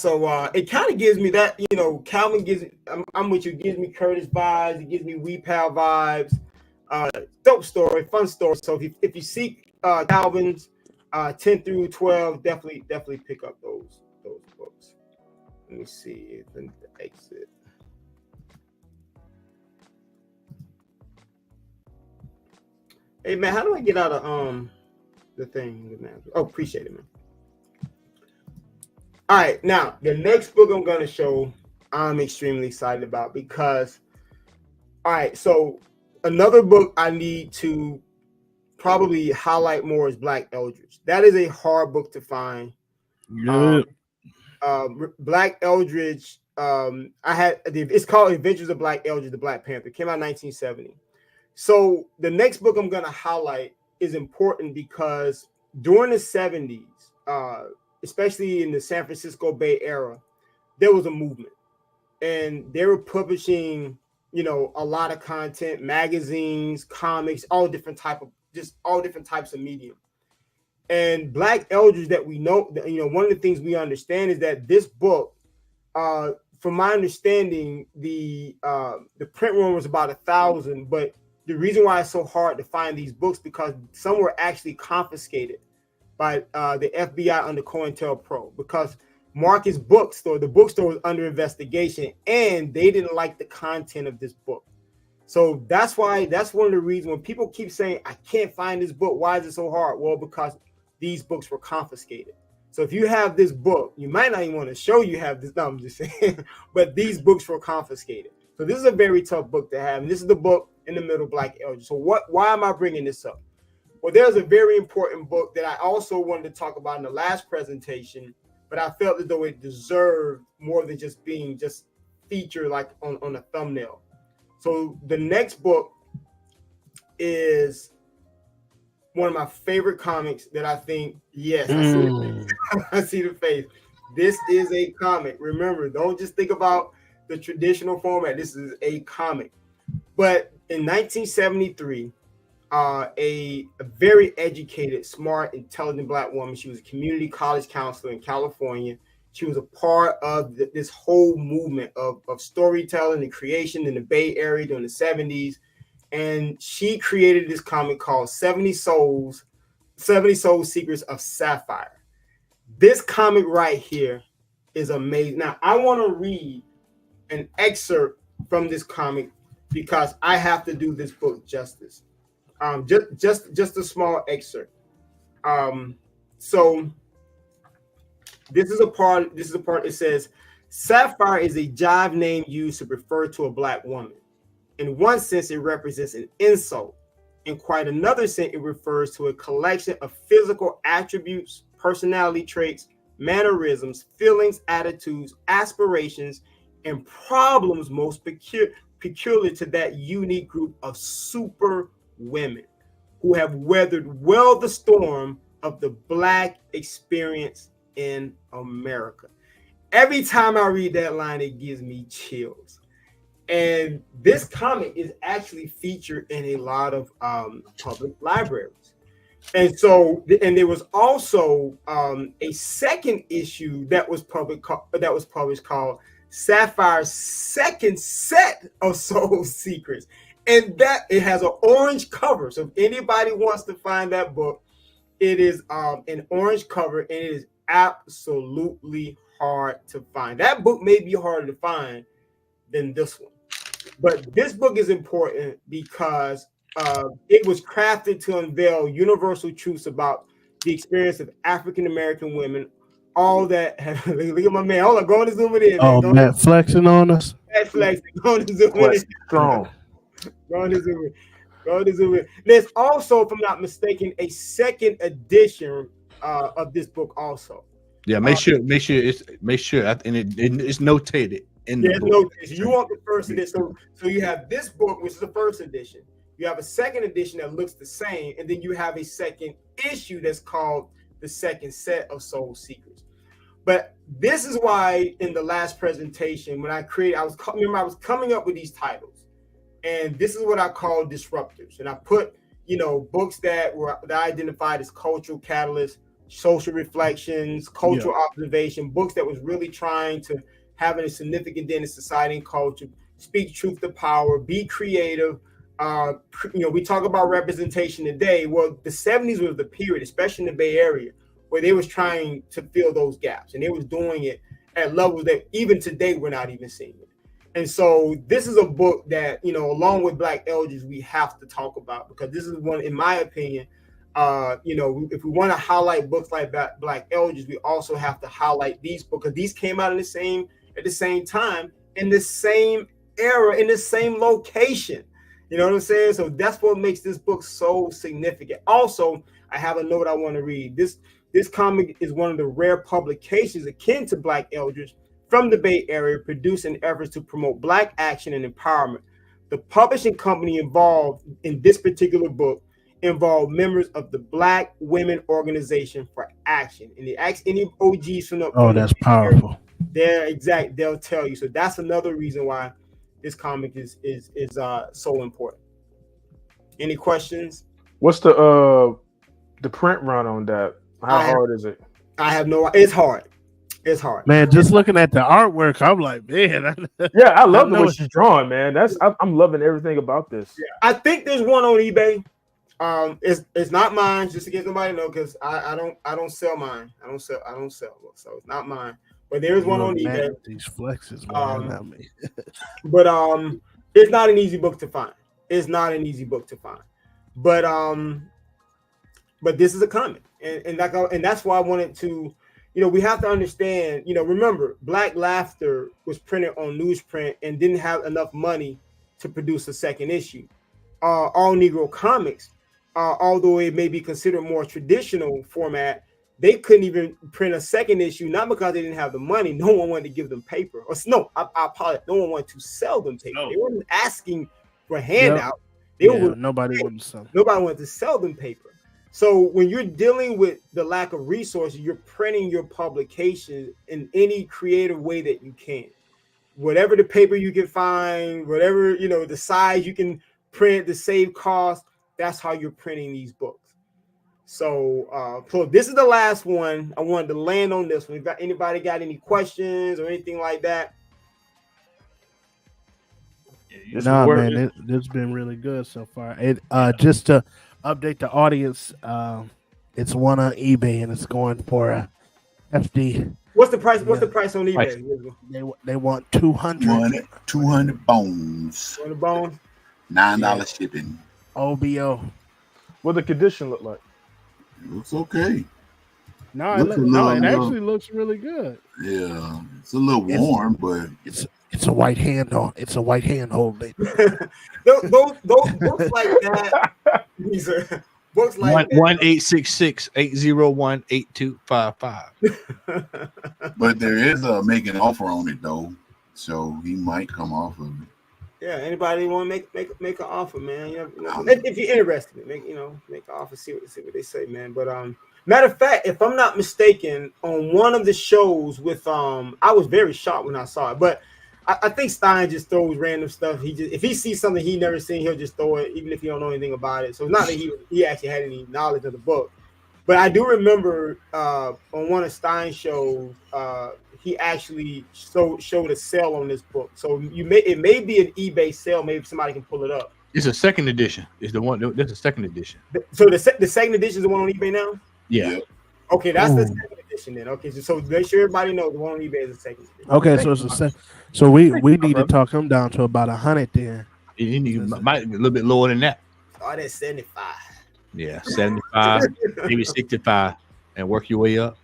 Speaker 10: it kind of gives me that, you know, Calvin gives I'm with you, it gives me Curtis vibes, it gives me Wee Pal vibes. Dope story, fun story. So if you seek Calvin's 10 through 12, definitely pick up those books. Let me see if the exit. Hey man, how do I get out of the thing? Oh, appreciate it, man. All right, now the next book I'm gonna show, I'm extremely excited about because, all right, so another book I need to probably highlight more is Black Eldridge. That is a hard book to find. Black Eldridge, it's called Adventures of Black Eldridge, the Black Panther. It came out in 1970. So the next book I'm going to highlight is important because during the 70s, especially in the San Francisco Bay Area, there was a movement, and they were publishing, you know, a lot of content, magazines, comics, all different types of medium. And Black Eldridge, that we know, you know, one of the things we understand is that this book, from my understanding, the print run was about 1,000, but the reason why it's so hard to find these books because some were actually confiscated by the FBI under COINTELPRO because Marcus Bookstore, the bookstore, was under investigation and they didn't like the content of this book. So that's one of the reasons when people keep saying, I can't find this book, why is it so hard? Well, because these books were confiscated. So if you have this book, you might not even want to show you have this, no, I'm just saying, but these books were confiscated. So this is a very tough book to have. And this is the book in the middle, Black Eldridge. So why am I bringing this up? Well, there's a very important book that I also wanted to talk about in the last presentation, but I felt as though it deserved more than just being featured like on a thumbnail. So the next book is one of my favorite comics that I think, yes, I see the face. This is a comic. Remember, don't just think about the traditional format. This is a comic. But in 1973, a very educated, smart, intelligent Black woman, she was a community college counselor in California. She was a part of this whole movement of storytelling and creation in the Bay Area during the 70s. And she created this comic called 70 Soul Secrets of Sapphire. This comic right here is amazing. Now, I want to read an excerpt from this comic because I have to do this book justice. Just a small excerpt. So this is a part. It says, Sapphire is a jive name used to refer to a Black woman. In one sense, it represents an insult. In quite another sense, it refers to a collection of physical attributes, personality traits, mannerisms, feelings, attitudes, aspirations, and problems most peculiar to that unique group of super women who have weathered well the storm of the Black experience in America. Every time I read that line, it gives me chills. And this comic is actually featured in a lot of public libraries. And so, and there was also a second issue that was published called Sapphire's Second Set of Soul Secrets. And that it has an orange cover. So if anybody wants to find that book, it is an orange cover, and it is absolutely hard to find. That book may be harder to find than this one. But this book is important because it was crafted to unveil universal truths about the experience of African American women. All that. Look at my man. Hold on, go on to zoom it in.
Speaker 8: Oh, Matt flexing on us.
Speaker 10: Matt flexing. Go on to zoom it in.
Speaker 3: Strong.
Speaker 10: Go on to zoom in. God is a There's also, if I'm not mistaken, a second edition of this book also.
Speaker 2: Yeah, make sure and it's notated in the
Speaker 10: There's
Speaker 2: book.
Speaker 10: no you want the first edition. So you have this book, which is the first edition. You have a second edition that looks the same, and then you have a second issue that's called the second set of Soul Secrets. But this is why in the last presentation, when I created, I was coming up with these titles, and this is what I call disruptors. And I put, books that I identified as cultural catalysts, social reflections, cultural observation, books that was really trying to have a significant dent in society and culture, speak truth to power, be creative. We talk about representation today. Well, the 70s was the period, especially in the Bay Area, where they was trying to fill those gaps, and they was doing it at levels that even today we're not even seeing it. And so this is a book that, along with Black Elders, we have to talk about, because this is one, in my opinion, if we want to highlight books like Black Elders, we also have to highlight these books, because these came out at the same time, in the same era, in the same location. You know what I'm saying? So that's what makes this book so significant. Also, I have a note I want to read. This comic is one of the rare publications akin to Black Elders from the Bay Area, producing efforts to promote Black action and empowerment. The publishing company involved in this particular book involved members of the Black Women Organization for Action. And they ask any OGs from the
Speaker 8: that's powerful.
Speaker 10: They'll tell you. So that's another reason why this comic is so important. Any questions?
Speaker 3: What's the print run on that? How hard is it?
Speaker 10: I have no. It's hard. It's hard,
Speaker 8: man. Just looking at the artwork, I'm like, man.
Speaker 3: Yeah, I love the way she's drawing, man. I'm loving everything about this.
Speaker 10: Yeah. I think there's one on eBay. It's not mine, just in case nobody know, because I don't sell mine. I don't sell books, so it's not mine. But there's one on eBay.
Speaker 8: These flexes, man.
Speaker 10: But it's not an easy book to find. But this is a comic, and that's why I wanted to. We have to understand. Remember, Black Laughter was printed on newsprint and didn't have enough money to produce a second issue. All Negro Comics, although it may be considered more traditional format, they couldn't even print a second issue, not because they didn't have the money. No one wanted to give them paper. I apologize. No one wanted to sell them paper. No. They weren't asking for a handout.
Speaker 8: Nobody wanted to sell.
Speaker 10: Nobody wanted to sell them paper. So when you're dealing with the lack of resources, you're printing your publications in any creative way that you can. Whatever the paper you can find, whatever, the size you can print to save cost, that's how you're printing these books. So this is the last one. I wanted to land on this one. Anybody got any questions or anything like that?
Speaker 8: No, man, it's been really good so far. Just to update the audience, it's one on eBay and it's going for a FD.
Speaker 10: What's the price? What's the price on eBay?
Speaker 8: They want 200.
Speaker 5: 200 bones.
Speaker 10: 200 bones.
Speaker 5: $9 shipping.
Speaker 8: OBO.
Speaker 3: What the condition look like?
Speaker 5: It looks okay.
Speaker 8: No, it actually looks really good.
Speaker 5: Yeah, it's a little warm, but
Speaker 8: it's a white hand on. It's a white hand hold, baby.
Speaker 10: those books like that. These are books like
Speaker 2: 1-866-801-8255.
Speaker 5: But there is a make an offer on it though, so he might come off of it.
Speaker 10: Yeah, anybody want to make an offer, man? If you're interested, make an offer. See what they say, man. But matter of fact, if I'm not mistaken, on one of the shows with I was very shocked when I saw it, but I think Stein just throws random stuff. If he sees something he never seen, he'll just throw it, even if he don't know anything about it. So it's not that he actually had any knowledge of the book. But I do remember on one of Stein's shows, he actually showed a sale on this book. So it may be an eBay sale. Maybe somebody can pull it up.
Speaker 2: It's a second edition. It's the one. That's a second edition.
Speaker 10: So the second edition is the one on eBay now.
Speaker 2: Yeah.
Speaker 10: Okay, that's the second edition then. Okay, so make sure everybody knows the one on eBay is the second edition.
Speaker 8: Okay, so it's a second. So we need to talk him down to about 100 then.
Speaker 2: You might be a little bit lower than that.
Speaker 10: Oh, that's 75.
Speaker 2: Yeah, 75, maybe 65, and work your way up.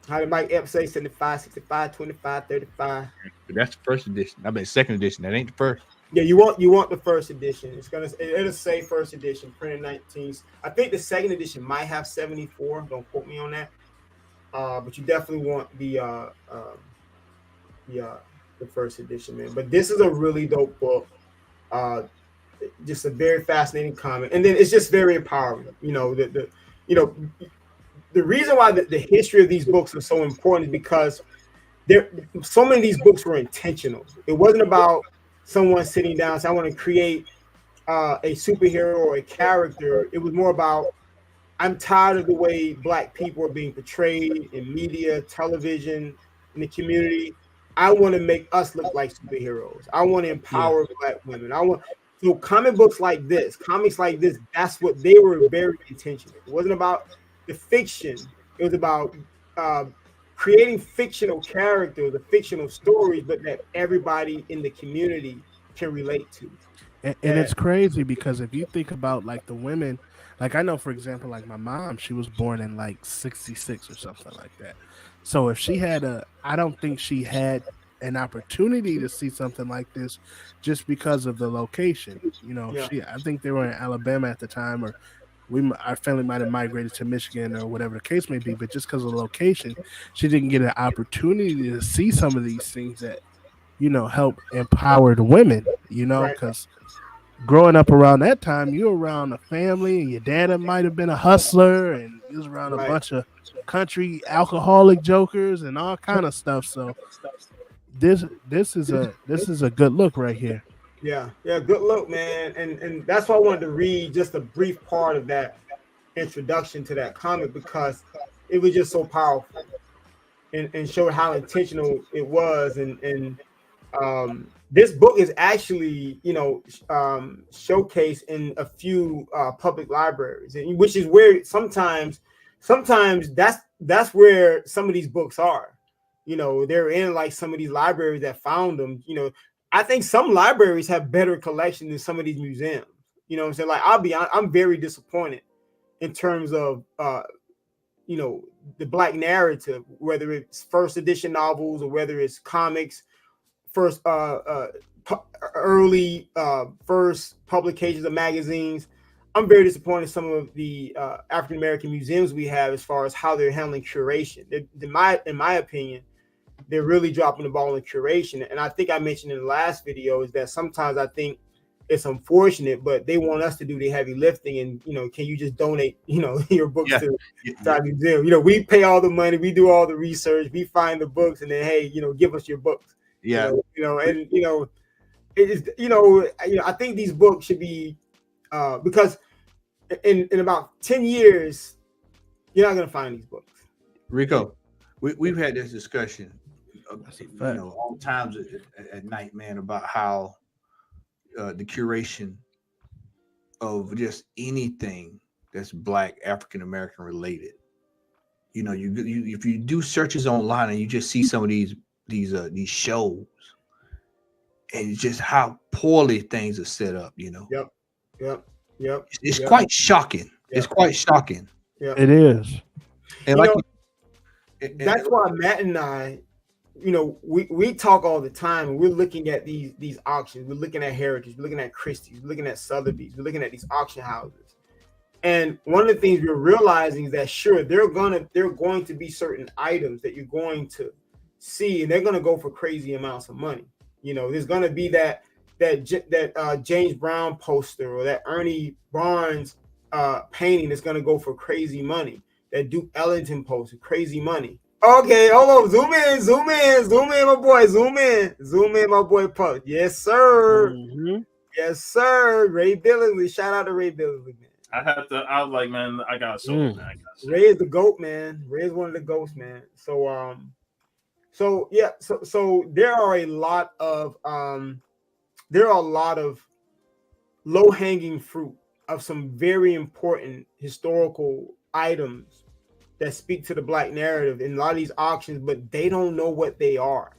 Speaker 10: How did Mike Epps say 75, 65, 25, 35?
Speaker 2: That's the first edition. I mean, second edition. That ain't the first.
Speaker 10: Yeah, you want the first edition. It'll say first edition, printed 19. I think the second edition might have 74. Don't quote me on that. But you definitely want the first edition, man. But this is a really dope book. Just a very fascinating comic, and then it's just very empowering. The reason why the history of these books are so important is because so many of these books were intentional. It wasn't about someone sitting down saying, I want to create a superhero or a character. It was more about, I'm tired of the way Black people are being portrayed in media, television, in the community. I want to make us look like superheroes. I want to empower Black women. So comics like this, that's what they were very intentional. It wasn't about the fiction. It was about creating fictional characters, the fictional stories, but that everybody in the community can relate to.
Speaker 8: And it's crazy because if you think about like the women, like I know, for example, like my mom, she was born in like 66 or something like that. So if she had I don't think she had an opportunity to see something like this just because of the location. I think they were in Alabama at the time, or our family might have migrated to Michigan or whatever the case may be, but just because of the location, she didn't get an opportunity to see some of these things that, help empower the women, because growing up around that time, you were around a family and your dad might have been a hustler and you was around a bunch of country alcoholic jokers and all kind of stuff. So this is a good look right here.
Speaker 10: Yeah, good look, man. And that's why I wanted to read just a brief part of that introduction to that comic, because it was just so powerful and showed how intentional it was. And this book is actually, showcased in a few public libraries, which is where sometimes that's where some of these books are. They're in like some of these libraries that found them. I think some libraries have better collections than some of these museums. You know what I'm saying? Like, I'll be honest, I'm very disappointed in terms of the Black narrative, whether it's first edition novels or whether it's comics, first early first publications of magazines. I'm very disappointed in some of the African American museums we have as far as how they're handling curation. In my opinion, they're really dropping the ball in curation. And I think I mentioned in the last video is that sometimes I think it's unfortunate, but they want us to do the heavy lifting. And, can you just donate, your books to our museum? We pay all the money, we do all the research, we find the books, and then, hey, give us your books.
Speaker 2: Yeah.
Speaker 10: It is, I think these books should be, because in about 10 years, you're not going to find these books.
Speaker 2: Rico, we've had this discussion, all times at night, man, about how the curation of just anything that's Black African American related. If you do searches online and you just see some of these shows, and just how poorly things are set up,
Speaker 10: Yep.
Speaker 2: It's quite shocking.
Speaker 10: Yep.
Speaker 2: It's quite shocking.
Speaker 10: Yep.
Speaker 8: It is.
Speaker 2: And
Speaker 10: that's why Matt and I, we talk all the time, and we're looking at these auctions. We're looking at Heritage, we're looking at Christie's, we're looking at Sotheby's, we're looking at these auction houses. And one of the things we're realizing is that sure, there are going to be certain items that you're going to see, and they're going to go for crazy amounts of money. There's going to be that James Brown poster or that Ernie Barnes painting that's going to go for crazy money. That Duke Ellington poster, crazy money. Okay, hold on, zoom in, my boy, zoom in, my boy. Post. Yes, sir.
Speaker 8: Mm-hmm.
Speaker 10: Yes, sir. Ray Billingsley, shout out to Ray Billingsley, man.
Speaker 4: I was like, man, I got to show it, man.
Speaker 10: Ray is the GOAT, man. Ray is one of the GOATs, man. So there are a lot of low-hanging fruit of some very important historical items that speak to the Black narrative in a lot of these auctions, but they don't know what they are.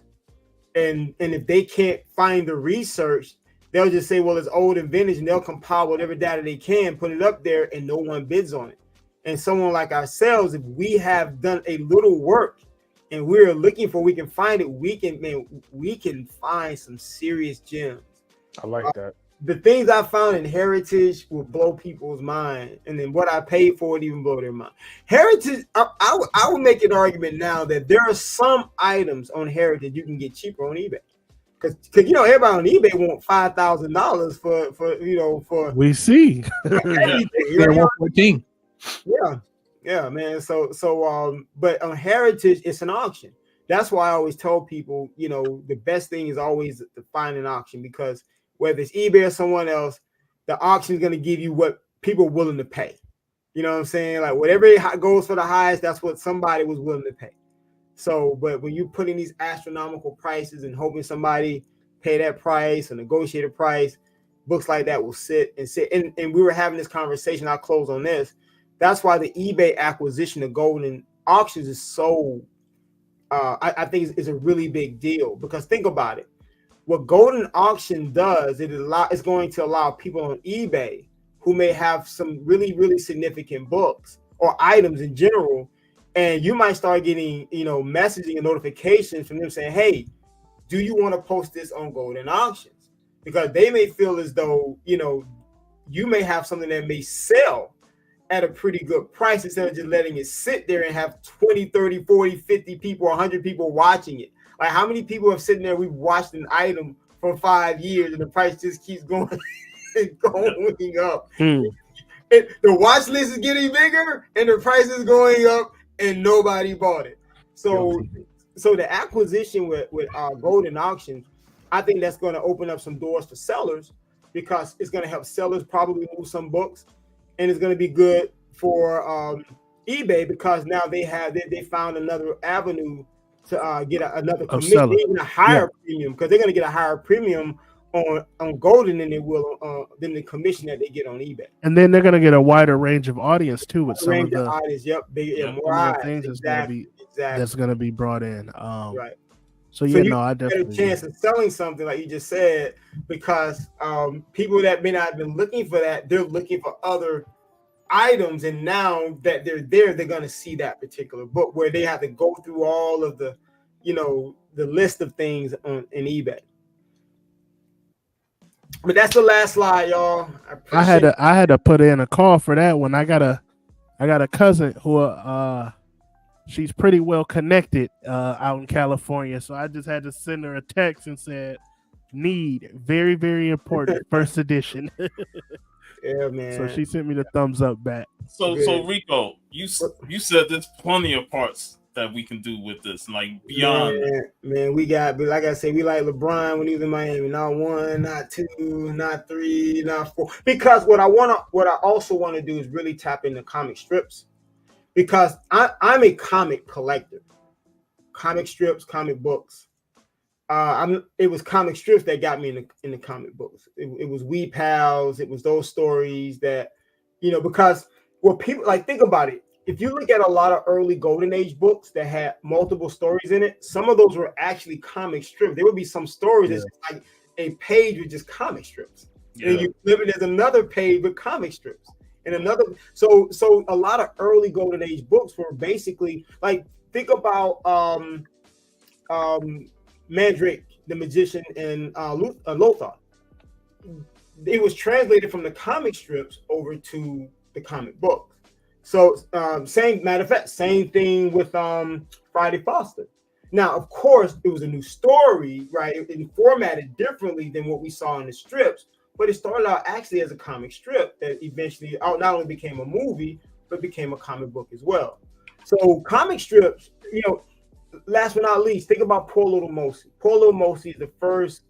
Speaker 10: And if they can't find the research, they'll just say, well, it's old and vintage, and they'll compile whatever data they can, put it up there, and no one bids on it. And someone like ourselves, if we have done a little work and we're looking for, we can find it, we can find some serious gems.
Speaker 3: I like that.
Speaker 10: The things I found in Heritage will blow people's mind, and then what I paid for it even blow their mind. Heritage, I would make an argument now that there are some items on Heritage you can get cheaper on eBay, because everybody on eBay want $5,000 for
Speaker 8: We see.
Speaker 10: everything.
Speaker 2: Yeah, 114.
Speaker 10: Yeah, man. But on Heritage, it's an auction. That's why I always tell people, the best thing is always to find an auction, because whether it's eBay or someone else, the auction is going to give you what people are willing to pay. You know what I'm saying? Like whatever it goes for the highest, that's what somebody was willing to pay. So, but when you put in these astronomical prices and hoping somebody pay that price or negotiate a price, books like that will sit. And we were having this conversation. I'll close on this. That's why the eBay acquisition of golden auctions is so, I think is a really big deal, because think about it. What golden auction does, it's going to allow people on eBay who may have some really, really significant books or items in general, and you might start getting, messaging and notifications from them saying, hey, do you want to post this on golden auctions? Because they may feel as though, you may have something that may sell at a pretty good price, instead of just letting it sit there and have 20, 30, 40, 50 people, 100 people watching it. Like how many people have sitting there, we've watched an item for 5 years and the price just keeps going going up. The watch list is getting bigger and the price is going up and nobody bought it. So the acquisition with golden auction, I think that's going to open up some doors for sellers, because it's going to help sellers probably move some books, and it's going to be good for eBay, because now they found another avenue to get another commission, even a higher premium, because they're going to get a higher premium on golden than they will than the commission that they get on eBay.
Speaker 8: And then they're going to get a wider range of audience too, with some of the
Speaker 10: audience.
Speaker 8: more eyes. Things that's going to be brought in.
Speaker 10: Right.
Speaker 8: So I definitely
Speaker 10: get a chance of selling something like you just said, because people that may not have been looking for that, they're looking for other items, and now that they're there, they're going to see that particular book, where they have to go through all of the list of things in eBay. But that's the last slide, y'all.
Speaker 8: I had to put in a call for that one. I got a cousin who she's pretty well connected out in California, so I just had to send her a text and said, need, very, very important, first edition.
Speaker 10: Yeah, man.
Speaker 8: So she sent me the thumbs up back.
Speaker 4: So Rico, you said there's plenty of parts that we can do with this, like beyond.
Speaker 10: Man, we got, like I said, we like LeBron when he was in Miami. Not 1, not 2, not 3, not 4. Because what I also want to do is really tap into comic strips, because I'm a comic collector. Comic strips, comic books. It was comic strips that got me in the comic books. It was We Pals. It was those stories that, because what people like, think about it. If you look at a lot of early Golden Age books that had multiple stories in it, some of those were actually comic strips. There would be some stories that's like a page with just comic strips. Yeah. And there's another page with comic strips. And another, so a lot of early Golden Age books were basically like, think about Mandrake, the magician, and Lothar. It was translated from the comic strips over to the comic book. So same thing with Friday Foster. Now, of course, it was a new story, right? It formatted differently than what we saw in the strips, but it started out actually as a comic strip that eventually not only became a movie, but became a comic book as well. So comic strips, last but not least, think about Poor Little Mosey. Poor Little Mosey is the first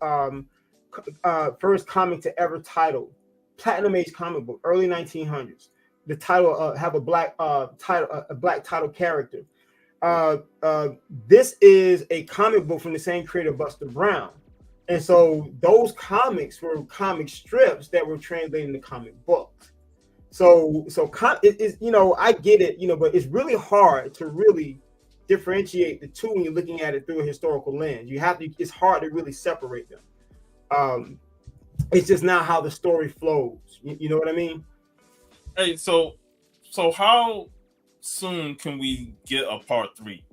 Speaker 10: comic to ever title Platinum Age comic book, early 1900s. The title have a black title character. This is a comic book from the same creator, Buster Brown, and so those comics were comic strips that were translated into comic books. So it is, I get it, but it's really hard to really differentiate the two when you're looking at it through a historical lens. It's hard to really separate them. It's just not how the story flows. You know what I mean?
Speaker 4: Hey, so how soon can we get a part 3?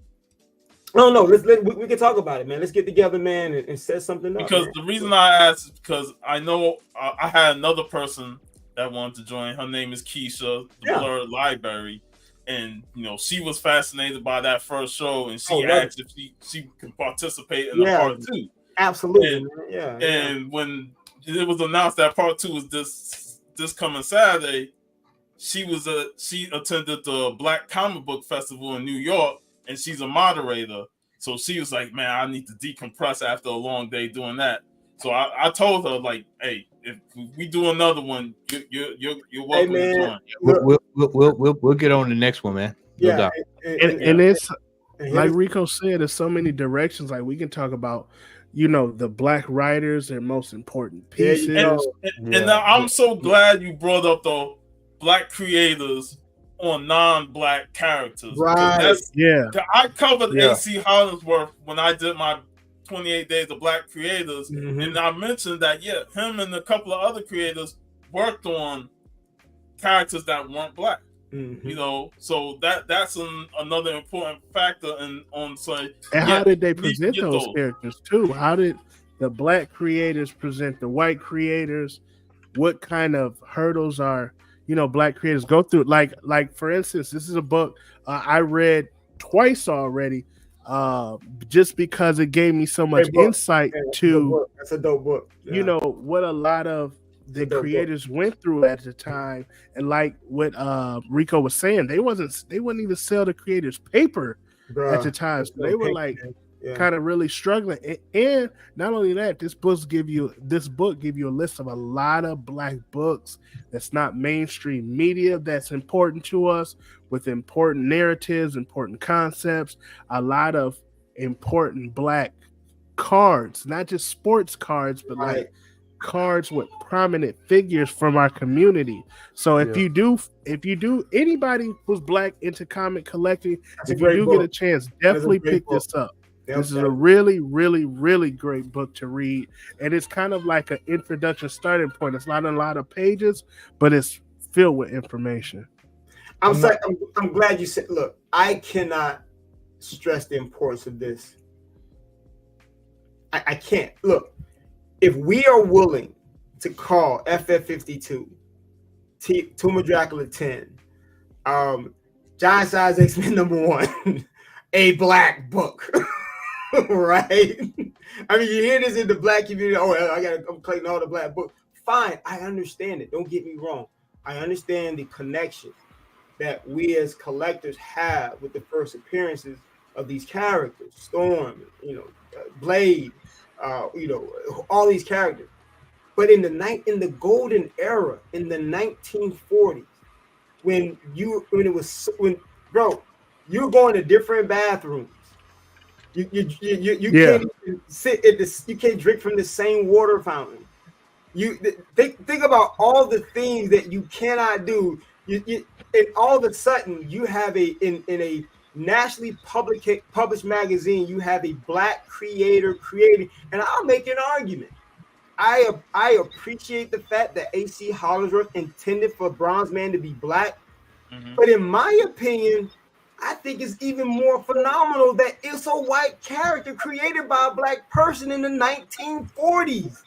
Speaker 10: No, we can talk about it, man. Let's get together, man, and set something up.
Speaker 4: Because
Speaker 10: man.
Speaker 4: the reason I asked is because I know I had another person that wanted to join. Her name is Keisha, the Blurred Library, and she was fascinated by that first show, and she asked if she could participate in the part 2.
Speaker 10: Absolutely,
Speaker 4: and when it was announced that part 2 was this coming Saturday, she attended the Black Comic Book Festival in New York, and she's a moderator. So she was like, "Man, I need to decompress after a long day doing that." So I told her, like, "Hey, if we do another one, you're welcome to join."
Speaker 2: We'll get on the next one, man. No doubt.
Speaker 8: And it's like Rico said, there's so many directions. Like we can talk about, the Black writers and most important pieces.
Speaker 4: And I'm so glad you brought up the Black creators on non-Black characters.
Speaker 10: Right.
Speaker 4: I covered AC Hollingsworth when I did my 28 Days of Black Creators, and I mentioned that him and a couple of other creators worked on characters that weren't Black. So that's another important factor on say.
Speaker 8: And how did they present those characters too? How did the Black creators present the white creators? What kind of hurdles are Black creators go through? Like for instance, this is a book I read twice already, just because it gave me so much insight to.
Speaker 10: That's a dope book.
Speaker 8: What a lot of the creators went through at the time, and like what Rico was saying, they wouldn't even sell the creators paper at the time. So they were like kind of really struggling. And not only that, this book give you a list of a lot of Black books that's not mainstream media that's important to us, with important narratives, important concepts, a lot of important Black cards, not just sports cards, but like cards with prominent figures from our community. So if you do anybody who's Black into comic collecting, if you do get a chance, definitely pick this up. This is a really, really, really great book to read, and it's kind of like an introduction starting point. It's not a lot of pages, but it's filled with information.
Speaker 10: I'm glad you said. Look, I cannot stress the importance of this. I can't. Look, if we are willing to call FF52, Tomb of Dracula 10, Giant Size X-Men #1, a Black book, right? I mean, you hear this in the Black community. I'm collecting all the Black books. Fine, I understand it. Don't get me wrong. I understand the connection that we as collectors have with the first appearances of these characters, Storm, Blade, all these characters. But in the golden era, in the 1940s, when you're going to different bathrooms. You can't even sit at this. You can't drink from the same water fountain. You think about all the things that you cannot do. And all of a sudden, you have in a nationally published magazine, you have a Black creator creating. And I'll make an argument. I appreciate the fact that AC Hollingsworth intended for Bronze Man to be Black, but in my opinion, I think it's even more phenomenal that it's a white character created by a Black person in the 1940s.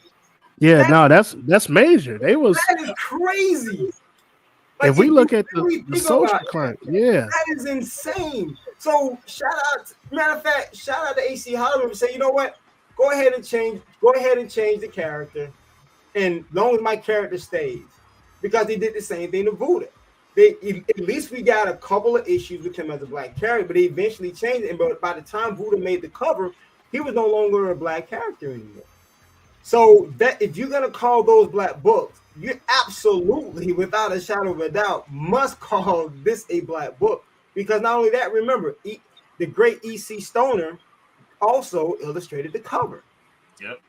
Speaker 8: That's major.
Speaker 10: That is crazy.
Speaker 8: Like, if we look at the social climate,
Speaker 10: that is insane. So matter of fact, shout out to AC Hollywood and say, you know what? Go ahead and change the character, and as long as my character stays, because they did the same thing to Buddha. At least we got a couple of issues with him as a Black character, but they eventually changed it. And by the time Buddha made the cover, he was no longer a Black character anymore. So that if you're gonna call those Black books, you absolutely, without a shadow of a doubt, must call this a Black book. Because not only that, remember, the great E.C. Stoner also illustrated the cover.
Speaker 4: Yep.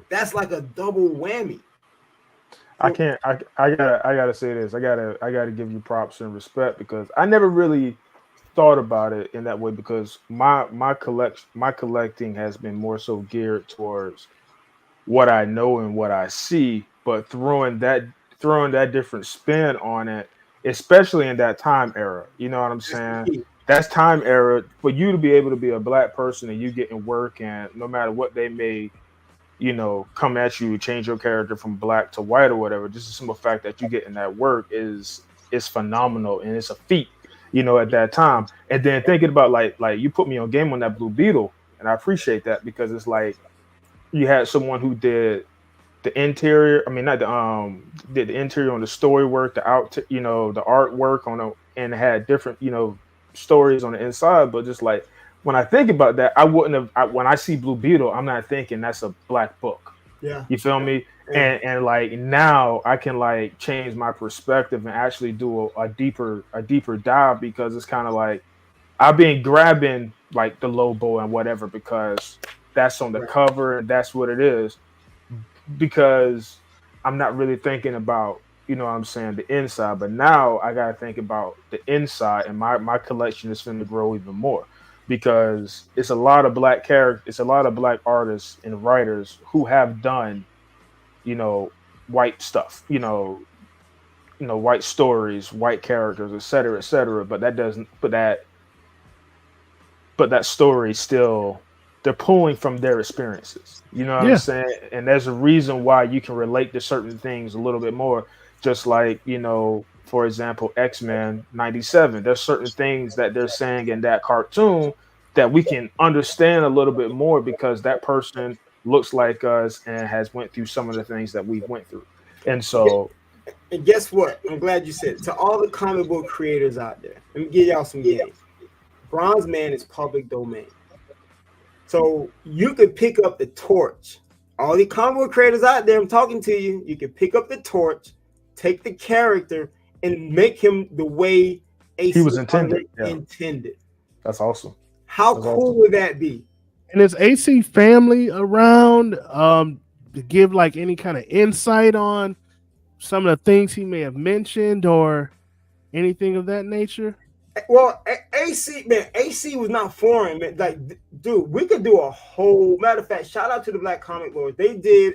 Speaker 10: That's like a double whammy.
Speaker 3: I gotta say this. I gotta give you props and respect, because I never really thought about it in that way, because my collecting has been more so geared towards what I know and what I see, but throwing that different spin on it, especially in that time era. You know what I'm saying? that's time era for you to be able to be a black person and you getting work, and no matter what they may, come at you, change your character from black to white or whatever. Just the simple fact that you getting that work is phenomenal, and it's a feat, at that time. And then thinking about like you put me on game on that Blue Beetle, and I appreciate that because it's like you had someone who did the interior. I mean, not the did the interior on the story work, the artwork and had different stories on the inside. But just like when I think about that, I wouldn't have. When I see Blue Beetle, I'm not thinking that's a black book.
Speaker 10: Yeah,
Speaker 3: you feel me?
Speaker 10: Yeah.
Speaker 3: And like now I can like change my perspective and actually do a deeper dive, because it's kind of like I've been grabbing like the Lobo and whatever because that's on the cover and that's what it is. Because I'm not really thinking about, what I'm saying, the inside. But now I got to think about the inside, and my collection is going to grow even more, because it's a lot of black characters, it's a lot of black artists and writers who have done, white stuff, white stories, white characters, et cetera, but that doesn't, but that story still, they're pulling from their experiences. You know what I'm saying? And there's a reason why you can relate to certain things a little bit more. Just like, for example, X-Men 97. There's certain things that they're saying in that cartoon that we can understand a little bit more because that person looks like us and has went through some of the things that we went through. And so...
Speaker 10: And guess what? I'm glad you said it. To all the comic book creators out there, let me give y'all some games. Bronze Man is public domain. So you could pick up the torch. All the comic book creators out there, I'm talking to you. You can pick up the torch, take the character, and make him the way
Speaker 3: he was intended.
Speaker 10: Intended.
Speaker 3: That's awesome.
Speaker 10: How cool would that be?
Speaker 8: And is AC Family around to give like any kind of insight on some of the things he may have mentioned or anything of that nature?
Speaker 10: Well, AC was not foreign, man. Like, dude, we could do a whole. Matter of fact, shout out to the Black Comic Lords. They did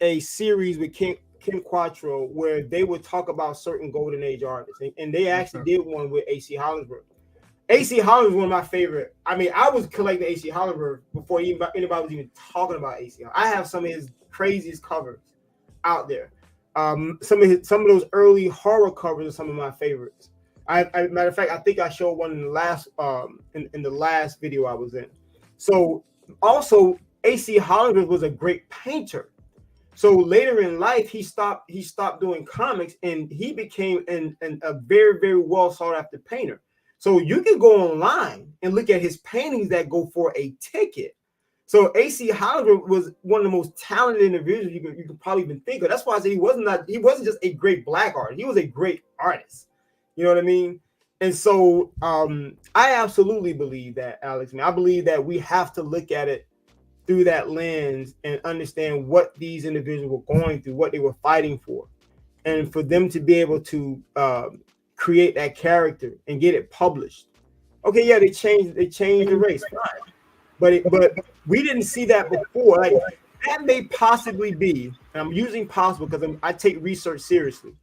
Speaker 10: a series with Kim Quattro where they would talk about certain Golden Age artists, and they actually did one with AC Hollingsworth. AC Hollingsworth was one of my favorite. I mean, I was collecting AC Hollingsworth before anybody was even talking about AC. I have some of his craziest covers out there. Some of those early horror covers are some of my favorites. Matter of fact, I think I showed one in the last in the last video I was in. So also AC Hollingsworth was a great painter. So later in life, he stopped doing comics and he became a very, very well sought after painter. So you can go online and look at his paintings that go for a ticket. So AC Hollingsworth was one of the most talented individuals you could probably even think of. That's why I said he wasn't just a great black artist. He was a great artist. You know what I mean? And so I absolutely believe that, Alex. I believe that we have to look at it through that lens and understand what these individuals were going through, what they were fighting for, and for them to be able to create that character and get it published. Okay, yeah, they changed the race, fine. But we didn't see that before. Like, that may possibly be, and I'm using possible because I take research seriously.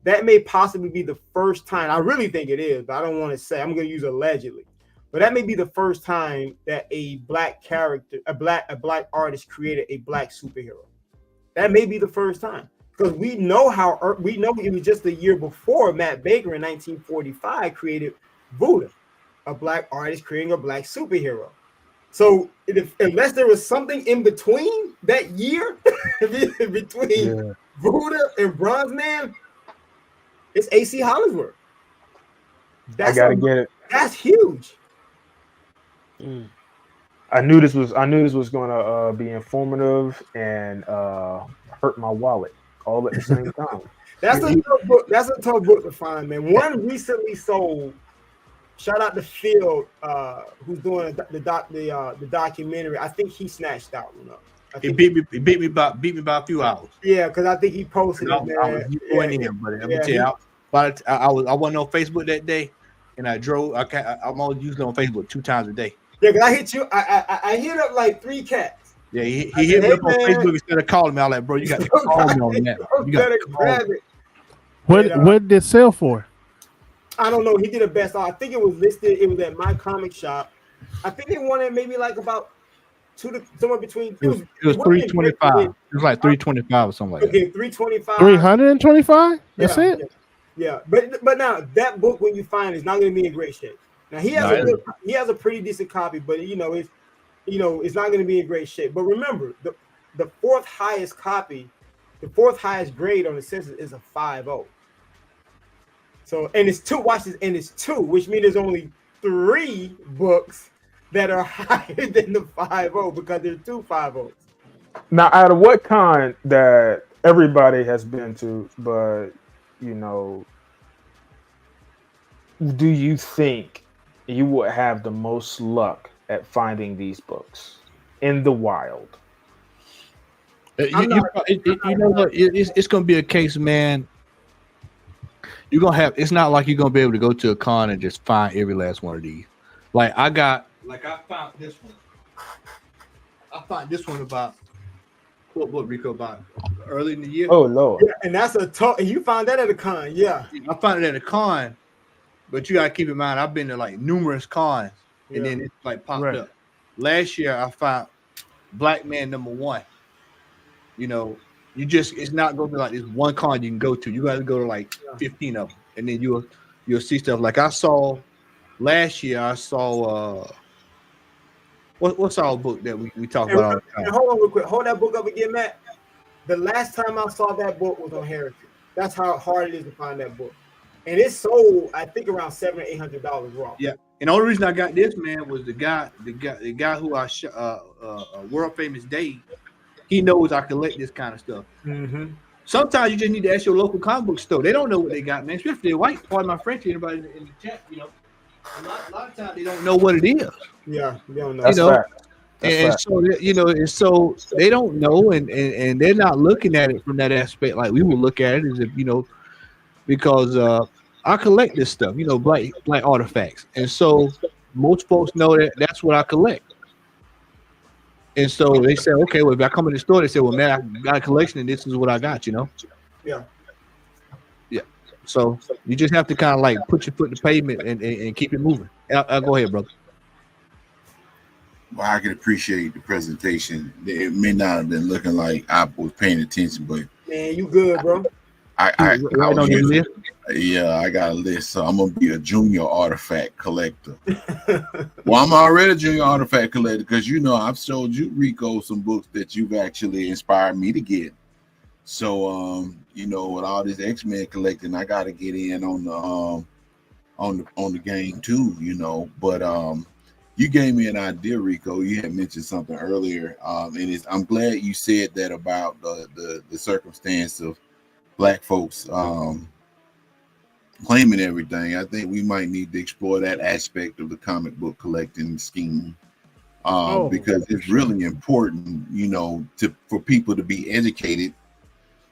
Speaker 10: That may possibly be the first time. I really think it is, but I don't want to say. I'm going to use allegedly. But that may be the first time that a black character, a black artist created a black superhero. That may be the first time, because we know it was just the year before Matt Baker in 1945 created Buddha, a black artist creating a black superhero. So unless there was something in between that year, between Buddha and Bronze Man, it's AC Hollingsworth.
Speaker 3: I gotta get it.
Speaker 10: That's huge.
Speaker 3: I knew this was going to be informative and hurt my wallet all at the same time.
Speaker 10: That's a tough book. That's a tough book to find, man. One recently sold. Shout out to Phil, who's doing the documentary. I think he snatched that one up.
Speaker 2: He beat me by a few hours.
Speaker 10: Yeah, because I think he posted it. Man.
Speaker 2: I wasn't on Facebook that day, and I drove. I'm only usually on Facebook 2 times a day.
Speaker 10: Yeah, because I hit you. I hit up like 3 cats.
Speaker 2: Yeah, he hit me up on Facebook instead of calling me. I'm like, bro, you got to call me on that. You got to grab
Speaker 10: it.
Speaker 8: What did it sell for?
Speaker 10: I don't know. He did a best. I think it was listed. It was at my comic shop. I think they wanted maybe like about somewhere between.
Speaker 2: It was 325. It was like 325 or something like that.
Speaker 10: Okay, 325.
Speaker 8: 325. That's
Speaker 10: Yeah,
Speaker 8: it.
Speaker 10: yeah. But now that book, when you find it, is not going to be in great shape. Now he has he has a pretty decent copy, but it's not going to be in great shape. But remember, the fourth highest copy, the fourth highest grade on the census is a 5.0. So, and it's two. Watch this, and it's two, which means there's only 3 books that are higher than the 5.0 because there's 2 5.0s.
Speaker 3: Now, out of what kind that everybody has been to, but do you think you would have the most luck at finding these books in the wild?
Speaker 2: You know what? It's going to be a case, man. You're gonna have. It's not like you're gonna be able to go to a con and just find every last one of these. I found this one. I found this one about what book, Rico, about early in the year.
Speaker 3: Oh Lord!
Speaker 10: Yeah, and that's a tough. You found that at a con, yeah.
Speaker 2: I found it at a con, but you gotta keep in mind I've been to like numerous cons, and then it's like popped up. Last year I found Black Man #1. It's not gonna be like this one con you can go to. You got to go to like 15 of them, and then you'll see stuff. Like I saw last year. I saw what's our book that we talk about all the time?
Speaker 10: Hold on real quick. Hold that book up again, Matt. The last time I saw that book was on Heritage. That's how hard it is to find that book, and it sold I think around $700 or $800 raw.
Speaker 2: Yeah, and the only reason I got this, man, was the guy who I world famous Dave. He knows I collect this kind of stuff.
Speaker 10: Mm-hmm.
Speaker 2: Sometimes you just need to ask your local comic book store. They don't know what they got, man. Especially the white. Pardon my French. Anybody in the chat, a lot of times they don't know what it is.
Speaker 10: Yeah, they don't know.
Speaker 2: And so they don't know, and they're not looking at it from that aspect like we would look at it as if because I collect this stuff, black artifacts, and so most folks know that's what I collect. And so they said, okay, well, if I come in the store, they say, well, man, I got a collection and this is what I got,
Speaker 10: Yeah.
Speaker 2: Yeah. So you just have to kind of like put your foot in the pavement and keep it moving. I'll go ahead, brother.
Speaker 5: Well, I can appreciate the presentation. It may not have been looking like I was paying attention, but
Speaker 10: man, you good, bro.
Speaker 5: I got a list, so I'm gonna be a junior artifact collector. Well, I'm already a junior artifact collector because I've showed you, Rico, some books that you've actually inspired me to get. So with all this X-Men collecting, I gotta get in on the game too, But you gave me an idea, Rico. You had mentioned something earlier, and I'm glad you said that about the circumstance of Black folks claiming everything. I think we might need to explore that aspect of the comic book collecting scheme because it's really important, for people to be educated,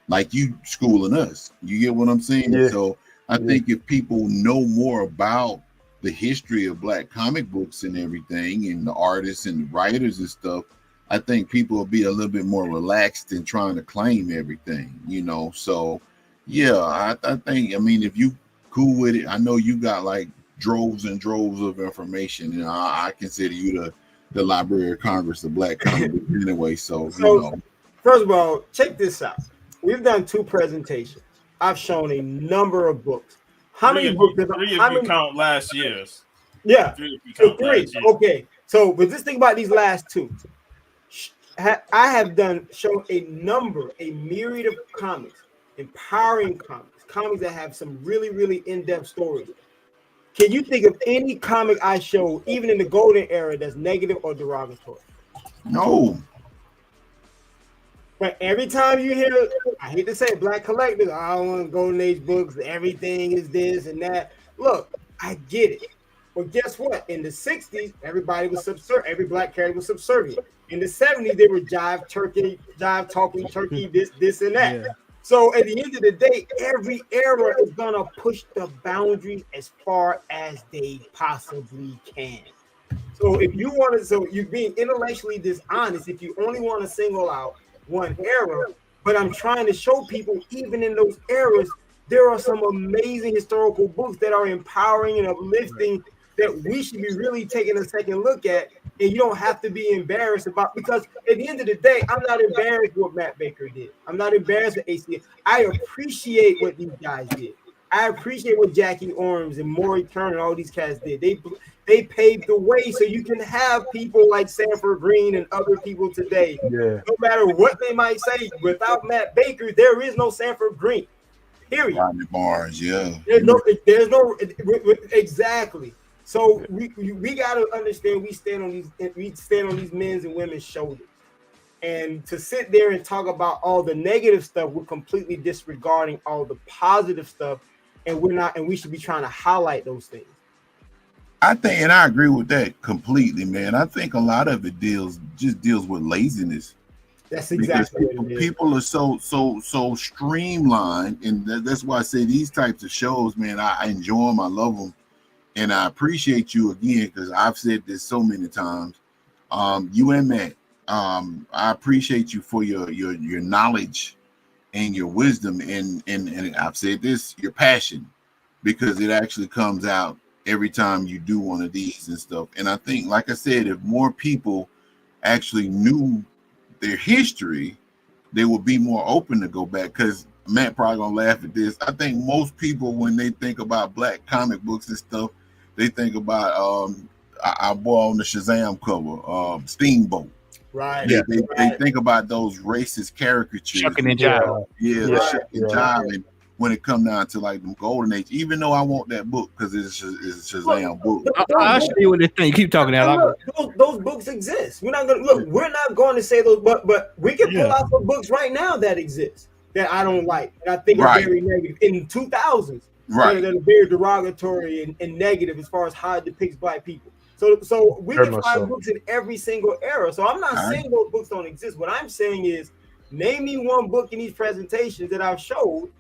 Speaker 5: like you schooling us. You get what I'm saying? Yeah. So I think if people know more about the history of Black comic books and everything, and the artists and the writers and stuff, I think people will be a little bit more relaxed in trying to claim everything, So, yeah, I think, if you cool with it, I know you got like droves and droves of information. I consider you the Library of Congress of Black comic books anyway. So,
Speaker 10: First of all, check this out. We've done 2 presentations. I've shown a number of books. How many books?
Speaker 4: Three if you count last year's.
Speaker 10: Yeah, 3. Okay, so but just think about these last 2. I have shown a myriad of comics, empowering comics that have some really, really in-depth stories. Can you think of any comic I showed, even in the golden era, that's negative or derogatory?
Speaker 5: No.
Speaker 10: But every time you hear, I hate to say it, Black collectors, I don't want golden age books, everything is this and that. Look, I get it. But guess what? In the 60s, everybody was subservient. Every Black character was subservient. In the 70s, they were jive talking turkey, this and that. Yeah. So at the end of the day, every era is gonna push the boundaries as far as they possibly can. So if you want to, so you're being intellectually dishonest if you only want to single out one era. But I'm trying to show people, even in those eras, there are some amazing historical books that are empowering and uplifting that we should be really taking a second look at. And you don't have to be embarrassed about, because at the end of the day, I'm not embarrassed what Matt Baker did. I'm not embarrassed at ACM. I appreciate what these guys did. I appreciate what Jackie Orms and Maury Turner and all these cats did. They paved the way so you can have people like Sanford Green and other people today.
Speaker 3: Yeah.
Speaker 10: No matter what they might say, without Matt Baker, there is no Sanford Green. Period.
Speaker 5: Rodney Barnes, yeah.
Speaker 10: There's no exactly. So we got to understand we stand on these men's and women's shoulders. And to sit there and talk about all the negative stuff, we're completely disregarding all the positive stuff, and we should be trying to highlight those things.
Speaker 5: I think, and I agree with that completely, man. I think a lot of it deals with laziness.
Speaker 10: That's exactly
Speaker 5: because
Speaker 10: what it is.
Speaker 5: People are so streamlined, and that's why I say these types of shows, man, I enjoy them, I love them, and I appreciate you again, because I've said this so many times. You and Matt, I appreciate you for your knowledge and your wisdom, and I've said this, your passion, because it actually comes out every time you do one of these and stuff. And I think, like I said, if more people actually knew their history, they would be more open to go back. Because Matt probably gonna laugh at this. I think most people, when they think about black comic books and stuff, they think about our boy on the Shazam cover, Steamboat.
Speaker 10: Right.
Speaker 5: They think about those racist caricatures.
Speaker 2: Shucking and jiving.
Speaker 5: Yeah, shucking and jiving. When it come down to like them golden age, even though I want that book because it's a Shazam book.
Speaker 2: I'll show you what this thing. Keep talking now.
Speaker 10: Those books exist. We're not gonna look. We're not going to say those, but we can pull out some books right now that exist that I don't like, and I think are very negative in 2000s.
Speaker 5: Right,
Speaker 10: that are very derogatory and negative as far as how it depicts black people. So we can find books in every single era. So I'm not saying those books don't exist. What I'm saying is, name me one book in these presentations that I've showed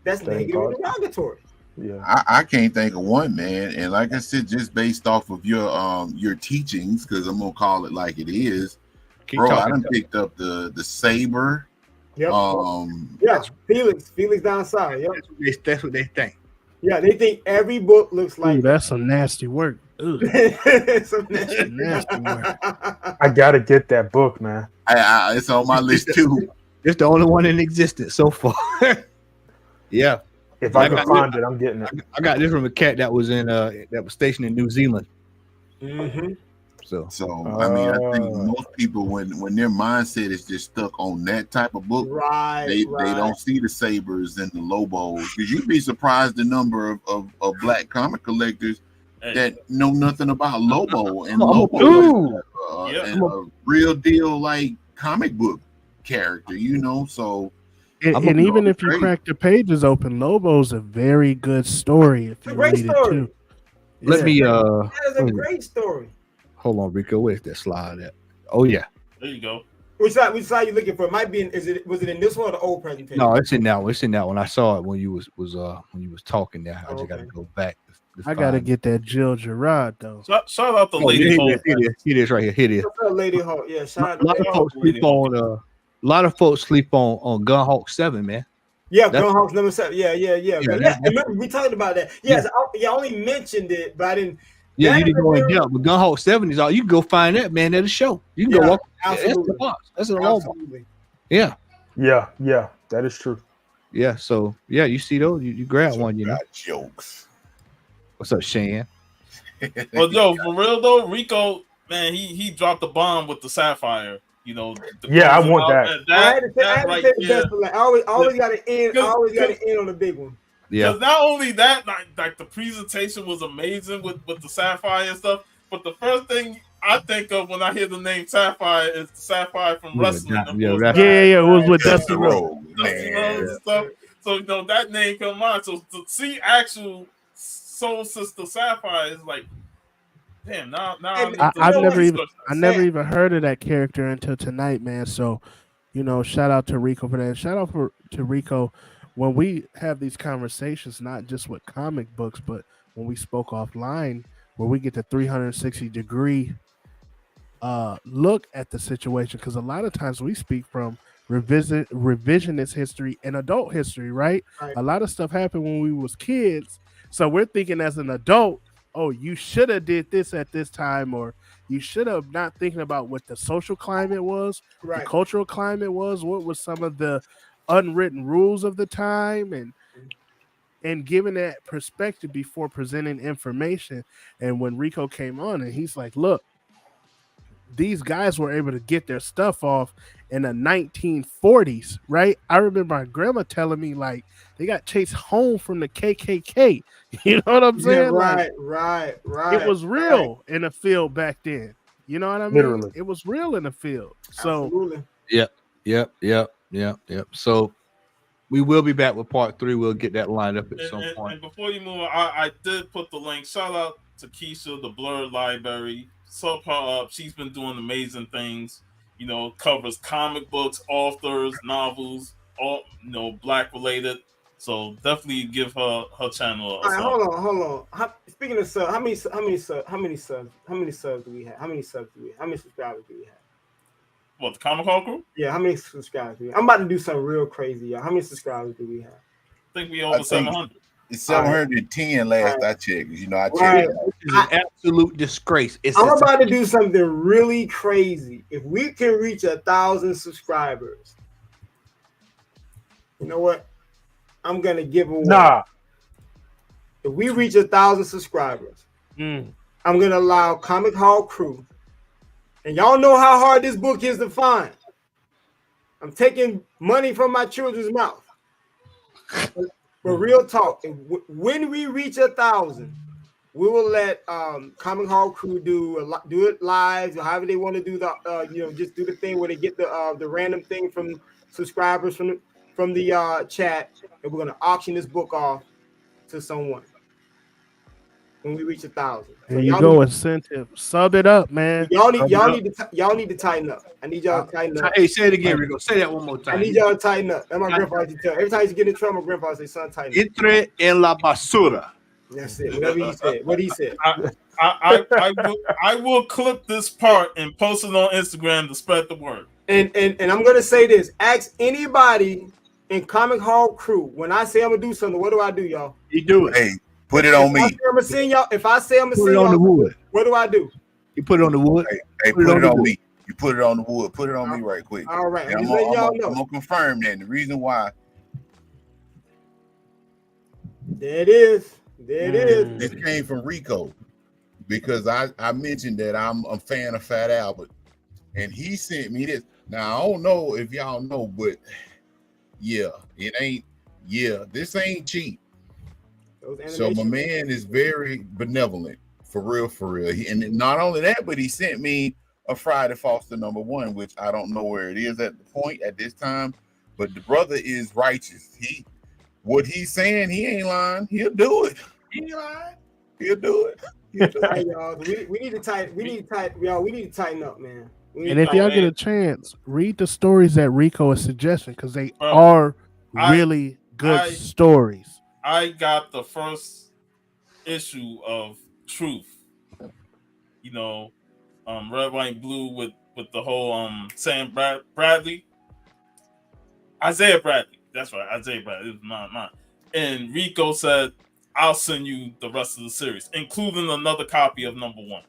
Speaker 10: that's negative and derogatory.
Speaker 3: Yeah,
Speaker 5: I can't think of one, man. And like I said, just based off of your teachings, because I'm gonna call it like it is, bro. I done picked up the Saber.
Speaker 10: Yep. Felix down south. Yep.
Speaker 2: That's what they think.
Speaker 10: Yeah, they think every book looks like.
Speaker 8: Ooh, that's some nasty work.
Speaker 10: Some nasty
Speaker 8: work.
Speaker 3: I gotta get that book, man.
Speaker 5: It's on my list too.
Speaker 2: It's the only one in existence so far. Yeah.
Speaker 3: If I can find it, I'm getting it.
Speaker 2: I got this from a cat that was stationed in New Zealand.
Speaker 10: Mm-hmm.
Speaker 5: So I mean, I think most people, when their mindset is just stuck on that type of book, they don't see the Sabers and the Lobos. Because you'd be surprised the number of black comic collectors that know nothing about Lobo and Lobo and a real deal like comic book character, So.
Speaker 8: And even if you crack the pages open, Lobo's a very good story. If you read it too.
Speaker 2: Let me.
Speaker 10: That is a great story.
Speaker 2: Hold on, Rico. Where's that slide at? Oh yeah.
Speaker 4: There you go.
Speaker 10: Which slide you looking for? It might be. Was it in this one or the old presentation?
Speaker 2: No, it's in that one. It's in that one. I saw it when you was talking there. I just got to go back.
Speaker 8: I got to get that Jill Gerard though.
Speaker 4: Shout out to Lady Hawk.
Speaker 2: It is right here. Here it is.
Speaker 10: Lady Hawk. Yeah. Shout out
Speaker 2: to Lady Hawk. A lot of folks sleep on Gunhawk 7, man.
Speaker 10: Yeah, Gunhawk's number 7. Yeah. Remember, we talked about that. Yes, I only mentioned it, but I didn't.
Speaker 2: Yeah, you didn't go in depth. But Gunhawk 7 is all. You can go find that, man, at a show. You can go walk.
Speaker 10: Absolutely.
Speaker 2: That's a long one. Yeah.
Speaker 3: That is true.
Speaker 2: Yeah, so you see those, you grab one,
Speaker 5: got jokes.
Speaker 2: What's up, Shan?
Speaker 4: Well, Joe, for real though, Rico, man, he dropped the bomb with the Sapphire.
Speaker 3: I want that.
Speaker 10: I always got to end. I always got to end on the big one.
Speaker 2: Yeah.
Speaker 4: Because not only that, like the presentation was amazing with the Sapphire and stuff, but the first thing I think of when I hear the name Sapphire is the Sapphire from wrestling.
Speaker 8: It was with Dusty Rhodes.
Speaker 4: Dusty Rhodes and stuff. So that name come on. So to see actual Soul Sister Sapphire is like, damn. Now
Speaker 8: I never even heard of that character until tonight, man. So, shout out to Rico for that. Shout out to Rico when we have these conversations, not just with comic books, but when we spoke offline, where we get the 360-degree look at the situation. Because a lot of times we speak from revisionist history and adult history, right?
Speaker 10: Right.
Speaker 8: A lot of stuff happened when we was kids, so we're thinking as an adult, oh, you should have did this at this time, or you should have not thinking about what the social climate was, the
Speaker 10: Right.
Speaker 8: cultural climate was, what was some of the unwritten rules of the time, and giving that perspective before presenting information. And when Rico came on and he's like, look, these guys were able to get their stuff off in the 1940s, right? I remember my grandma telling me like they got chased home from the KKK. You know what I'm saying?
Speaker 10: right,
Speaker 8: Like,
Speaker 10: right.
Speaker 8: it was real in the field back then. You know what I mean?
Speaker 3: Literally.
Speaker 8: It was real in the field. So
Speaker 10: Absolutely.
Speaker 2: Yep. So we will be back with part 3. We'll get that lined up at some point.
Speaker 4: And before you move on, I did put the link. Shout out to Keisha, the Blurred Library. Sub her up. She's been doing amazing things. You know, covers comic books, authors, novels, all Black related. So definitely give her channel.
Speaker 10: All right, hold on. Speaking of subs, how many subs do we have? How many subscribers do we have?
Speaker 4: What, the Comic Hall Crew?
Speaker 10: Yeah, how many subscribers do we have? I'm about to do something real crazy, y'all. How many subscribers do we have?
Speaker 4: I think we over 700.
Speaker 5: It's 710 last I checked. You know, I checked.
Speaker 10: Right.
Speaker 2: It's an absolute disgrace.
Speaker 10: I'm about to do something really crazy. If we can reach 1,000 subscribers, you know what? I'm gonna give away.
Speaker 3: Nah.
Speaker 10: If we reach 1,000 subscribers, I'm gonna allow Comic Hall Crew, and y'all know how hard this book is to find. I'm taking money from my children's mouth. But real talk, when we reach 1,000, we will let Comic Hall Crew do it live, or however they want to do the just do the thing where they get the random thing from subscribers from the chat, and we're gonna auction this book off to someone when we reach 1,000.
Speaker 8: There you go, incentive. Sub it up, man.
Speaker 10: Y'all need to tighten up. I need y'all to tighten up.
Speaker 2: Hey, say it again, Rico. Say that one more time.
Speaker 10: I need y'all to tighten up. That's my grandpa used to tell. Every time you get in trouble, my grandpa say, "Son, tighten up."
Speaker 2: Entre en la basura.
Speaker 10: That's it. Whatever he said. What he said.
Speaker 4: I will clip this part and post it on Instagram to spread the word.
Speaker 10: And I'm gonna say this. Ask anybody in Comic Hall Crew. When I say I'm gonna do something, what do I do, y'all?
Speaker 2: You do it.
Speaker 5: Hey, put it on me.
Speaker 10: If I say I'm gonna send y'all,
Speaker 2: on the wood.
Speaker 10: what do I do?
Speaker 2: You put it on the wood.
Speaker 5: Hey, put it on me. You put it on the wood. Put it on me right quick.
Speaker 10: All right.
Speaker 5: I'm gonna confirm that. And the reason why.
Speaker 10: There it is. There it is.
Speaker 5: This came from Rico because I mentioned that I'm a fan of Fat Albert, and he sent me this. Now I don't know if y'all know, but yeah, it ain't. Yeah, this ain't cheap. So my man is very benevolent, for real. And not only that, but he sent me a Friday Foster #1, which I don't know where it is at this time, but the brother is righteous. What he's saying, he ain't lying. He'll do it. He ain't lying. He'll do it.
Speaker 10: Hey, y'all, we need to tighten up, man.
Speaker 8: And if y'all get a chance, read the stories that Rico is suggesting, because they are really good stories.
Speaker 4: I got the first issue of Truth. You know, Red, White, Blue with the whole Sam Bradley. Isaiah Bradley. That's right, Isaiah Bradley. It was not. And Rico said, I'll send you the rest of the series, including another copy of #1.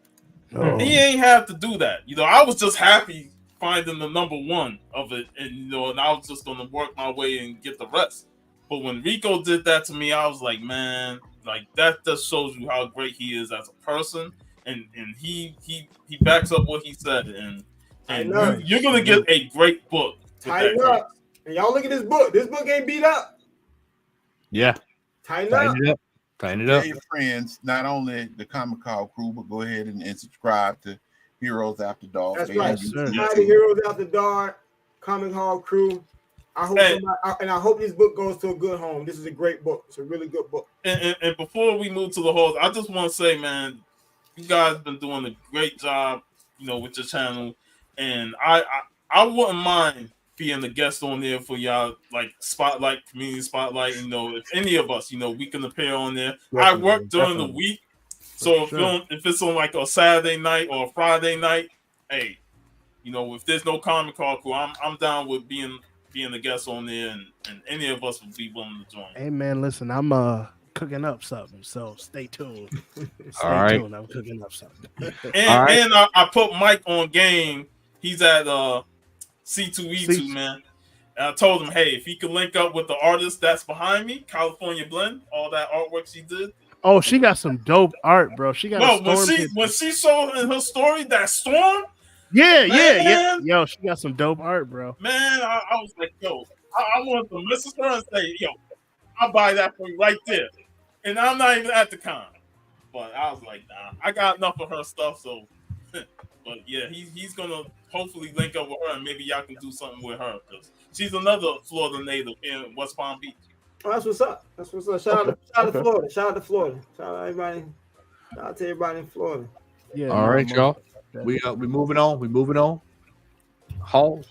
Speaker 8: Oh.
Speaker 4: He ain't have to do that. You know, I was just happy finding the #1 of it, and and I was just gonna work my way and get the rest. But when Rico did that to me, I was like, man, like that just shows you how great he is as a person, and he backs up what he said, and you're gonna get a great book.
Speaker 10: Tighten up. And y'all look at this book. This book ain't beat up.
Speaker 2: Yeah.
Speaker 10: Tighten up.
Speaker 2: Tighten it up.
Speaker 5: Tell your friends, not only the Comic Hall Crew, but go ahead and subscribe to Heroes After Dark.
Speaker 10: That's right. Subscribe to Heroes After Dark, Comic Hall Crew. I hope this book goes to a good home. This is a great book. It's a really good book.
Speaker 4: And before we move to the host, I just want to say, man, you guys been doing a great job, with your channel, and I wouldn't mind being a guest on there for y'all, like Spotlight, Community Spotlight. If any of us, we can appear on there. I work during the week, so if it's on like a Saturday night or a Friday night, hey, if there's no Comic Hall Crew, I'm down with being being a guest on there, and any of us would be willing to join.
Speaker 8: Hey man, listen, I'm cooking up something, so stay tuned.
Speaker 2: All right.
Speaker 8: Tuned. I'm cooking up something.
Speaker 4: And I put Mike on game. He's at C2E2, man. And I told him, hey, if he could link up with the artist that's behind me, California Blend, all that artwork she did.
Speaker 8: Oh, she got some dope art, bro. She got
Speaker 4: when she saw in her story that storm.
Speaker 8: Yeah. Yo, she got some dope art, bro.
Speaker 4: Man, I was like, yo, I wanted to message her and say, yo, I'll buy that for you right there. And I'm not even at the con. But I was like, nah, I got enough of her stuff, so but yeah, he's gonna hopefully link up with her and maybe y'all can do something with her because she's another Florida native in West Palm Beach.
Speaker 10: Oh, that's what's up. That's what's up. Shout out to Florida. Shout out to Florida. Shout out everybody. Shout out to everybody in Florida.
Speaker 8: Yeah.
Speaker 2: All right, y'all. We moving on. We moving on. Hall.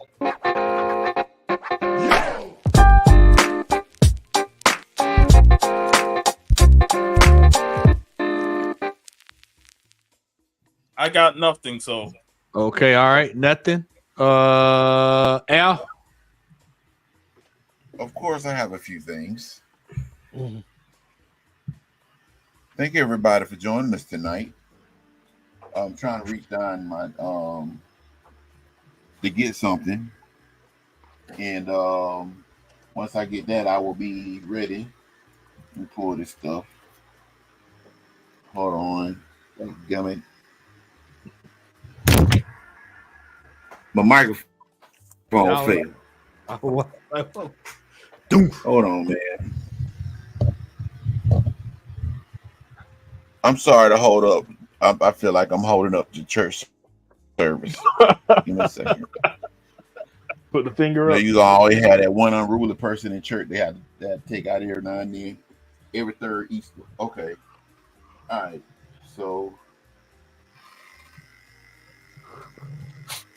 Speaker 4: I got nothing, so
Speaker 2: okay, all right, nothing. Al.
Speaker 5: Of course, I have a few things. Thank everybody for joining us tonight. I'm trying to reach down my to get something, and once I get that, I will be ready to pull this stuff. Hold on, damn it, my microphone failed. Hold on, man. I'm sorry to hold up. I feel like I'm holding up the church service. Give me a second.
Speaker 3: Put the finger up.
Speaker 5: You always had that one unruly person in church. They had to take out every now and then, every third Easter. Okay. All right. So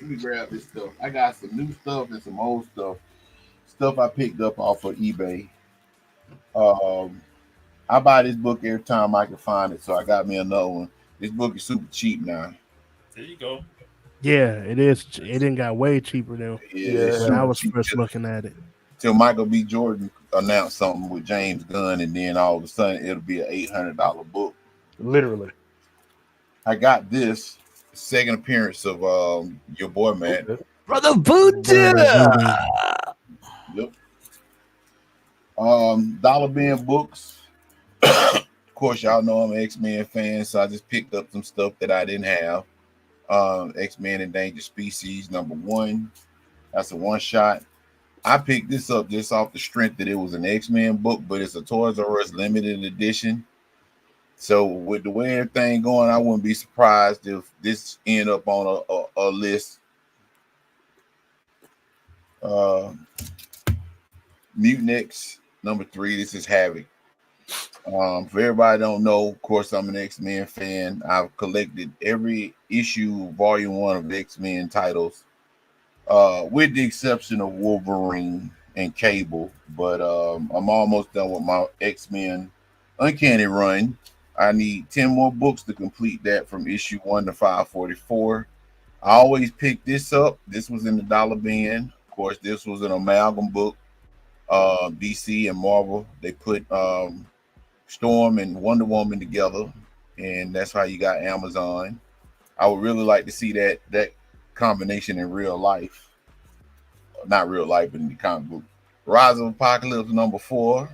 Speaker 5: let me grab this stuff. I got some new stuff and some old stuff. Stuff I picked up off of eBay. I buy this book every time I can find it, so I got me another one. This book is super cheap now.
Speaker 4: There you go.
Speaker 8: Yeah, it is. It didn't got way cheaper than when I was first looking at it.
Speaker 5: Till Michael B. Jordan announced something with James Gunn, and then all of a sudden it'll be an $800 book.
Speaker 3: Literally.
Speaker 5: I got this second appearance of your boy, man.
Speaker 6: Brother Voodoo.
Speaker 5: Yep. Dollar Bin Books. Of course, y'all know I'm an X-Men fan, so I just picked up some stuff that I didn't have. X-Men Endangered Species #1. That's a one shot. I picked this up just off the strength that it was an X-Men book, but it's a Toys R Us limited edition. So with the way everything going, I wouldn't be surprised if this end up on a list. Mutant X #3. This is Havoc. For everybody don't know, of course, I'm an X-Men fan. I've collected every issue, volume 1 of X-Men titles, with the exception of Wolverine and Cable. But I'm almost done with my X-Men Uncanny run. I need 10 more books to complete that from issue 1 to 544. I always pick this up. This was in the dollar bin. Of course, this was an amalgam book. DC and Marvel, they put Storm and Wonder Woman together, and that's how you got Amazon. I would really like to see that combination in real life. Not real life, but in the comic book. Rise of Apocalypse #4.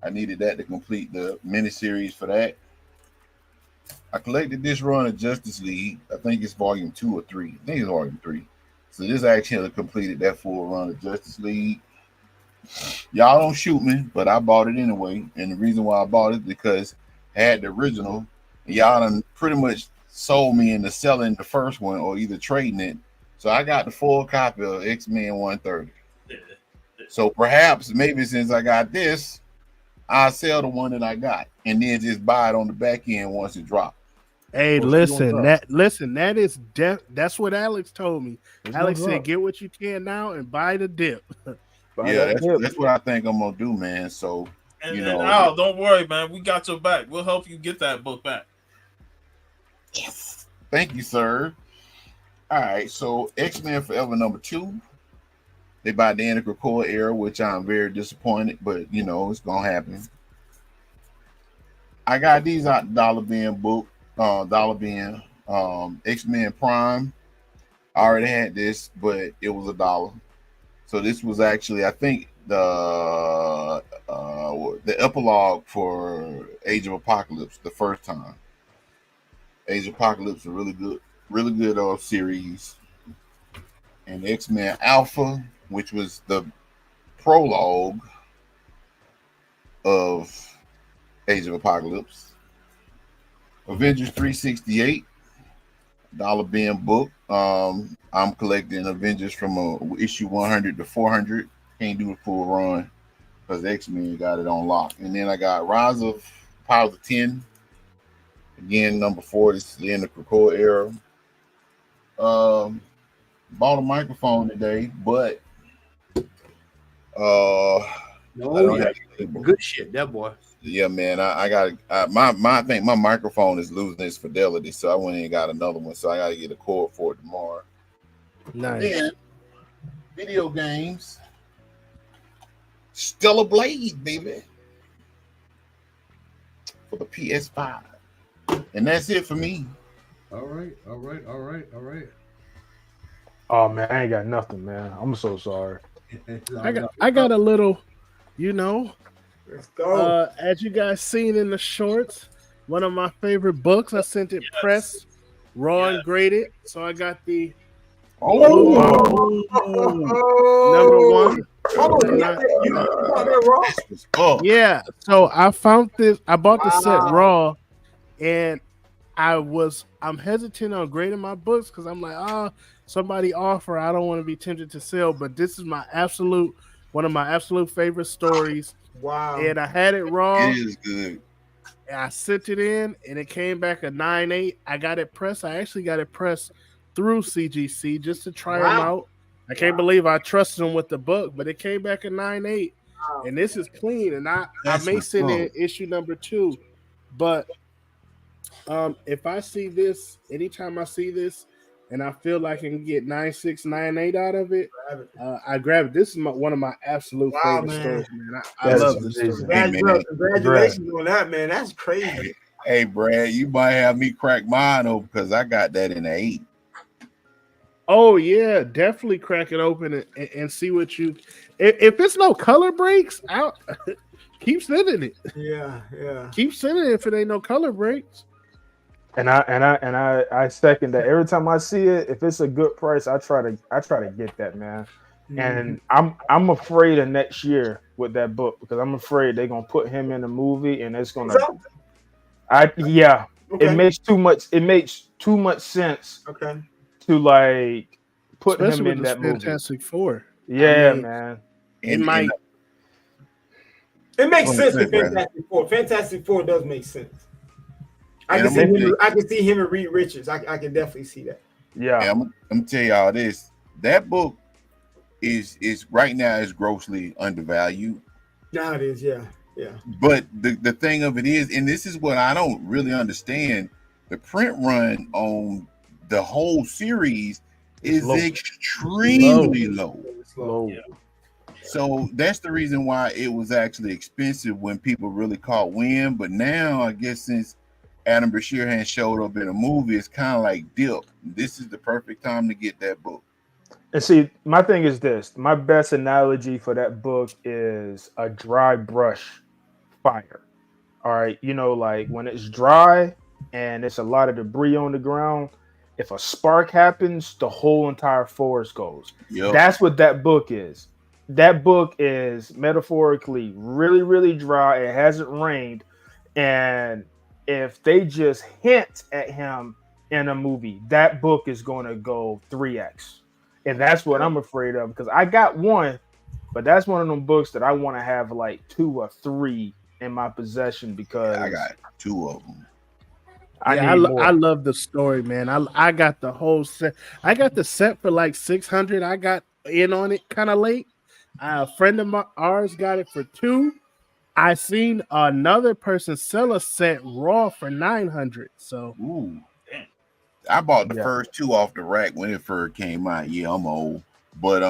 Speaker 5: I needed that to complete the miniseries for that. I collected this run of Justice League. I think it's volume 2 or 3. I think it's volume 3. So this actually completed that full run of Justice League. Y'all don't shoot me, but I bought it anyway. And the reason why I bought it is because I had the original. And y'all done pretty much sold me into selling the first one or either trading it. So I got the full copy of X-Men 130. So perhaps maybe since I got this, I'll sell the one that I got and then just buy it on the back end once it drops.
Speaker 8: Hey, listen, that is that's what Alex told me. Alex said, get what you can now and buy the dip.
Speaker 5: Yeah, that's what I think I'm gonna do, man. So
Speaker 4: and Al, don't worry, man. We got your back. We'll help you get that book back.
Speaker 5: Yes. Thank you, sir. All right, so X-Men Forever #2. They bought the Integral Core era, which I'm very disappointed, but you know it's gonna happen. I got these out Dollar Bin book, Dollar Bin, X-Men Prime. I already had this, but it was $1. So this was actually, I think, the epilogue for Age of Apocalypse the first time. Age of Apocalypse, a really good series. And X-Men Alpha, which was the prologue of Age of Apocalypse. Avengers 368, Dollar Bin book. I'm collecting Avengers from issue 100 to 400. Can't do a full run because X-Men got it on lock. And then I got Rise of Powers of 10. Again, number 4. This is the end of the Krakoa era. Bought a microphone today, but I don't have
Speaker 2: good shit, that boy.
Speaker 5: Yeah, man. I got I think my microphone is losing its fidelity, so I went and got another one. So I got to get a cord for it tomorrow.
Speaker 8: Nice.
Speaker 5: Then, video games. Stellar Blade, baby, for the PS5, and that's it for me.
Speaker 2: All right.
Speaker 3: Oh man, I ain't got nothing, man. I'm so sorry.
Speaker 8: I got a little, you know.
Speaker 10: Let's go.
Speaker 8: As you guys seen in the shorts, one of my favorite books. I sent it pressed, raw and graded. So I got the number 1. Yeah. So I found this. I bought the set raw, and I'm hesitant on grading my books because I'm like, somebody offer. I don't want to be tempted to sell, but this is one of my absolute favorite stories.
Speaker 10: Wow.
Speaker 8: And I had it raw.
Speaker 5: It is good.
Speaker 8: And I sent it in, and it came back a 9.8. I got it pressed. I actually got it pressed through CGC just to try them out. I can't believe I trusted them with the book, but it came back a 9.8. And this is clean. And I may send in issue number 2. But if I see this, anytime I see this, and I feel like I can get 9.6, 9.8 out of it, I grab it. This is one of my absolute favorite stories, man. I love this story.
Speaker 10: Congratulations on that, man. That's crazy.
Speaker 5: Hey, Brad, you might have me crack mine open because I got that in 8.
Speaker 8: Oh yeah, definitely crack it open and see what you. If it's no color breaks, out. Keep sending it.
Speaker 10: Yeah.
Speaker 8: Keep sending it if it ain't no color breaks.
Speaker 3: And I second that. Every time I see it, if it's a good price, I try to get that, man. Mm-hmm. And I'm afraid of next year with that book because I'm afraid they're gonna put him in a movie and it's gonna. Okay. It makes too much sense.
Speaker 10: Okay.
Speaker 3: To like put
Speaker 8: especially
Speaker 3: him in that movie.
Speaker 8: Fantastic Four.
Speaker 3: Yeah, man.
Speaker 8: It might.
Speaker 10: It makes sense with Fantastic Four. Fantastic Four does make sense. I can see him and Reed Richards. I can definitely see that.
Speaker 3: Yeah.
Speaker 5: I'm gonna tell y'all this. That book is right now is grossly undervalued.
Speaker 10: Yeah, it is. Yeah.
Speaker 5: But the thing of it is, and this is what I don't really understand, the print run on the whole series is extremely low.
Speaker 3: Low.
Speaker 5: So that's the reason why it was actually expensive when people really caught wind. But now I guess since Adam Bashir showed up in a movie, it's kind of like dip. This is the perfect time to get that book.
Speaker 3: And see, my thing is this. My best analogy for that book is a dry brush fire. All right. You know, like when it's dry and it's a lot of debris on the ground, if a spark happens, the whole entire forest goes.
Speaker 5: Yep.
Speaker 3: That's what that book is. That book is metaphorically really, really dry. It hasn't rained. And if they just hint at him in a movie, that book is going to go 3x. And that's what I'm afraid of because I got one, but that's one of them books that I want to have like 2 or 3 in my possession because
Speaker 5: I got 2 of them.
Speaker 8: I love the story, man. I got the whole set. I got the set for like $600. I got in on it kind of late. A friend of ours got it for $2. I seen another person sell a set raw for $900. So,
Speaker 5: ooh, I bought the first 2 off the rack when it first came out. Yeah, I'm old, but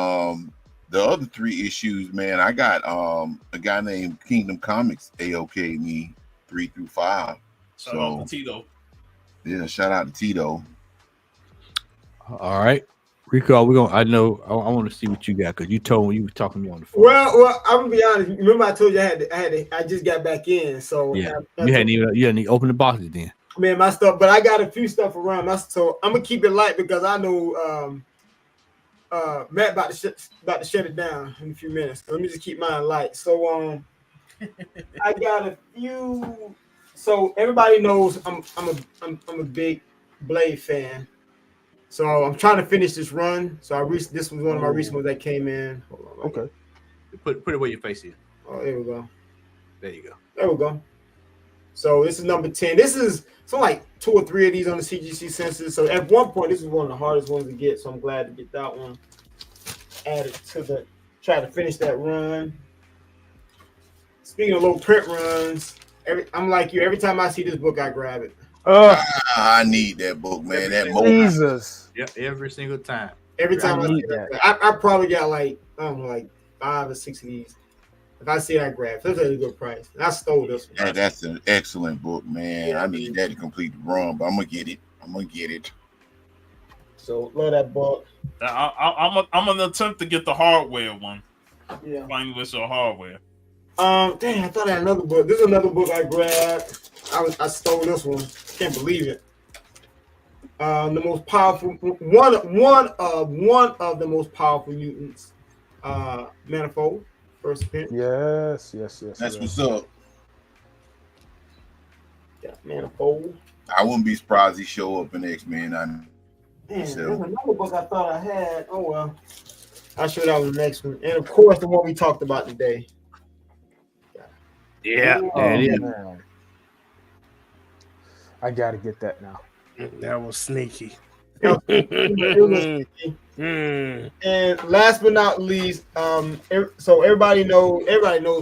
Speaker 5: the other 3 issues, man, I got a guy named Kingdom Comics AOK me 3 through 5.
Speaker 4: Shout out to Tito.
Speaker 5: Yeah, shout out to Tito.
Speaker 2: All right, Rico, I want to see what you got because you told me you were talking to me on the phone.
Speaker 10: Well, I'm gonna be honest. Remember, I told you I just got back in, so
Speaker 2: Yeah, you hadn't even opened the boxes then.
Speaker 10: Man, my stuff, but I got a few stuff around. So I'm gonna keep it light because I know Matt about to shut it down in a few minutes. So let me just keep mine light. So I got a few. So everybody knows I'm a big Blade fan. So I'm trying to finish this run. So this was one of my recent ones that came in. Hold on,
Speaker 3: Okay.
Speaker 2: Put it where your face is.
Speaker 10: Oh, there we go.
Speaker 2: There you go.
Speaker 10: There we go. So this is number 10. This is like 2 or 3 of these on the CGC census. So at one point, this is one of the hardest ones to get. So I'm glad to get that one added to try to finish that run. Speaking of low print runs, I'm like you. Every time I see this book, I grab it.
Speaker 5: I need that book, man.
Speaker 3: Jesus.
Speaker 2: Yeah, every single time.
Speaker 10: Every time I see that, I probably got like 5 or 6 of these. If I see it, I grab it. That's a good price. And I stole this one.
Speaker 5: Yeah, that's an excellent book, man. Yeah, I need that to complete the run, but I'm gonna get it.
Speaker 10: So love that book.
Speaker 4: I'm gonna attempt to get the hardware one.
Speaker 10: Yeah.
Speaker 4: Finally with your hardware.
Speaker 10: Dang, I thought I had another book. This is another book I grabbed. I stole this one. Can't believe it. The most powerful one of the most powerful mutants, Manifold. First appearance.
Speaker 3: Yes.
Speaker 5: That's what's up.
Speaker 10: Yeah, Manifold.
Speaker 5: I wouldn't be surprised he show up in X-Men.
Speaker 10: There's another book I thought I had. Oh well. I'll show that on the next one. And of course the one we talked about today.
Speaker 8: Yeah.
Speaker 3: Man. I gotta get that now.
Speaker 8: That was sneaky.
Speaker 10: It was sneaky. And last but not least, so everybody knows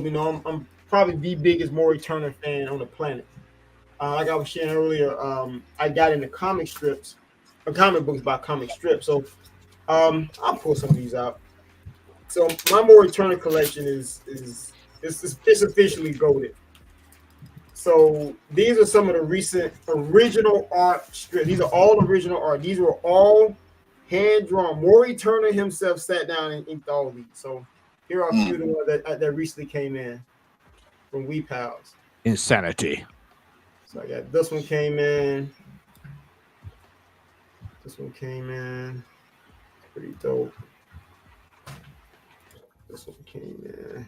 Speaker 10: me. I'm probably the biggest Maury Turner fan on the planet. Like I was sharing earlier, I got into comic books by comic strips. So I'll pull some of these out. So my Maury Turner collection is officially goated. So these are some of the recent original art strips. These are all original art. These were all hand drawn. Maury Turner himself sat down and inked all of these. So here are a few of the ones that recently came in from We Pals.
Speaker 2: Insanity.
Speaker 10: So I got this one came in. This one came in. Pretty dope. This one came in.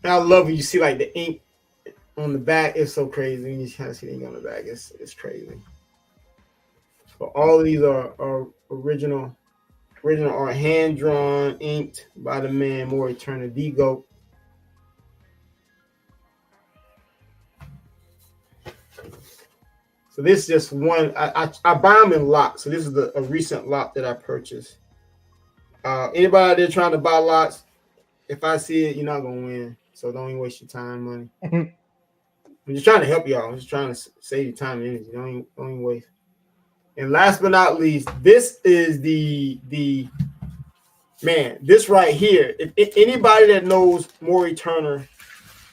Speaker 10: And I love when you see like the ink on the back. It's so crazy when you kind of see the ink on the back. It's crazy. So all of these are original art, hand drawn, inked by the man Maury Turner, the GOAT. So this is just one. I buy them in lots. So this is a recent lot that I purchased. Anybody out there trying to buy lots, if I see it, you're not gonna win. So don't even waste your time, money. I'm just trying to help y'all. I'm just trying to save you time and energy. Don't even waste. And last but not least, this is the man. This right here. If anybody that knows Maury Turner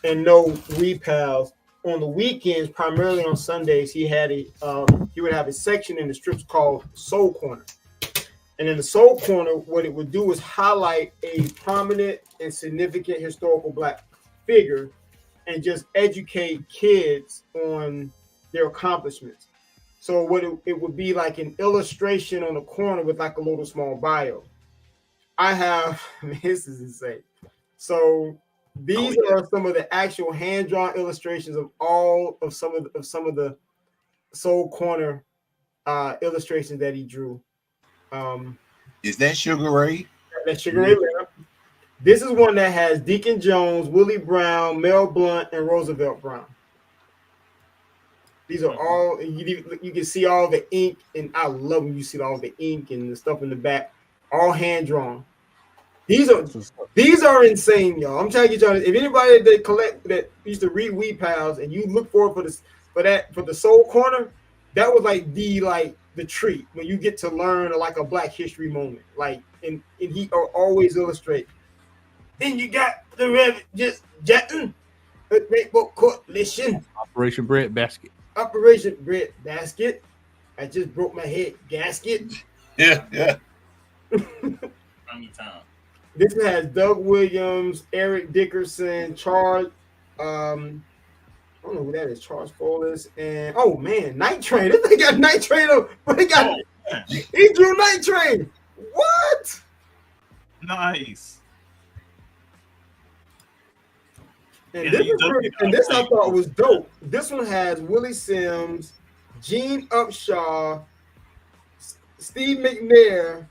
Speaker 10: and know We Pals, on the weekends, primarily on Sundays, he would have a section in the strips called Soul Corner. And in the Soul Corner, what it would do is highlight a prominent and significant historical Black figure and just educate kids on their accomplishments. So what it would be like an illustration on the corner with like a little small bio. This is insane. So these are some of the actual hand-drawn illustrations of some of the Soul Corner illustrations that he drew.
Speaker 5: Is that Sugar Ray?
Speaker 10: That's Sugar Ray. This is one that has Deacon Jones, Willie Brown, Mel Blount, and Roosevelt Brown. These are all, you can see all the ink, and I love when you see all the ink and the stuff in the back, all hand drawn. These are insane, y'all. I'm trying to get y'all. If anybody that used to read Weed Pals and you look forward for the Soul Corner, that was like the treat when you get to learn like a Black History moment. Like and he always illustrate. Then you got the Rev just Jetton, the Great Book Coalition,
Speaker 2: Operation Bread Basket.
Speaker 10: Operation Bread Basket. I just broke my head gasket.
Speaker 5: Yeah.
Speaker 10: This has Doug Williams, Eric Dickerson, Charles. I don't know who that is. Charles Follis and Night Train. This thing got Night Train on, but he drew Night Train. What?
Speaker 4: Nice.
Speaker 10: And this I thought was dope. This one has Willie Sims, Gene Upshaw, Steve McNair,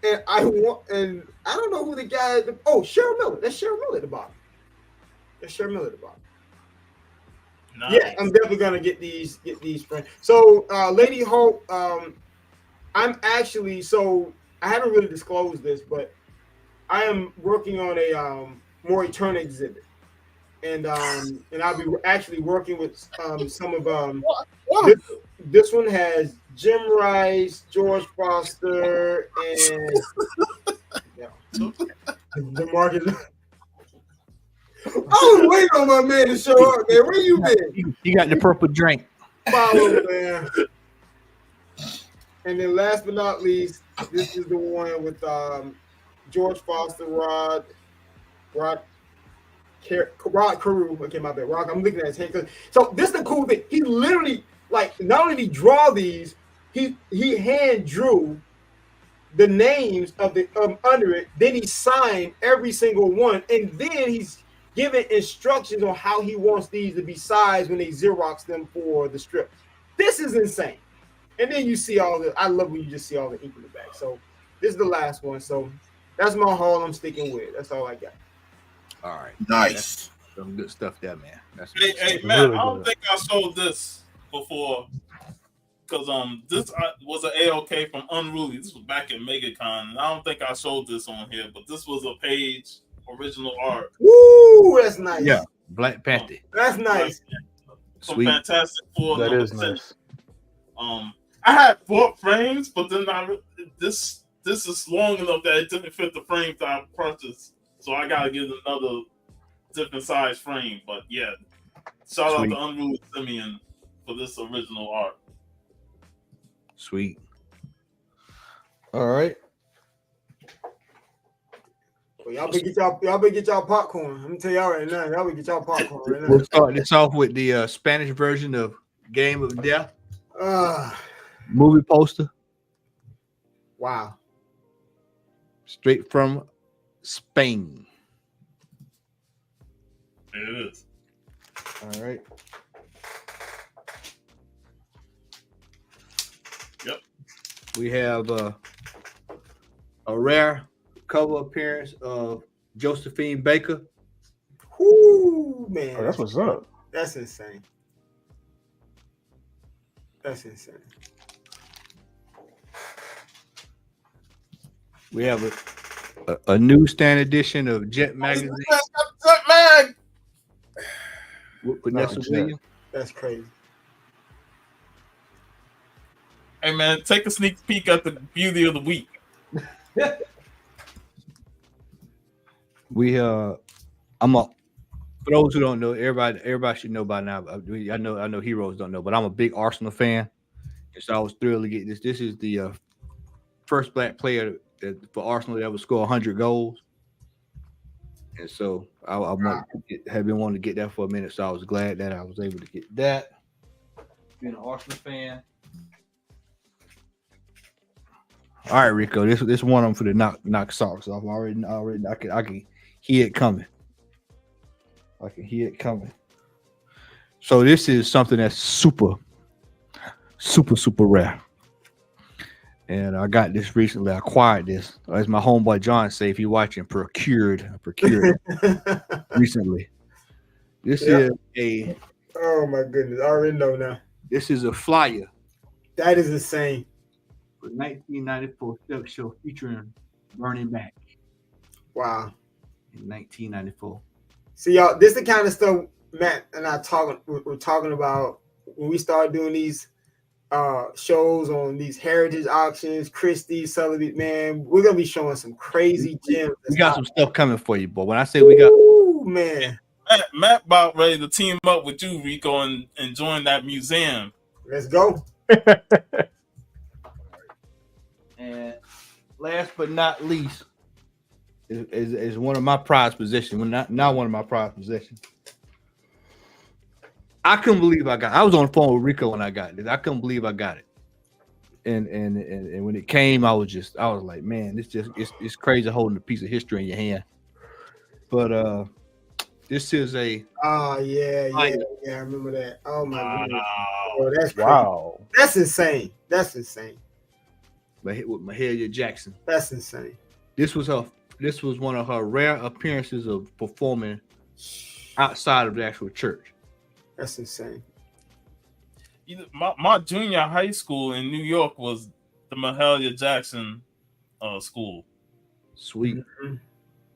Speaker 10: and I don't know who the guy is. Cheryl Miller. That's Cheryl Miller at the bottom. Nice. Yeah, I'm definitely gonna get these friends. So Lady Hope, I'm actually I haven't really disclosed this, but I am working on a Maury Turner exhibit. And I'll be actually working with some of this one has Jim Rice, George Foster, and DeMarcus. I was waiting on my man to show up, man. Where you been?
Speaker 2: You got the purple drink.
Speaker 10: Follow, man. And then last but not least, this is the one with George Foster, Rod Carew. Okay, my bad. I'm looking at his hand. So this is the cool thing. He literally, not only did he draw these, he hand drew the names of the under it. Then he signed every single one, and then he's giving instructions on how he wants these to be sized when they Xerox them for the strip. This is insane. And then you see I love when you just see all the ink in the back. So this is the last one. So that's my haul I'm sticking with. That's all I got.
Speaker 2: All right.
Speaker 5: Nice.
Speaker 2: That's some good stuff there, man.
Speaker 4: Hey, man, really I don't think I sold this before because this was an AOK from Unruly. This was back in MegaCon. And I don't think I showed this on here, but this was a page original art.
Speaker 10: Woo, that's nice.
Speaker 2: Yeah, Black Panther.
Speaker 10: That's nice.
Speaker 4: Some
Speaker 2: Sweet.
Speaker 4: Fantastic Four.
Speaker 3: That is nice.
Speaker 4: I had 4 frames, but then this is long enough that it didn't fit the frames that I purchased. So I gotta get another different size frame. But yeah, shout out to Unruly Simeon for this original art.
Speaker 2: Sweet. All right.
Speaker 10: Well, y'all better get y'all popcorn. Let me tell y'all right now. Y'all better get y'all popcorn right now.
Speaker 2: We'll start this off with the Spanish version of Game of Death. Movie poster.
Speaker 10: Wow.
Speaker 2: Straight from Spain.
Speaker 4: There it is.
Speaker 2: All right.
Speaker 4: Yep.
Speaker 2: We have a rare cover appearance of Josephine Baker.
Speaker 10: Whoo, man.
Speaker 3: Oh, that's what's up.
Speaker 10: That's insane. That's insane.
Speaker 2: We have a newsstand edition of Jet magazine.
Speaker 4: Jet Mag.
Speaker 2: With Vanessa Williams.
Speaker 10: That's crazy.
Speaker 4: Hey man, take a sneak peek at the beauty of the week.
Speaker 2: For those who don't know, everybody should know by now. I know heroes don't know, but I'm a big Arsenal fan, and so I was thrilled to get this. This is the first black player for Arsenal that ever score 100 goals, and so I have been wanting to get that for a minute. So I was glad that I was able to get that. Being an Arsenal fan. All right, Rico, this one of them for the knock socks off. I can hear it coming. I can hear it coming. So this is something that's super, super, super rare. And I got this recently. I acquired this. As my homeboy John say, if you're watching, procured recently. This is a.
Speaker 10: Oh my goodness! I already know now.
Speaker 2: This is a flyer.
Speaker 10: That is insane.
Speaker 2: For 1994 step show featuring Bernie Mac.
Speaker 10: Wow.
Speaker 2: In 1994.
Speaker 10: See, y'all, this is the kind of stuff Matt and I we're talking about when we start doing these shows on these heritage auctions, Christie, Sotheby's. Man, we're gonna be showing some crazy gems.
Speaker 2: We got some stuff coming for you, boy. When I say we got,
Speaker 10: ooh, man,
Speaker 4: Matt about ready to team up with you, Rico, and join that museum.
Speaker 10: Let's go.
Speaker 2: And last but not least is one of my prized possessions. Well, not one of my prized possessions. I couldn't believe I was on the phone with Rico when I got this. I couldn't believe I got it. And when it came, I was like, man, it's crazy holding a piece of history in your hand. But this is a
Speaker 10: yeah, I remember that. Oh my goodness. Oh, that's crazy.
Speaker 3: Wow.
Speaker 10: That's insane.
Speaker 2: with Mahalia Jackson.
Speaker 10: That's insane.
Speaker 2: This was one of her rare appearances of performing outside of the actual church.
Speaker 10: That's insane.
Speaker 4: My junior high school in New York was the Mahalia Jackson school.
Speaker 2: Sweet. Mm-hmm.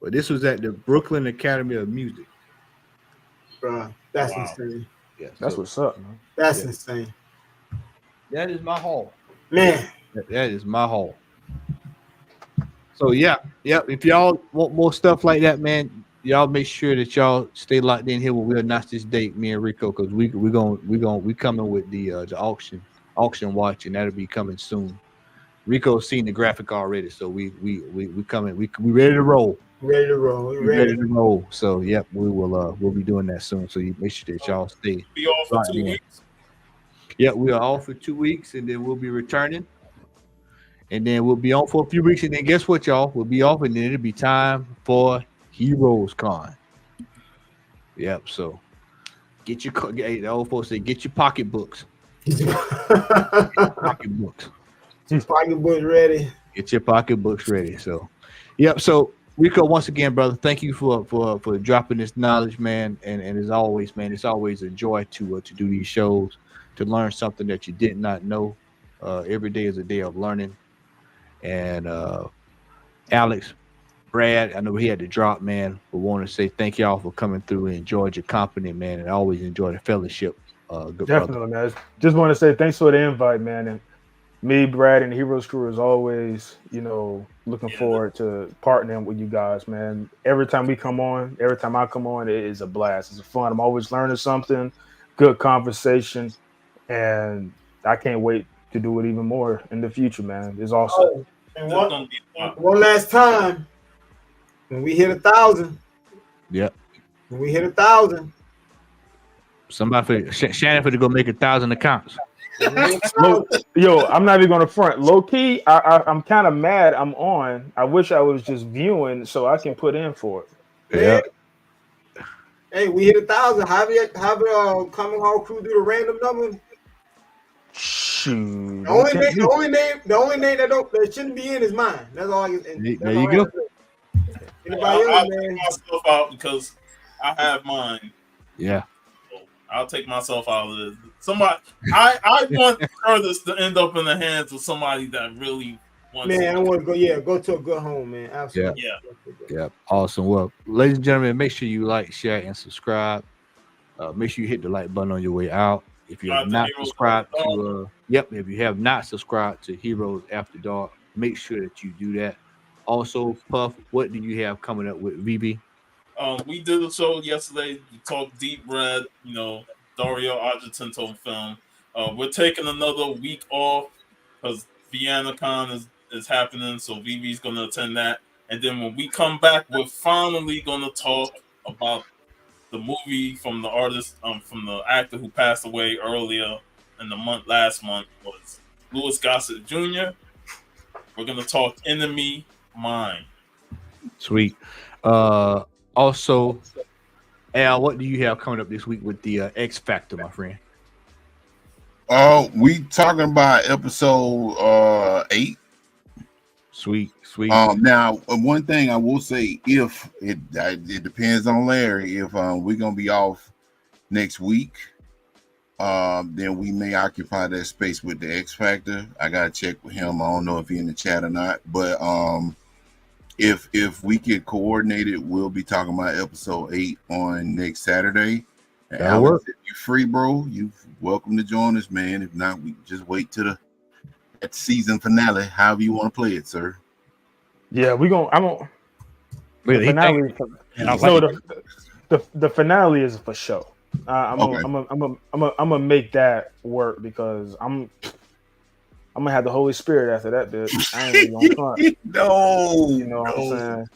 Speaker 2: But this was at the Brooklyn Academy of Music.
Speaker 10: Bruh, that's insane.
Speaker 2: Yeah,
Speaker 3: that's what's up, man.
Speaker 10: That's insane.
Speaker 2: That is my haul.
Speaker 10: Man.
Speaker 2: That is my haul. So yeah. If y'all want more stuff like that, man, y'all make sure that y'all stay locked in here when we announce this date, me and Rico, because we coming with the auction watch, and that'll be coming soon. Rico's seen the graphic already, so we coming. We ready to roll.
Speaker 10: Ready to roll.
Speaker 2: So yep, we'll be doing that soon. So you make sure that y'all stay.
Speaker 4: Be off for 2 weeks.
Speaker 2: Yeah, we are off for 2 weeks, and then we'll be returning. And then we'll be on for a few weeks, and then guess what, y'all? We'll be off, and then it'll be time for Heroes Con. Yep. So get your the old folks say get your pocketbooks. Pocketbooks.
Speaker 10: Pocketbooks ready.
Speaker 2: Get your pocketbooks ready. So, yep. So Rico, once again, brother, thank you for dropping this knowledge, man. And as always, man, it's always a joy to do these shows, to learn something that you did not know. Every day is a day of learning. And Alex, Brad, I know he had to drop, man, but want to say thank y'all for coming through and enjoyed your company, man, and I always enjoy the fellowship. Good
Speaker 3: Definitely,
Speaker 2: brother.
Speaker 3: man. Just want to say thanks for the invite, man. And me, Brad, and the Heroes Crew is always, looking forward to partnering with you guys, man. Every time I come on, it is a blast. It's fun. I'm always learning something, good conversation, and I can't wait to do it even more in the future, man. It's awesome.
Speaker 10: Oh, and one last time, when we hit 1,000.
Speaker 2: Yep.
Speaker 10: When we hit 1,000.
Speaker 2: Somebody Shannon for to go make 1,000 accounts.
Speaker 3: Yo, I'm not even gonna front. Low key, I'm kind of mad. I'm on. I wish I was just viewing so I can put in for it.
Speaker 2: Yeah.
Speaker 10: Hey, we hit 1,000. Have Common Hall Crew do the random number.
Speaker 3: Shoot.
Speaker 10: The only name that shouldn't be in is mine. That's all.
Speaker 2: There you go.
Speaker 10: Anybody else, man?
Speaker 4: I'll take myself out because I have mine.
Speaker 2: Yeah.
Speaker 4: I'll take myself out of this. Somebody, I want Curtis to end up in the hands of somebody that really wants.
Speaker 10: Man, I want to go to a good home, man. Absolutely.
Speaker 2: Yeah. Awesome. Well, ladies and gentlemen, make sure you like, share, and subscribe. Make sure you hit the like button on your way out. If you have not subscribed to, if you have not subscribed to Heroes After Dark, make sure that you do that. Also, Puff, what do you have coming up with VB?
Speaker 4: We did a show yesterday. We talked Deep Red, Dario Argento film. We're taking another week off because ViennaCon is happening, so VB's going to attend that. And then when we come back, we're finally going to talk about the movie from the artist, from the actor who passed away earlier in the month. Last month was Louis Gossett Jr. We're going to talk Enemy Mine.
Speaker 2: Sweet. Also, Al, what do you have coming up this week with the X Factor, my friend?
Speaker 5: We talking about episode 8.
Speaker 2: Sweet.
Speaker 5: Now, one thing I will say, if it depends on Larry, if we're gonna be off next week, then we may occupy that space with the X Factor. I gotta check with him. I don't know if he's in the chat or not, but if we get coordinated, we'll be talking about episode 8 on next Saturday. And
Speaker 2: That'll
Speaker 5: Alex,
Speaker 2: work.
Speaker 5: if you're free, bro, you're welcome to join us, man. If not, we can just wait to that season finale, however you want to play it, sir.
Speaker 3: Yeah, I'm gonna.
Speaker 2: Look,
Speaker 3: The
Speaker 2: he
Speaker 3: finale.
Speaker 2: thinking-
Speaker 3: So the finale is for show. I'm
Speaker 5: Okay.
Speaker 3: gonna make that work because I'm gonna have the Holy Spirit after that bitch. I ain't even gonna front.
Speaker 5: No,
Speaker 3: You know what I'm saying?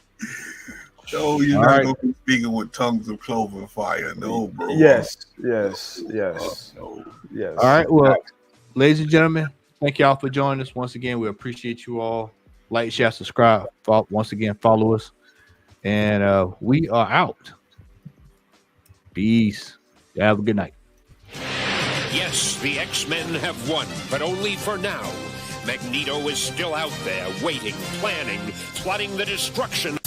Speaker 5: No, you're
Speaker 2: All
Speaker 5: not
Speaker 2: right.
Speaker 5: gonna be speaking with tongues of clover fire. No, bro.
Speaker 3: Yes.
Speaker 5: No.
Speaker 3: Yes.
Speaker 2: All right. Well, ladies and gentlemen, thank y'all for joining us once again. We appreciate you all. Like, share, subscribe. Once again, follow us. And we are out. Peace. Have a good night.
Speaker 11: Yes, the X-Men have won, but only for now. Magneto is still out there, waiting, planning, plotting the destruction